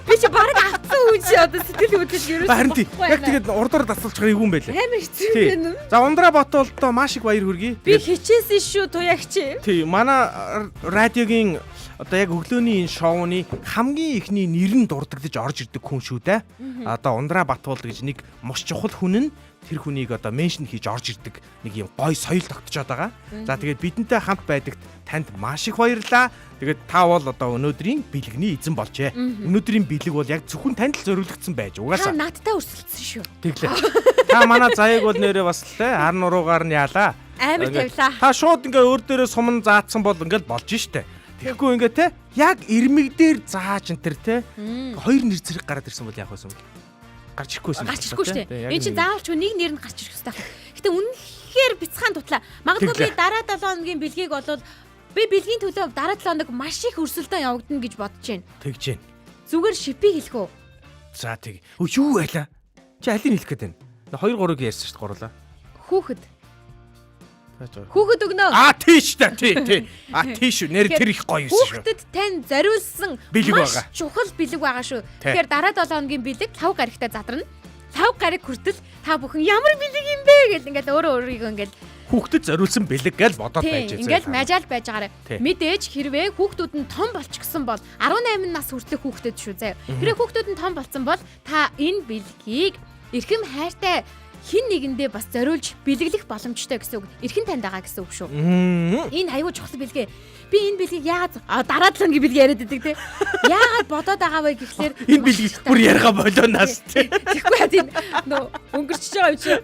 Би чи бараг авсан хүн чи одоо сэтгэл хөдлөж ерөөсөө. Харин тийм. Яг тэгээд урдаар дасгалчгаа юу юм бэ лээ. Амар хэцүү юм байна. За Ундраа Батболтоо маш их баяр хүргэе. Би хичээсэн шүү туягч. Тийм. Манай радиогийн одоо яг өглөөний энэ шоуны хамгийн ихний нэр нь дурддагдж орж ирдэг хүн шүү дээ. Одоо Ундраа Батболт гэж нэг маш чухал хүн нь тэр хүнийг одоо меншн хийж орж ирдэг нэг юм гой соёл тогтчоод байгаа. За тэгээд бидэнтэй хамт байдагт танд маш их баярлалаа. Тэгээд та бол одоо өнөөдрийн бэлгэний эзэн болжээ. Өнөөдрийн бэлэг бол яг зөвхөн танд л зориулагдсан байж угаасаа. Та надтай өрсөлдсөн шүү. Тэглээ. Та манай заяаг бол нэрээ бас л ар нуруугаар нь яалаа. Амар тавилаа. Та шууд ингээ өөр дээрээ суман заацсан бол ингээл болж штэ. Тэгэхгүй ингээ те яг ирмэг дээр зааж энэ те хоёр нэр зэрэг гараад ирсэн бол яг байсан юм. Гарч ирэхгүйсэн. Гарч ирэхгүй шүү дээ. Энэ чинь заавалч нэг нэр нь гарч ирэх хэрэгтэй. Гэтэ үнэхээр бяцхан тутлаа. Магадгүй би дараа 7 хоногийн бэлгийг болвол би бэлгийн төлөө дараа 7 хоног маш их өрсөлдөөн явагдана гэж бодож байна. Тэгж байна. Зүгээр шипийг хэлэх үү? За тэг. Юу байлаа? Чи алийг хэлэх гээд байна? 2-3-ыг ярьсан шүү дээ гурлаа. Хүүхэд. Хүүхэд өгнө. Тийш та тий. Тийш нэр тэр их гоё юмсэн шүү. Хүүхдэд тань зориулсан маш чухал бэлэг байгаа шүү. Тэгэхээр дараа 7 хоногийн бэлэг 5 гаригтай задарна. 5 гариг хүртэл та бүхэн ямар бэлэг юм бэ гэл ингээл өөрийгөө ингээл хүүхдэд зориулсан бэлэг гэж бодоод байж байгаа. Ингээл мажаал байж байгаарэ. Мэдээж хэрвээ хүүхдүүд нь том болчихсон бол 18 нас хүртэлх хүүхдэд шүү заяа. Хэрвээ хүүхдүүд нь том болсон бол та энэ бэлгийг эрхэм хайртай хин нэгэндээ бас зориулж бэлэглэх боломжтой гэсэн үг. Эрхэн танд байгаа гэсэн үг шүү. Энэ аюул чухал бэлгээ. Би энэ бэлгийг яагаад дараа 7 хоногийн бэлэг яриад байдаг те. Яагаад бодоод байгаа вэ гэхлээр энэ бэлгийг бүр яриага болоонаас те. Тэгэхгүй тийм өнгөрчөж байгаа юм чи.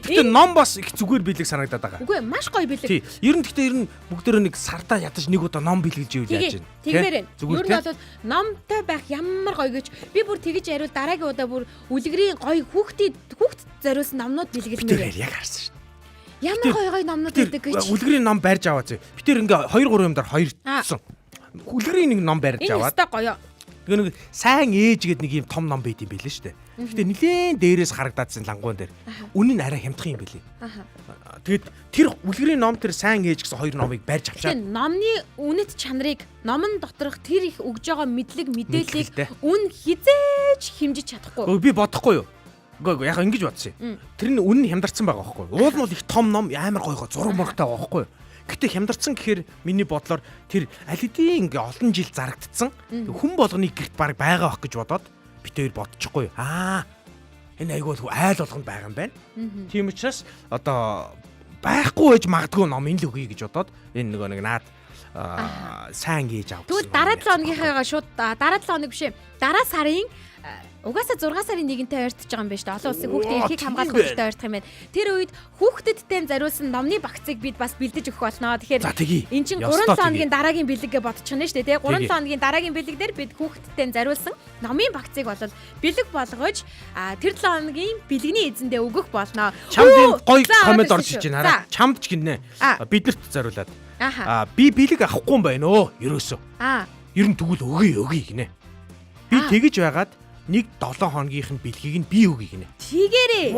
Гэтэ ном бас их зүгээр бэлэг санагдаад байгаа. Үгүй маш гоё бэлэг. Тий. Ер нь бүгдөө нэг сардаа ядаж нэг удаа ном бэлгэлж ивэл яаж вэ? Тэгмээр байна. Ер нь бол номтой байх ямар гоё гэж би бүр тэгэж яриул дараагийн удаа бүр үлгэрийн гоё хүүхд зориулсан номнууд бэлгэлмээр. Яг харсан шүү. Ямар гоё номнууд байдаг гэж. Үлгэрийн ном барьж аваа зэ. Би тэр ингээ 2-3 юмдаар 2 үлгэрийн нэг ном барьж аваад. Энэ өстой гоё. Тэгээ нэг сайн ээж гээд нэг юм том ном байд юм бэлээ шүү дээ. Гэтэ нилээн дээрээс харагдаадсан лангуун дээр. Үнэн нь арай хямдхан юм бэлээ. Тэгээд тэр үлгэрийн ном тэр сайн ээж гэсэн 2 номыг барьж авчаа. Тэгээ номны үнэт чанарыг номон доторх тэр их өгж байгаа мэдлэг мэдээллийг үн хизээж хэмжиж чадахгүй. Би бодохгүй юу? Үгүй яг ингэж бодсон юм. Тэр нь үнэн хямдарсан байгаа байхгүй юу? Уул нь бол их том ном амар гоё зураг мурагтай байгаа байхгүй юу? Гэтэ хямдарсан гэхээр миний бодлоор тэр аль хэдийн ингээ олон жил зарагдцсан хүн болгоны гэрт баг байгаа бах гэж бодоод бид хоёр бодчихгүй. Энэ айгуул айл болгонд байгаа юм байна. Тийм учраас одоо байхгүй байж магадгүй ном энэ л үгүй гэж бодоод энэ нэг наад сайн гэж авсан. Тэгвэл дараа 7 хоногийнхаа шууд дараа 7 хоног биш ээ. Дараа сарын угаасаа 6 сарын 1-нд ойртож байгаа юм байна шүү дээ. Олон улсын хүүхдийн эрхийг хамгаалах хүчтэй ойртох юм байна. Тэр үед хүүхдүүдтэй зориулсан номны багцыг бид бас бэлдэж өгөх болно. Тэгэхээр эн чинь 3-7 хоногийн дараагийн бэлэгээ бодчихно шүү дээ. 3-7 хоногийн дараагийн бэлэг дээр бид хүүхдүүдтэй зориулсан номын багцыг бол бэлэг болгож тэр 7 хоногийн бэлгэний эзэндээ өгөх болно. Чамд гоё коммент орж иж байна. Чамд ч гинэ. Биднэрт зориулаад. Би бэлэг авахгүй юм байна өө. Ерөөсөө. Ер нь тэгвэл өгье гинэ. Би тэгэж байгаад нэг 7 хоногийнх нь бэлгийг нь би өгье гинэ. Тэгээрээ.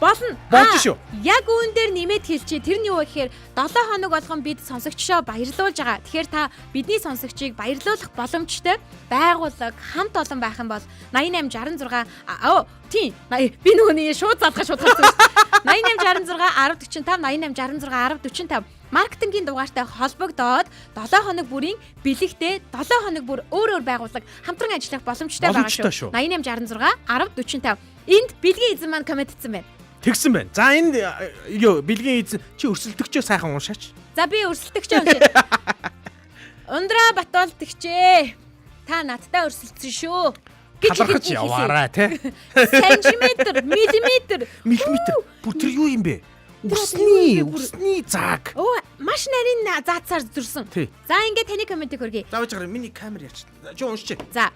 Болно. Болж шүү. Яг үүн дээр нэмээд хэлчихье. Тэр нь юу вэ гэхээр 7 хоног болгон бид сонсогчшоо баярлуулж байгаа. Тэгэхээр та бидний сонсогчийг баярлуулах боломжтой байгууллага хамт олон байх юм бол 88 66 тийм би нөгөөний шууд задгаа шууд хэлсэн шүү. 88 66 10 45 88 66 10 45 маркетингийн дугаартай холбогдоод 7 хоног бүрийн бэлэгтээ 7 хоног бүр өөр байгууллага хамтран ажиллах боломжтой байгаа шүү. 88 66 10 45 энд бэлгийн эзэн маань комент хийсэн байна. Тэгсэн байна. За энд юу бэлгийн эзэн чи өрсөлдөгчөө сайхан уншаач. За би өрсөлдөгчөө уншаа. Ундраа Батболдөгчээ. Та надтай өрсөлдсөн шүү. Талархаж яваарай те. Сантиметр, миллиметр. Бүр тэр юу юм бэ? Усны цаг. Маш нарийн заацаар зөрсөн. За ингээд таны комментиг хөргий. Заавч гараа миний камер яач. Чи уншчих. За.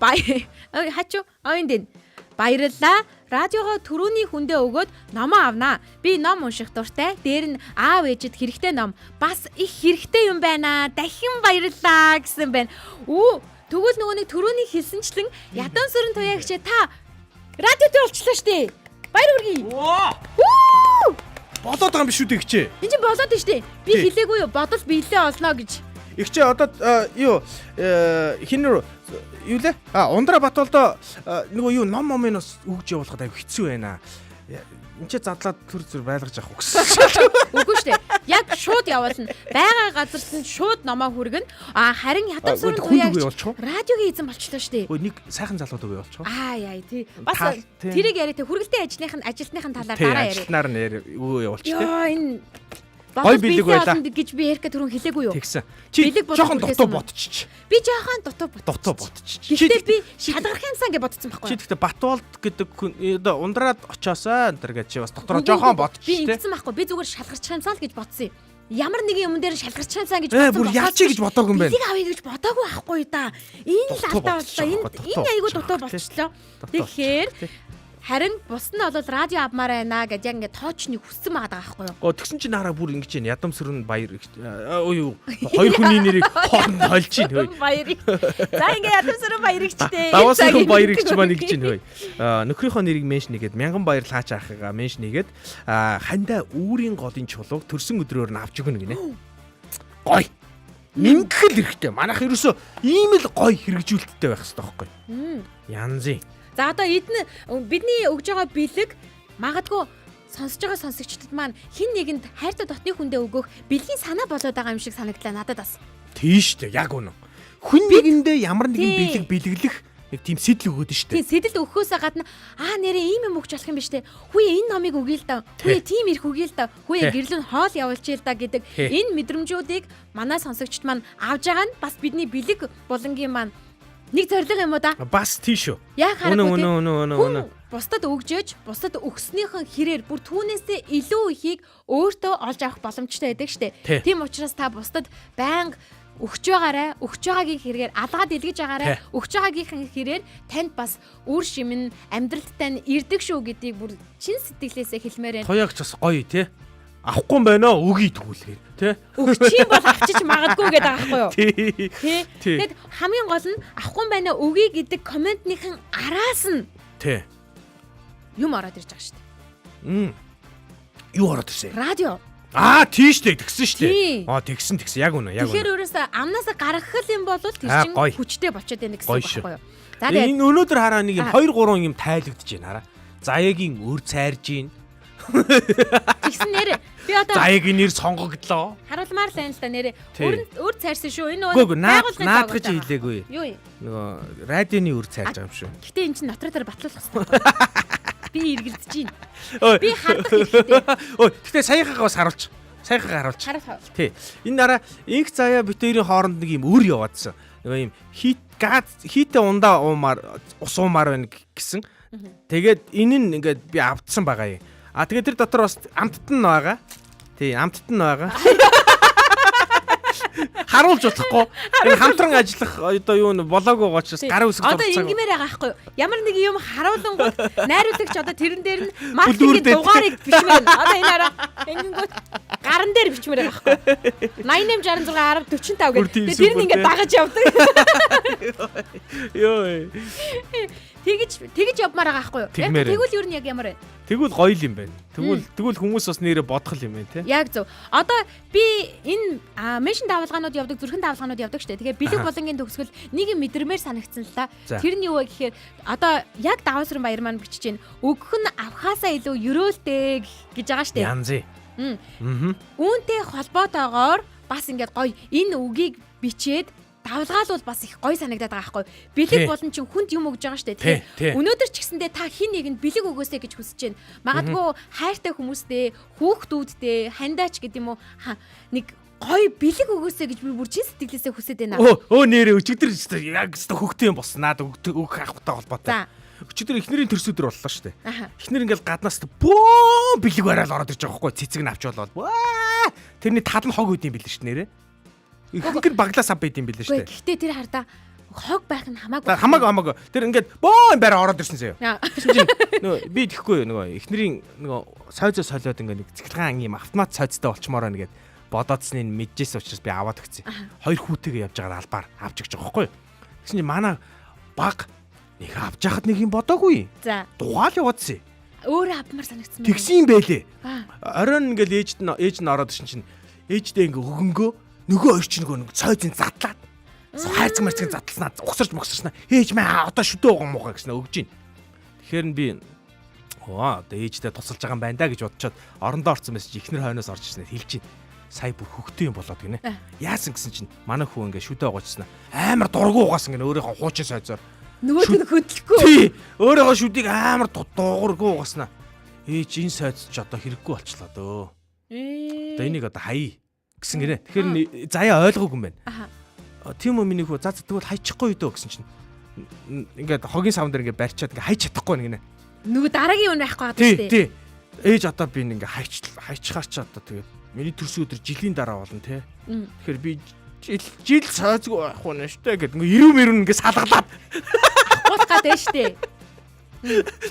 Хачуу. Энд. Баярлалаа. Радиогоо түрүүний хүндээ өгөөд номоо авнаа. Би ном унших дуртай. Дээр нь аав ээжэд хэрэгтэй ном. Бас их хэрэгтэй юм байна. Дахин баярлалаа гэсэн байна. Тэгвэл нөгөө нэг түрүүний хэлсэнчлэн ядан сүрэн туяагч та радиотой болчлаа штэ. Баяр хүргэе. Болоод байгаа юм биш үү тэгчээ. Энд чинь болоод нь штэ. Би хэлээгүй юу? Бодол биелээ олно гэж. Игчээ одоо юу хинэр юу лээ? Ундраа Батболдоо нөгөө юу ном момоноос өгж явуулахад аяг хэцүү байна. Энд чи задлаад төр зүр байлгаж авах гэсэн. Үгүй штэ. Яг шууд явуулна. Бага газарт нь шууд номоо хүргэн. Харин ядам сүрэн туяагч радиогийн эзэн болчлоо штэ. Нэг сайхан залууд өгөө явуулчих. Тий. Бас тэрийг яриа те хүргэлтийн ажилтныхын талаар дараа яриа. Ажилтнаар нэр өгөө явуулчих те. Энэ Гой бэлэг байла гэж би Эрка түрүүн хэлээгүй юу? Тэгсэн. Чи жоохон дутуу ботчих. Би жоохон дутуу ботчих. Гэхдээ би шалгарахын сан гэж бодсон байхгүй. Чи гэхдээ Батболд гэдэг ундраад очоосоо энэ гэж чи бас дотроо жоохон ботчих те. Би ингэсэн байхгүй. Би зүгээр шалгарчих юмсан л гэж бодсон юм. ямар нэгэн юм дээр шалгарч чаасаа гэж бодсон. Бүр яачи гэж бодоогүй юм байна. Билег авъя гэж бодоогүй байхгүй да. Энэ л алдаа боллоо. Энэ айгуу дутуу болчихлоо. Тэгэхээр харин бус нь бол радио авмаар байна гэж яг ингээд тоочныг хүссэн байгаа байхгүй юу? Тэгсэн чинь нараа бүр ингэж байна. Ядамсрын баяр юу хоёр хүний нэрийг хооронд хольж байна хөөе. Баярыг. За ингээд ядамсрын баярэгчтэй. Даваасны баярэгч маань ингэж байна хөөе. Нөхрийнхөө нэрийг меншн нэгээд мянган баяр лаач ахыгаа меншн нэгээд хандаа үүрийн голын чулууг төрсөн өдрөөр нь авч өгнө гинэ. Гой. Мингэл хэрэгтэй. Манайх ерөөсөө ийм л гой хэрэгжүүлэлттэй байх хэрэгтэй байхгүй юу? Янзын. За одоо бидний өгж байгаа бэлэг магадгүй сонсож байгаа сонсогчдод маань хин нэгэнд хайртай дотны хүндээ өгөх бэлгийн санаа болоод байгаа юм шиг санагдлаа надад бас. Тийш үү, яг үнэн. Хүн нэгэндээ ямар нэгэн бэлэг бэлэглэх нэг тийм сэтэл өгөөд штэ. Тийм сэтэл өгөхөөсөө гадна нэрээ ийм юм өгч болох юм биш үү? Хүүе энэ номыг өгье л да. Хүүе тийм ирэх өгье л да. Хүүе гэрлэн хоол явуулчих л да гэдэг энэ мэдрэмжүүдийг манай сонсогчд маань авж байгаа нь бас бидний бэлэг булангийн маань нэг зорилго юм уу да? Бас тийш үү. Яг харахгүй. Үнэ. Бусдад өгжөөж, бусдад өгснөхийн хэрээр бүр түүнээсээ илүү ихийг өөртөө олж авах боломжтой байдаг штэ. Тийм учраас та бусдад байнга өгч байгаагийн хэрэгээр алгаад илгэж байгаарай. Өгч байгаагийн хэрээр танд бас үр шимэн амьдралттай нь ирдэг шүү гэдгийг бүр чин сэтгэлээсээ хэлмээр байна. Тоягч бас гоё тий. Авахгүй юм байна уу? Өгье тэгүүлгээр тий. Өгчих бол авчиж магадгүй гэдэг аахгүй юу? Тий. Тэгэд хамгийн гол нь авахгүй юм байна уу? Өгье гэдэг комментнийхэн араас нь тий. Юм ороод ирж байгаа шүү дээ. Юу ороод ирсэн? Радио. Тийш дээ тэгсэн шүү дээ. Тэгсэн яг үнэ. Тэгэхээр өөрөөсөө амнаас гаргах юм бол тэр чинь хүчтэй болчиход байна гэсэн үг байхгүй юу? За энэ өнөөдөр хараа нэг юм 2 3 юм тайлагдж байна хараа. Заяагийн өр цайрж гин. Тэгсэн нэр би одоо Заяагийн нэр сонгогдлоо. Харуулмаар л байна л да нэрээ. Өр цайрсан шүү. Энэ нөгөө наад гэж хэлээгүй. Юу юм? Нөгөө радионы өр цайрж байгаа юм шүү. Гэтэ эн чинь дотроо дээр батлуулах хэрэгтэй. Би эргэлдэж байна. Би хардах хэрэгтэй. Гэтэ саяхаа бас харуулж. Харуулж. Тий. Энэ дараа инх заяа бит хоёрын хооронд нэг юм өр яваадсан. Нөгөө юм хийтэй ундаа ус уумаар байна гэсэн. Тэгээд энэ нь ингээд би авдсан байгаа юм. Тэгээд тэр дотор бас амттан нь байгаа. Тий, амттан нь байгаа. Харуулж удахгүй. Хамтран ажиллах одоо юу н болоогүй учраас гар үсгэж одоо ингэмээр байгаа байхгүй юу? Ямар нэг юм харуулангууд найруулагч одоо тэрэн дээр нь маркетинг дугаарыг бичмээр. Одоо энэ араа ингэнгүүт гаран дээр бичмээр байгаа байхгүй юу? 88 66 10 45 гэдэг. Тэр нь ингээд дагаж явдаг. Йоо. Тэгэж явмаар байгаа байхгүй юу? Тэгвэл юу нь яг ямар вэ? Тэгвэл гоё юм байна. Тэгвэл хүмүүс бас нэрээ бодгол юм байна тий. Яг зөв. Одоо би энэ меншн давалгаанууд явдаг, зүрхэн давалгаанууд явдаг штэ. Тэгээ бэлэг болонгийн төгсгөл нэг юм мэдрэмээр санагдсан л та. Тэр нь юу вэ гэхээр одоо яг даваасрын баяр маань бичиж байна. Өгөх нь авахаасаа илүү ерөөлтэй гэж байгаа штэ. Янзы. Үүнтэй холбоотойгоор бас ингээд гоё энэ үгийг бичээд давалгаал бол бас их гоё санагдаад байгаа байхгүй. Бэлэг болон чинь хүнд юм өгж байгаа штэ тий. Өнөөдөр ч гэсэндээ та хин нэгэнд бэлэг өгөөсэй гэж хүсэж байна. Магадгүй хайртай хүмүүстэй, хүүхдүүдтэй, хандаач гэдэг юм уу нэг гоё бэлэг өгөөсэй гэж би бүр чин сэтгэлээсээ хүсэж байна. Нэрээ өчигдөр яг хөхтэй юм болснаад өгөх авахтай холбоотой. Өчигдөр эхнэрийн төрсөдөр боллоо штэ. Эхнэр ингээл гаднаас бөө бэлэг бараал ороод ирж байгаа байхгүй. Цэцэг навч болоод. Тэрний тал нь хог үдийн бэлэг штэ нэрээ. Ихэнх нь баглаас ав байд юм билээ шүү дээ. Гэхдээ тэр хардаа хог байх нь хамаагүй. Хамаагүй. Тэр ингээд боо байраа ороод ирсэн заяа. Нөгөө би тэхгүй нөгөө эхнэрийн нөгөө сойзоо солиод ингээд нэг цэглэгаан юм автомат сойзтой болчмоор нэгээд бодоодсныг мэдчихсэн учраас би аваад өгсөн. 2 хүүтэйгээ явж байгаа албаар авч өгч байгаа байхгүй. Тэгсэн чинь манай баг нэг авч яхад нэг юм бодоогүй. За. Дугаал яваадсэн. Өөрөө авмаар санагдсан мэн. Тэгсэн юм байлээ. Оройн ингээд ээж нь ороод ирсэн чинь ээждээ ингээд өгөнгөө нөгөө хоёр ч нэг цойзын задлаад хайрцаг марцгийн задласнаа угсарч ээж маа одоо шүдөө уган муухай гэснэ өгж гин. Тэгэхээр би одоо ээжтэй тусалж байгаа юм байна да гэж бодчиход орондоо орсон байсан чи ихнэр хойноос орж ирснээр хэлж гин. Сая бүр хөвгтэй юм болоод гинэ. Яасан гэсэн чинь манай хүү ингээ шүдөө угаачснаа амар дургу угаасан гинэ өөрийнхөө хуучин сайзаар. Нөгөөд нь хөдлөхгүй. Тий. Өөрийнхөө шүдийг амар дуугаргүй угаснаа. Ээж энэ сайз ч одоо хэрэггүй болчлоо дөө. Одоо энийг одоо хаяа гэсэн гинэ. Тэгэхээр заяа ойлгоогүй юм байна. Тийм үү миний хүү за тэгвэл хайчихгүй дөө гэсэн чинь ингээд хогийн савн дээр ингээд барьчаад ингээд хайч чадахгүй гинэ. Нөгөө дараагийн юм байхгүй байгаа шүү дээ. Тий. Ээж одоо би ингээд хайчихаар ч одоо тэгээд миний төрсөн өдөр жилийн дараа болно те. Тэгэхээр би жил цаазгүй байх уу нэштэй гэдэг ингээ 90 ингээ салгалаад Уулах гэдэг штэ.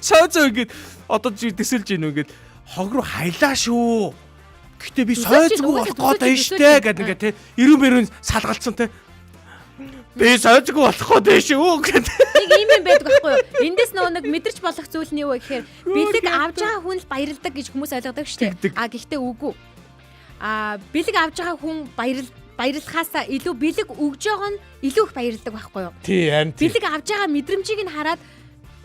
цаазаа ингээ одоо чи төсөлж гин үгээд хог руу хайлаа шүү. Гэтэ би сойцгүй болох гээд штэ гэдэг ингээ те 90 салгалцсан те. Би сойцгүй болох гээд шүү гэдэг. Нэг юм байдаг байхгүй юу? Эндээс нэг мэдэрч болох зүйл нь юу вэ гэхээр бэлэг авж байгаа хүн л баярлдаг гэж хүмүүс ойлгодог штэ. Гэхдээ үгүй. Бэлэг авж байгаа хүн баярлахаасаа илүү бэлэг өгж байгаа нь илүү их баярлдаг байхгүй юу? Тий, харин тий. Бэлэг авж байгаа мэдрэмжийг нь хараад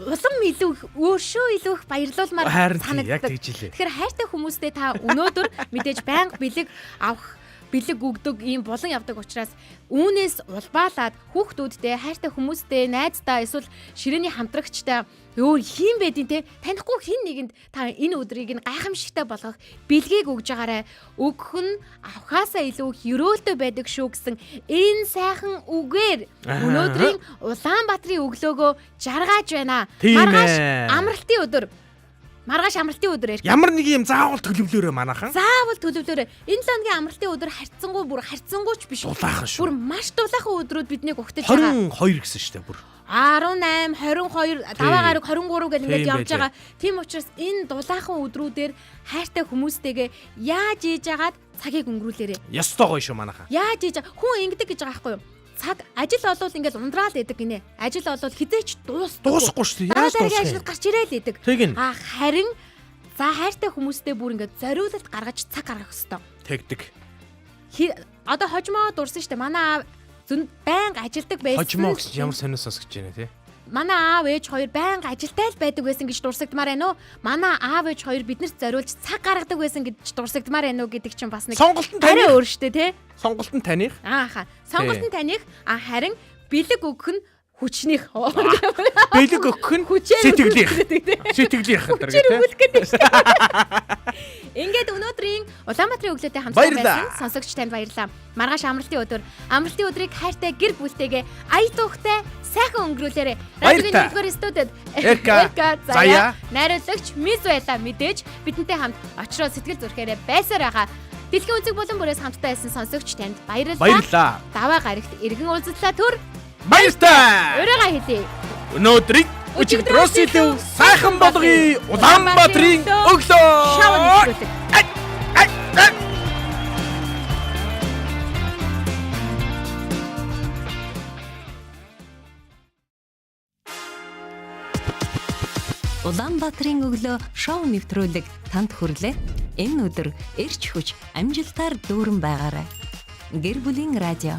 улам илүү их өөршөө илүү их баярлуулмаар санагддаг. Тэгэхээр хайртай хүмүүстэй та өнөөдөр мэдээж байнга бэлэг авах бэлэг өгдөг ийм болон явдаг учраас үүнээс улбаалаад хүүхдүүдтэй хайртай хүмүүстэй найздаа эсвэл ширээний хамтрагчтай өөр хин байдیں۔ Те танихгүй хин нэгэнд та энэ өдрийг нь гайхамшигтай болгох бэлгийг өгж байгаарай. Өгөх нь авахаасаа илүү хөрөөлтөй байдаг шүү гэсэн энэ сайхан үгээр өнөөдрийн Улаанбаатарын өглөөгөө жаргаж байна. Маргааш амралтын өдөр. Маргааш амралтын өдөр ирэх. Ямар нэг юм заавал төлөвлөөрэй манайхан. Заавал төлөвлөөрэй. Энэ 7 өдрийн амралтын өдөр харьцангуйч биш. Дулаахан шүү. Бүр маш дулаахан өдрүүд биднийг угтаж байгаа. 22 гэсэн шүү дээ бүр. 18, 22, даваа гараг 23 гэдэг ингээд явж байгаа. Тийм учраас энэ дулаахан өдрүүдээр хайртай хүмүүстэйгээ яаж ийж агаад цагийг өнгөрүүлээрэй. Ястой гоё шүү манайхан. Яаж ийж хүн ингэдэг гэж байгаа байхгүй юу? Цаг ажил олвол ингээд ундраал идэг гинэ. Ажил олвол хизээч дуусахгүй шүү дээ. Яаж дуусах? Ажил гарч ирээл идэг. Тэгин. Харин за хайртай хүмүүстэй бүр ингээд зориулалт гаргаж цаг гаргах хэрэгтэй. Тэгдэг. Одоо хожмоо дурсан шүү дээ. Манай байнга ажилдаг байсан. Хожмоо гэж ямар сониос сонсгож байна те. Манай аав ээж хоёр байнга ажилтай л байдаг байсан гэж дурсагдмаар байна уу? Манай аав ээж хоёр биднэрт зориулж цаг гаргадаг байсан гэж дурсагдмаар байна уу гэдэг чинь бас нэг сонголт нь таних өөр штэ те. Сонголт нь таних. Ааха. Сонголт нь таних. Харин бэлэг өгөх нь хүчнийх. Бэлэг өгөх нь сэтгэлийнх. Сэтгэлийнх гэдэг те. Ингээд өнөөдрийн Улаанбаатарын өглөөтэй хамтдаа байсан сонсогч танд баярлалаа. Маргааш амралтын өдөр. Амралтын өдрийг хайртай гэр бүлтэйгээ ая тухтай сайхан өнгөрүүлээрэй. Радиогийн 1-р студид Эрка, Зая, найруулагч Миз байла мэдээж бидэнтэй хамт очроо сэтгэл зүрхээрээ байсаар байгаа. Дэлхийн үнцэг болон бүрээс хамтдаа байсан сонсогч танд баярлалаа. Даваа гарагт иргэн уулзлаа төр. Баярлалаа. Өрөөгөө хэлье. Өнөөдрийг өчигдрөөс илүү сайхан болгоё. Улаанбаатарын өглөө. Улаанбаатарын өглөө шоу нэвтрүүлэг танд хүрлээ. Энэ өдөр эрч хүч амжилтаар дүүрэн байгаарай. Гэр бүлийн радио